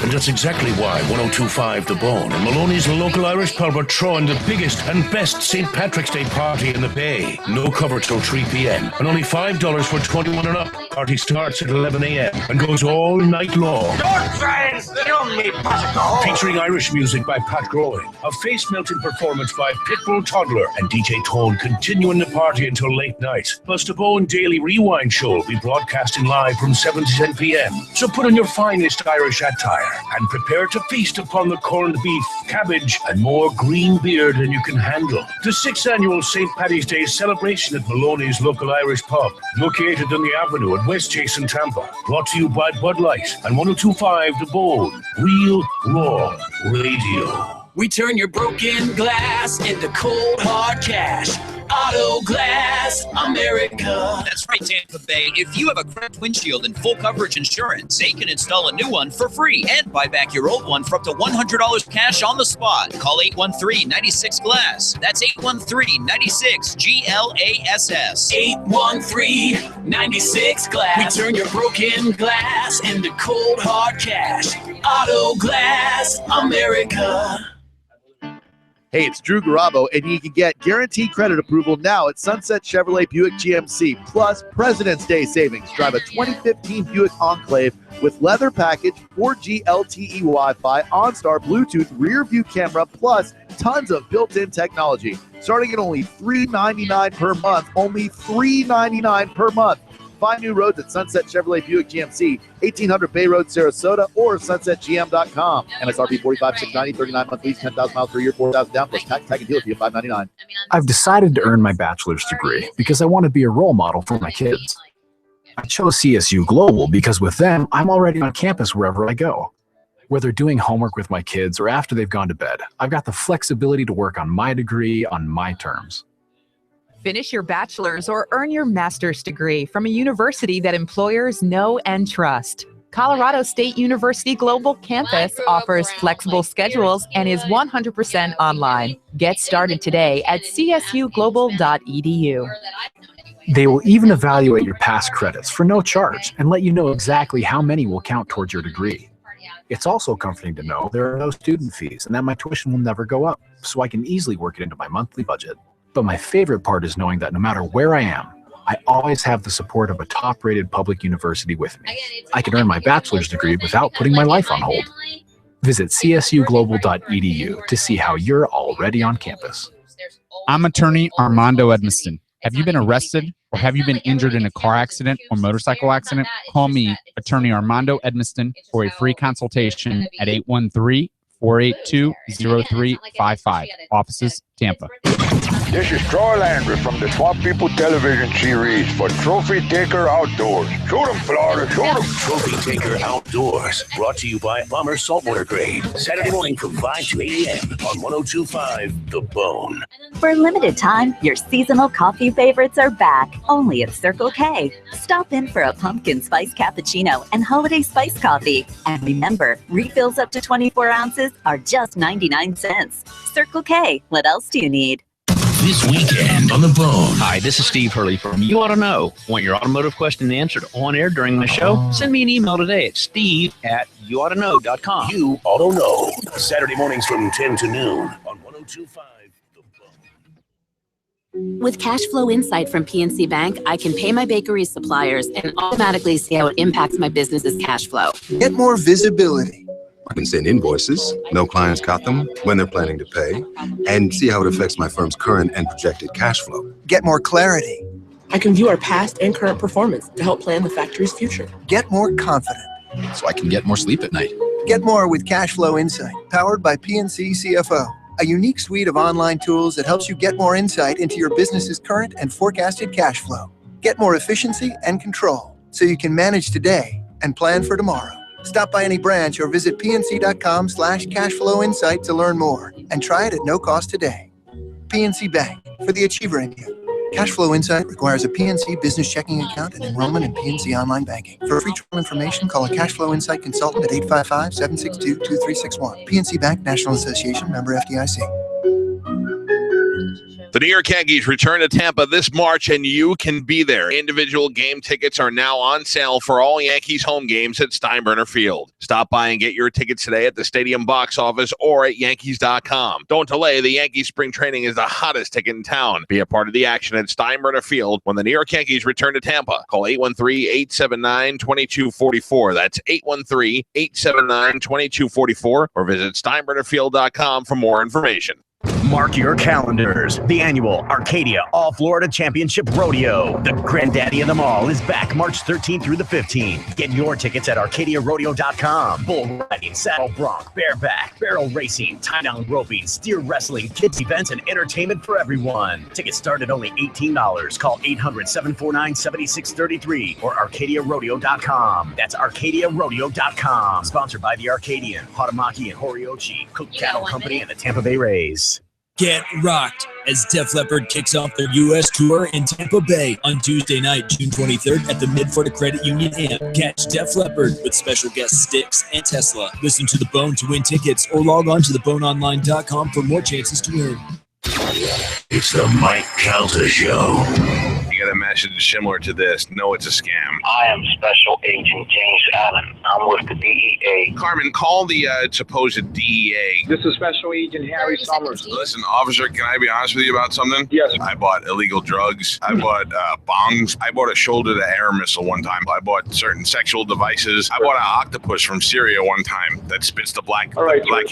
Speaker 10: And that's exactly why 1025 The Bone and Maloney's local Irish pub are throwing the biggest and best St. Patrick's Day party in the Bay. No cover till 3 p.m. and only $5 for 21 and up. Party starts at 11 a.m. and goes all night long.
Speaker 7: Don't try and steal me, Paco!
Speaker 10: Featuring Irish music by Pat Growing, a face-melting performance by Pitbull Toddler, and DJ Tone continuing the party until late night. Plus the Bone Daily Rewind Show will be broadcasting live from 7 to 10 p.m. So put on your finest Irish attire and prepare to feast upon the corned beef, cabbage, and more green beer than you can handle. The 6th annual St. Paddy's Day celebration at Maloney's local Irish pub, located on the Avenue at West Chase in Tampa. Brought to you by Bud Light and 1025 The Bone. Real Raw Radio.
Speaker 7: We turn your broken glass into cold hard cash. Auto Glass America.
Speaker 13: That's right, Tampa Bay. If you have a cracked windshield and full coverage insurance, they can install a new one for free and buy back your old one for up to $100 cash on the spot. Call 813-96-GLASS. That's 813-96-GLASS.
Speaker 7: 813-96-GLASS. We turn your broken glass into cold hard cash. Auto Glass America.
Speaker 14: Hey, it's Drew Garabo, and you can get guaranteed credit approval now at Sunset Chevrolet Buick GMC, plus President's Day savings. Drive a 2015 Buick Enclave with leather package, 4G LTE Wi-Fi, OnStar Bluetooth, rear view camera, plus tons of built-in technology. Starting at only $399 per month, only $399 per month. Find new roads at Sunset Chevrolet Buick GMC, 1800 Bay Road, Sarasota, or sunsetgm.com. MSRP 45,690, 39-month lease, 10,000 miles per year, 4,000 down, plus tax and deal fee of $599.
Speaker 15: I've decided to earn my bachelor's degree because I want to be a role model for my kids. I chose CSU Global because with them, I'm already on campus wherever I go. Whether doing homework with my kids or after they've gone to bed, I've got the flexibility to work on my degree on my terms.
Speaker 17: Finish your bachelor's or earn your master's degree from a university that employers know and trust. Colorado State University Global Campus offers flexible schedules and is 100% online. Get started today at csuglobal.edu.
Speaker 15: They will even evaluate your past credits for no charge and let you know exactly how many will count towards your degree. It's also comforting to know there are no student fees and that my tuition will never go up, so I can easily work it into my monthly budget. But my favorite part is knowing that no matter where I am, I always have the support of a top-rated public university with me. I can earn my bachelor's degree without putting my life on hold. Visit csuglobal.edu to see how you're already on campus.
Speaker 23: I'm attorney Armando Edmiston. Have you been arrested or have you been injured in a car accident or motorcycle accident? Call me, attorney Armando Edmiston, for a free consultation at 813-482-0355. Offices, Tampa.
Speaker 24: This is Troy Landry from the Swamp People television series for Trophy Taker Outdoors. Shoot 'em, Florida, shoot 'em.
Speaker 10: Trophy Taker Outdoors, brought to you by Bomber Saltwater Grade. Saturday morning from 5 to 8 a.m. on 1025 The Bone.
Speaker 25: For a limited time, your seasonal coffee favorites are back, only at Circle K. Stop in for a pumpkin spice cappuccino and holiday spice coffee. And remember, refills up to 24 ounces are just 99 cents. Circle K, what else do you need?
Speaker 10: This weekend on The Bone.
Speaker 26: Hi, this is Steve Hurley from You Ought to Know. Want your automotive question answered on air during the show? Send me an email today at steve@yououghtaknow.com.
Speaker 10: You Ought to Know. Saturday mornings from 10 to noon on 1025.
Speaker 27: With Cash Flow Insight from PNC Bank, I can pay my bakery's suppliers and automatically see how it impacts my business's cash flow.
Speaker 28: Get more visibility. I can send invoices, know clients got them, when they're planning to pay, and see how it affects my firm's current and projected cash flow.
Speaker 29: Get more clarity. I can view our past and current performance to help plan the factory's future.
Speaker 28: Get more confident.
Speaker 32: So I can get more sleep at night.
Speaker 2: Get more with Cashflow Insight, powered by PNC CFO, a unique suite of online tools that helps you get more insight into your business's current and forecasted cash flow. Get more efficiency and control so you can manage today and plan for tomorrow. Stop by any branch or visit pnc.com/cashflowinsight to learn more and try it at no cost today. PNC Bank, for the achiever in you. Cashflow Insight requires a PNC business checking account and enrollment in PNC Online Banking. For free trial information, call a Cashflow Insight consultant at 855-762-2361. PNC Bank, National Association, member FDIC.
Speaker 3: The New York Yankees return to Tampa this March, and you can be there. Individual game tickets are now on sale for all Yankees home games at Steinbrenner Field. Stop by and get your tickets today at the stadium box office or at Yankees.com. Don't delay. The Yankees spring training is the hottest ticket in town. Be a part of the action at Steinbrenner Field when the New York Yankees return to Tampa. Call 813-879-2244. That's 813-879-2244 or visit SteinbrennerField.com for more information.
Speaker 5: Mark your calendars. The annual Arcadia All Florida Championship Rodeo. The granddaddy of them all is back March 13th through the 15th. Get your tickets at ArcadiaRodeo.com. Bull riding, saddle bronc, bareback, barrel racing, tie-down roping, steer wrestling, kids events, and entertainment for everyone. Tickets start at only $18. Call 800-749-7633 or ArcadiaRodeo.com. That's ArcadiaRodeo.com. Sponsored by the Arcadian, Hatamaki and Horiochi, Cook Cattle Company, and the Tampa Bay Rays.
Speaker 8: Get rocked as Def Leppard kicks off their U.S. tour in Tampa Bay on Tuesday night, June 23rd at the Mid-Florida Credit Union Amp. Catch Def Leppard with special guests Styx and Tesla. Listen to The Bone to win tickets or log on to theboneonline.com for more chances to win.
Speaker 10: It's the Mike Calta Show.
Speaker 3: You got a message similar to this. No, it's a scam.
Speaker 16: I am Special Agent James Allen. I'm with the DEA.
Speaker 3: Carmen, call the supposed DEA.
Speaker 16: This is Special Agent Harry Summers.
Speaker 3: Listen, officer, can I be honest with you about something?
Speaker 16: Yes.
Speaker 3: I bought illegal drugs. I bought bongs. I bought a shoulder-to-air missile one time. I bought certain sexual devices. I bought an octopus from Syria one time that spits the black.
Speaker 16: All right,
Speaker 3: black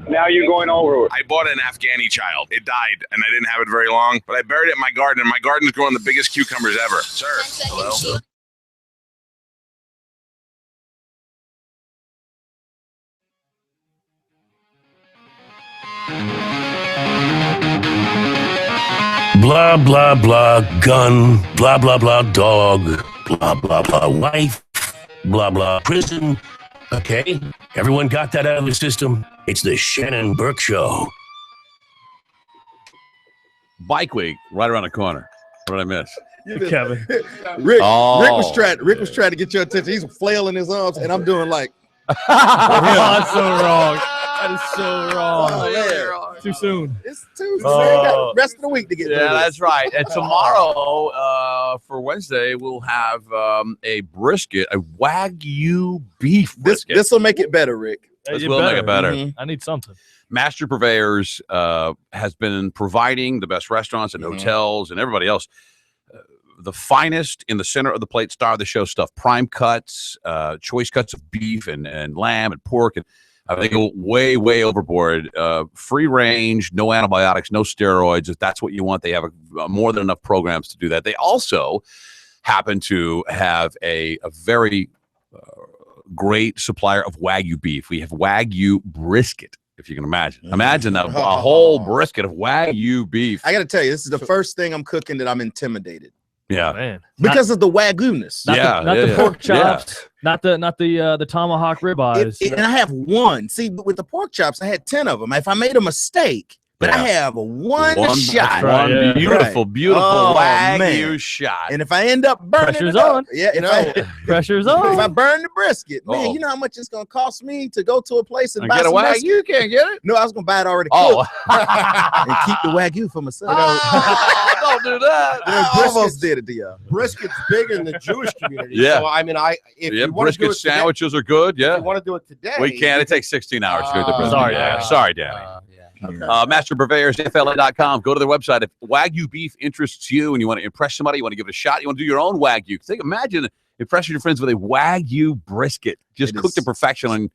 Speaker 16: now you're going over it.
Speaker 3: I bought an Afghani child. It died, and I didn't have it very long, but I buried it in my garden, and my garden's growing the biggest cucumbers ever. Sir, hello?
Speaker 10: Blah, blah, blah, gun, blah, blah, blah, dog, blah, blah, blah, wife, blah, blah, prison. Okay, everyone got that out of the system? It's the Shannon Burke Show.
Speaker 9: Bike week, right around the corner. What did I miss?
Speaker 6: Kevin.
Speaker 11: Rick was trying to get your attention. He's flailing his arms, and I'm doing like.
Speaker 6: That's so wrong. That is so wrong.
Speaker 11: Oh,
Speaker 6: Too soon.
Speaker 11: It's too soon. Got the rest of the week to get through this.
Speaker 9: That's right. And tomorrow, for Wednesday, we'll have a brisket, a Wagyu beef brisket.
Speaker 11: This will make it better, Rick.
Speaker 9: This will make it better.
Speaker 6: Mm-hmm. I need something.
Speaker 9: Master Purveyors has been providing the best restaurants and hotels and everybody else the finest in the center of the plate, star of the show stuff, prime cuts, choice cuts of beef and lamb and pork. And they go way, way overboard. Free range, no antibiotics, no steroids. If that's what you want, they have more than enough programs to do that. They also happen to have a very great supplier of Wagyu beef. We have Wagyu brisket, if you can imagine. Imagine a whole brisket of Wagyu beef.
Speaker 11: I got to tell you, this is the first thing I'm cooking that I'm intimidated.
Speaker 9: Yeah,
Speaker 6: man.
Speaker 11: Because of the Wagyu-ness.
Speaker 6: Not the pork chops. Not the tomahawk ribeyes.
Speaker 11: And I have one. See, with the pork chops, I had 10 of them. If I made a mistake, but I have one shot.
Speaker 9: One beautiful Wagyu shot.
Speaker 11: And if I end up burning
Speaker 6: pressure's
Speaker 11: it up,
Speaker 6: on.
Speaker 11: Pressure's on. If I burn the brisket, man, you know how much it's going to cost me to go to a place and buy
Speaker 9: get a
Speaker 11: some
Speaker 9: Wagyu?
Speaker 11: brisket?
Speaker 9: You can't get it?
Speaker 11: No, I was going to buy it already cooked. And keep the Wagyu for myself.
Speaker 9: Don't do that.
Speaker 11: I almost did it to y'all.
Speaker 4: Brisket's big in the Jewish community.
Speaker 9: Yeah.
Speaker 4: So, I mean, if you want to do
Speaker 9: brisket
Speaker 4: it today,
Speaker 9: sandwiches are good. Yeah.
Speaker 4: if you want to do it today,
Speaker 9: We can't. It takes 16 hours to do the brisket.
Speaker 6: Sorry, Danny.
Speaker 9: Sorry, Danny. Master Purveyors, FLA.com. Go to their website. If Wagyu beef interests you and you want to impress somebody, you want to give it a shot, you want to do your own Wagyu. Imagine impressing your friends with a Wagyu brisket, just cooked to perfection on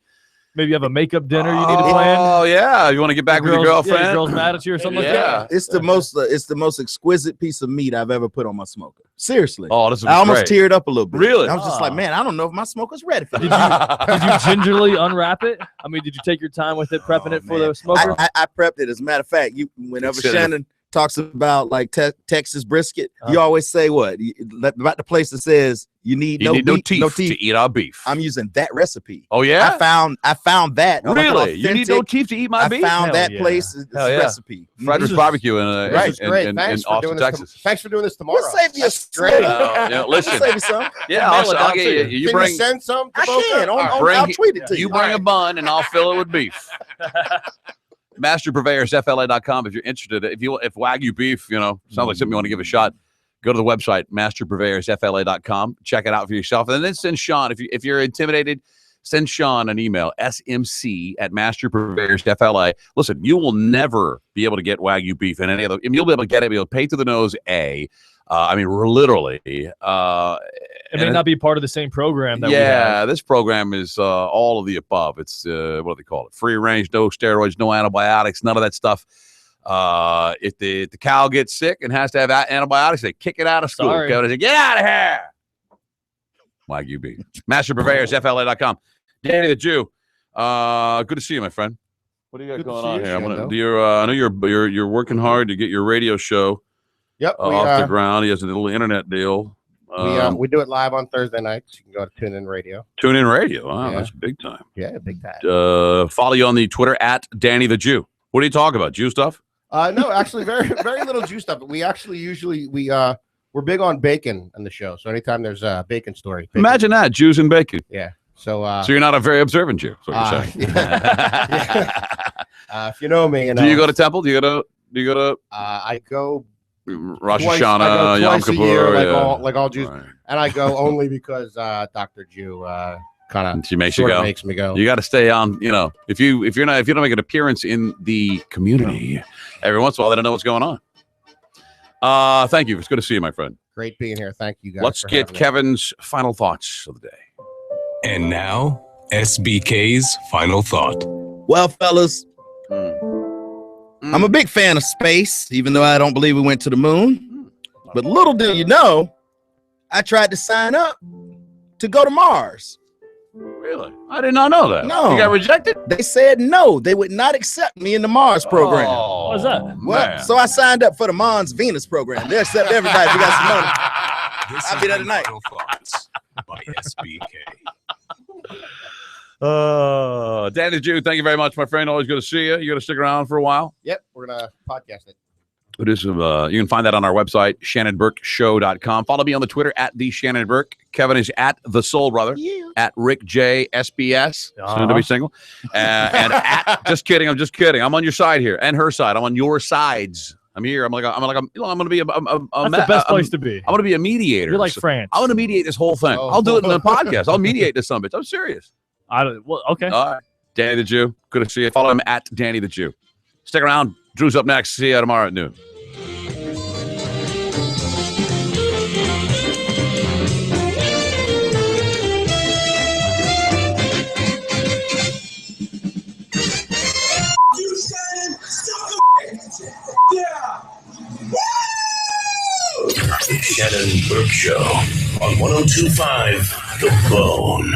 Speaker 6: Maybe you have a makeup dinner you need to plan.
Speaker 9: Oh yeah, you want to get back with your girlfriend?
Speaker 6: Yeah, your girl's mad at you or something like that.
Speaker 11: It's the most exquisite piece of meat I've ever put on my smoker. Seriously.
Speaker 9: Oh, this is
Speaker 11: I almost
Speaker 9: great.
Speaker 11: teared up a little bit.
Speaker 9: Really?
Speaker 11: I was just like, man, I don't know if my smoker's ready for this.
Speaker 6: Did you gingerly unwrap it? I mean, did you take your time with it, prepping it for the smoker?
Speaker 11: I prepped it. As a matter of fact, whenever Shannon talks about like Texas brisket, you always say what about the place that says you need no teeth
Speaker 9: to eat our beef.
Speaker 11: I'm using that recipe.
Speaker 9: Oh yeah,
Speaker 11: I found that.
Speaker 9: Really, you need no teeth to eat my beef.
Speaker 11: I found that place's recipe.
Speaker 9: Frederick's Barbecue in Austin, Texas.
Speaker 4: Thanks for doing this tomorrow.
Speaker 11: We'll save you
Speaker 9: listen.
Speaker 11: We'll save you some.
Speaker 9: Yeah, I'll get you. You
Speaker 4: Can
Speaker 9: bring.
Speaker 4: you send some?
Speaker 11: I can. I'll tweet it to you.
Speaker 9: You bring a bun, and I'll fill it with beef. MasterPurveyorsFLA.com if you're interested. If Wagyu beef, sounds like something you want to give a shot, go to the website MasterPurveyorsFLA.com. Check it out for yourself, and then send Sean if you're intimidated. Send Sean an email, smc@masterpurveyorsfla. Listen, you will never be able to get Wagyu beef in any other. You'll be able to get it. You'll pay to the nose. Literally.
Speaker 6: It may not be part of the same program that we have.
Speaker 9: This program is all of the above. It's what do they call it? Free range, no steroids, no antibiotics, none of that stuff. If the cow gets sick and has to have antibiotics, they kick it out of school.
Speaker 6: Sorry.
Speaker 9: They say, get out of here. Wagyu beef. MasterPurveyorsFLA.com. Danny the Jew. Good to see you, my friend. What do you got going on here? I know you're working hard to get your radio show off the ground. He has a little internet deal.
Speaker 4: We do it live on Thursday nights. You can go to TuneIn Radio.
Speaker 9: TuneIn Radio. Wow, that's big time.
Speaker 4: Yeah, big time.
Speaker 9: Follow you on the Twitter @Danny the Jew. What do you talk about? Jew stuff?
Speaker 4: No, actually, very little Jew stuff. We actually we're big on bacon on the show. So anytime there's a bacon story,
Speaker 9: Imagine that, Jews and bacon.
Speaker 4: Yeah. So
Speaker 9: you're not a very observant Jew. Is what you're saying.
Speaker 4: If you know me,
Speaker 9: do you go to temple? Do you go to?
Speaker 4: I go.
Speaker 9: Rosh Hashanah, Yom Kippur,
Speaker 4: like all Jews, and I go only because Dr. Jew kind of
Speaker 9: makes me go. You got to stay on. If you don't make an appearance in the community every once in a while, they don't know what's going on. Thank you. It's good to see you, my friend.
Speaker 4: Great being here. Thank you, guys.
Speaker 9: Let's get Kevin's final thoughts of the day.
Speaker 1: And now, SBK's final thought.
Speaker 11: Well, fellas, I'm a big fan of space, even though I don't believe we went to the moon. But little do you know, I tried to sign up to go to Mars.
Speaker 9: Really? I did not know that.
Speaker 11: No.
Speaker 9: You got rejected?
Speaker 11: They said no. They would not accept me in the Mars program.
Speaker 6: What was that?
Speaker 11: Well, so I signed up for the Mars Venus program. They accept everybody if you got some money. I'll be there tonight.
Speaker 1: By SBK.
Speaker 9: Danny Jew, thank you very much, my friend. Always good to see you. You got to stick around for a while.
Speaker 4: Yep, we're gonna podcast it.
Speaker 9: It is. You can find that on our website, ShannonBurkeShow.com. Follow me on the Twitter @TheShannonBurke. Kevin is @TheSoulBrother, @RickJSBS, soon to be single, and just kidding. I'm just kidding. I'm on your side here and her side. I'm on your sides. I'm here. I'm going to be
Speaker 6: That's the best place to be.
Speaker 9: I'm going to be a mediator.
Speaker 6: You're like France.
Speaker 9: I'm going to mediate this whole thing. I'll do it in the podcast. I'll mediate this son of a bitch. I'm serious.
Speaker 6: Okay.
Speaker 9: All right. Danny the Jew. Good to see you. Follow him @Danny the Jew. Stick around. Drew's up next. See you tomorrow at noon.
Speaker 10: The Shannon Burke Show on 102.5 The Bone.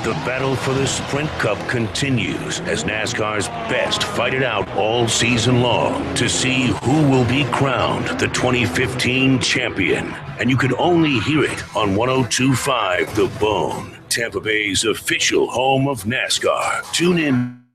Speaker 10: The battle for the Sprint Cup continues as NASCAR's best fight it out all season long to see who will be crowned the 2015 champion. And you can only hear it on 102.5 The Bone, Tampa Bay's official home of NASCAR. Tune in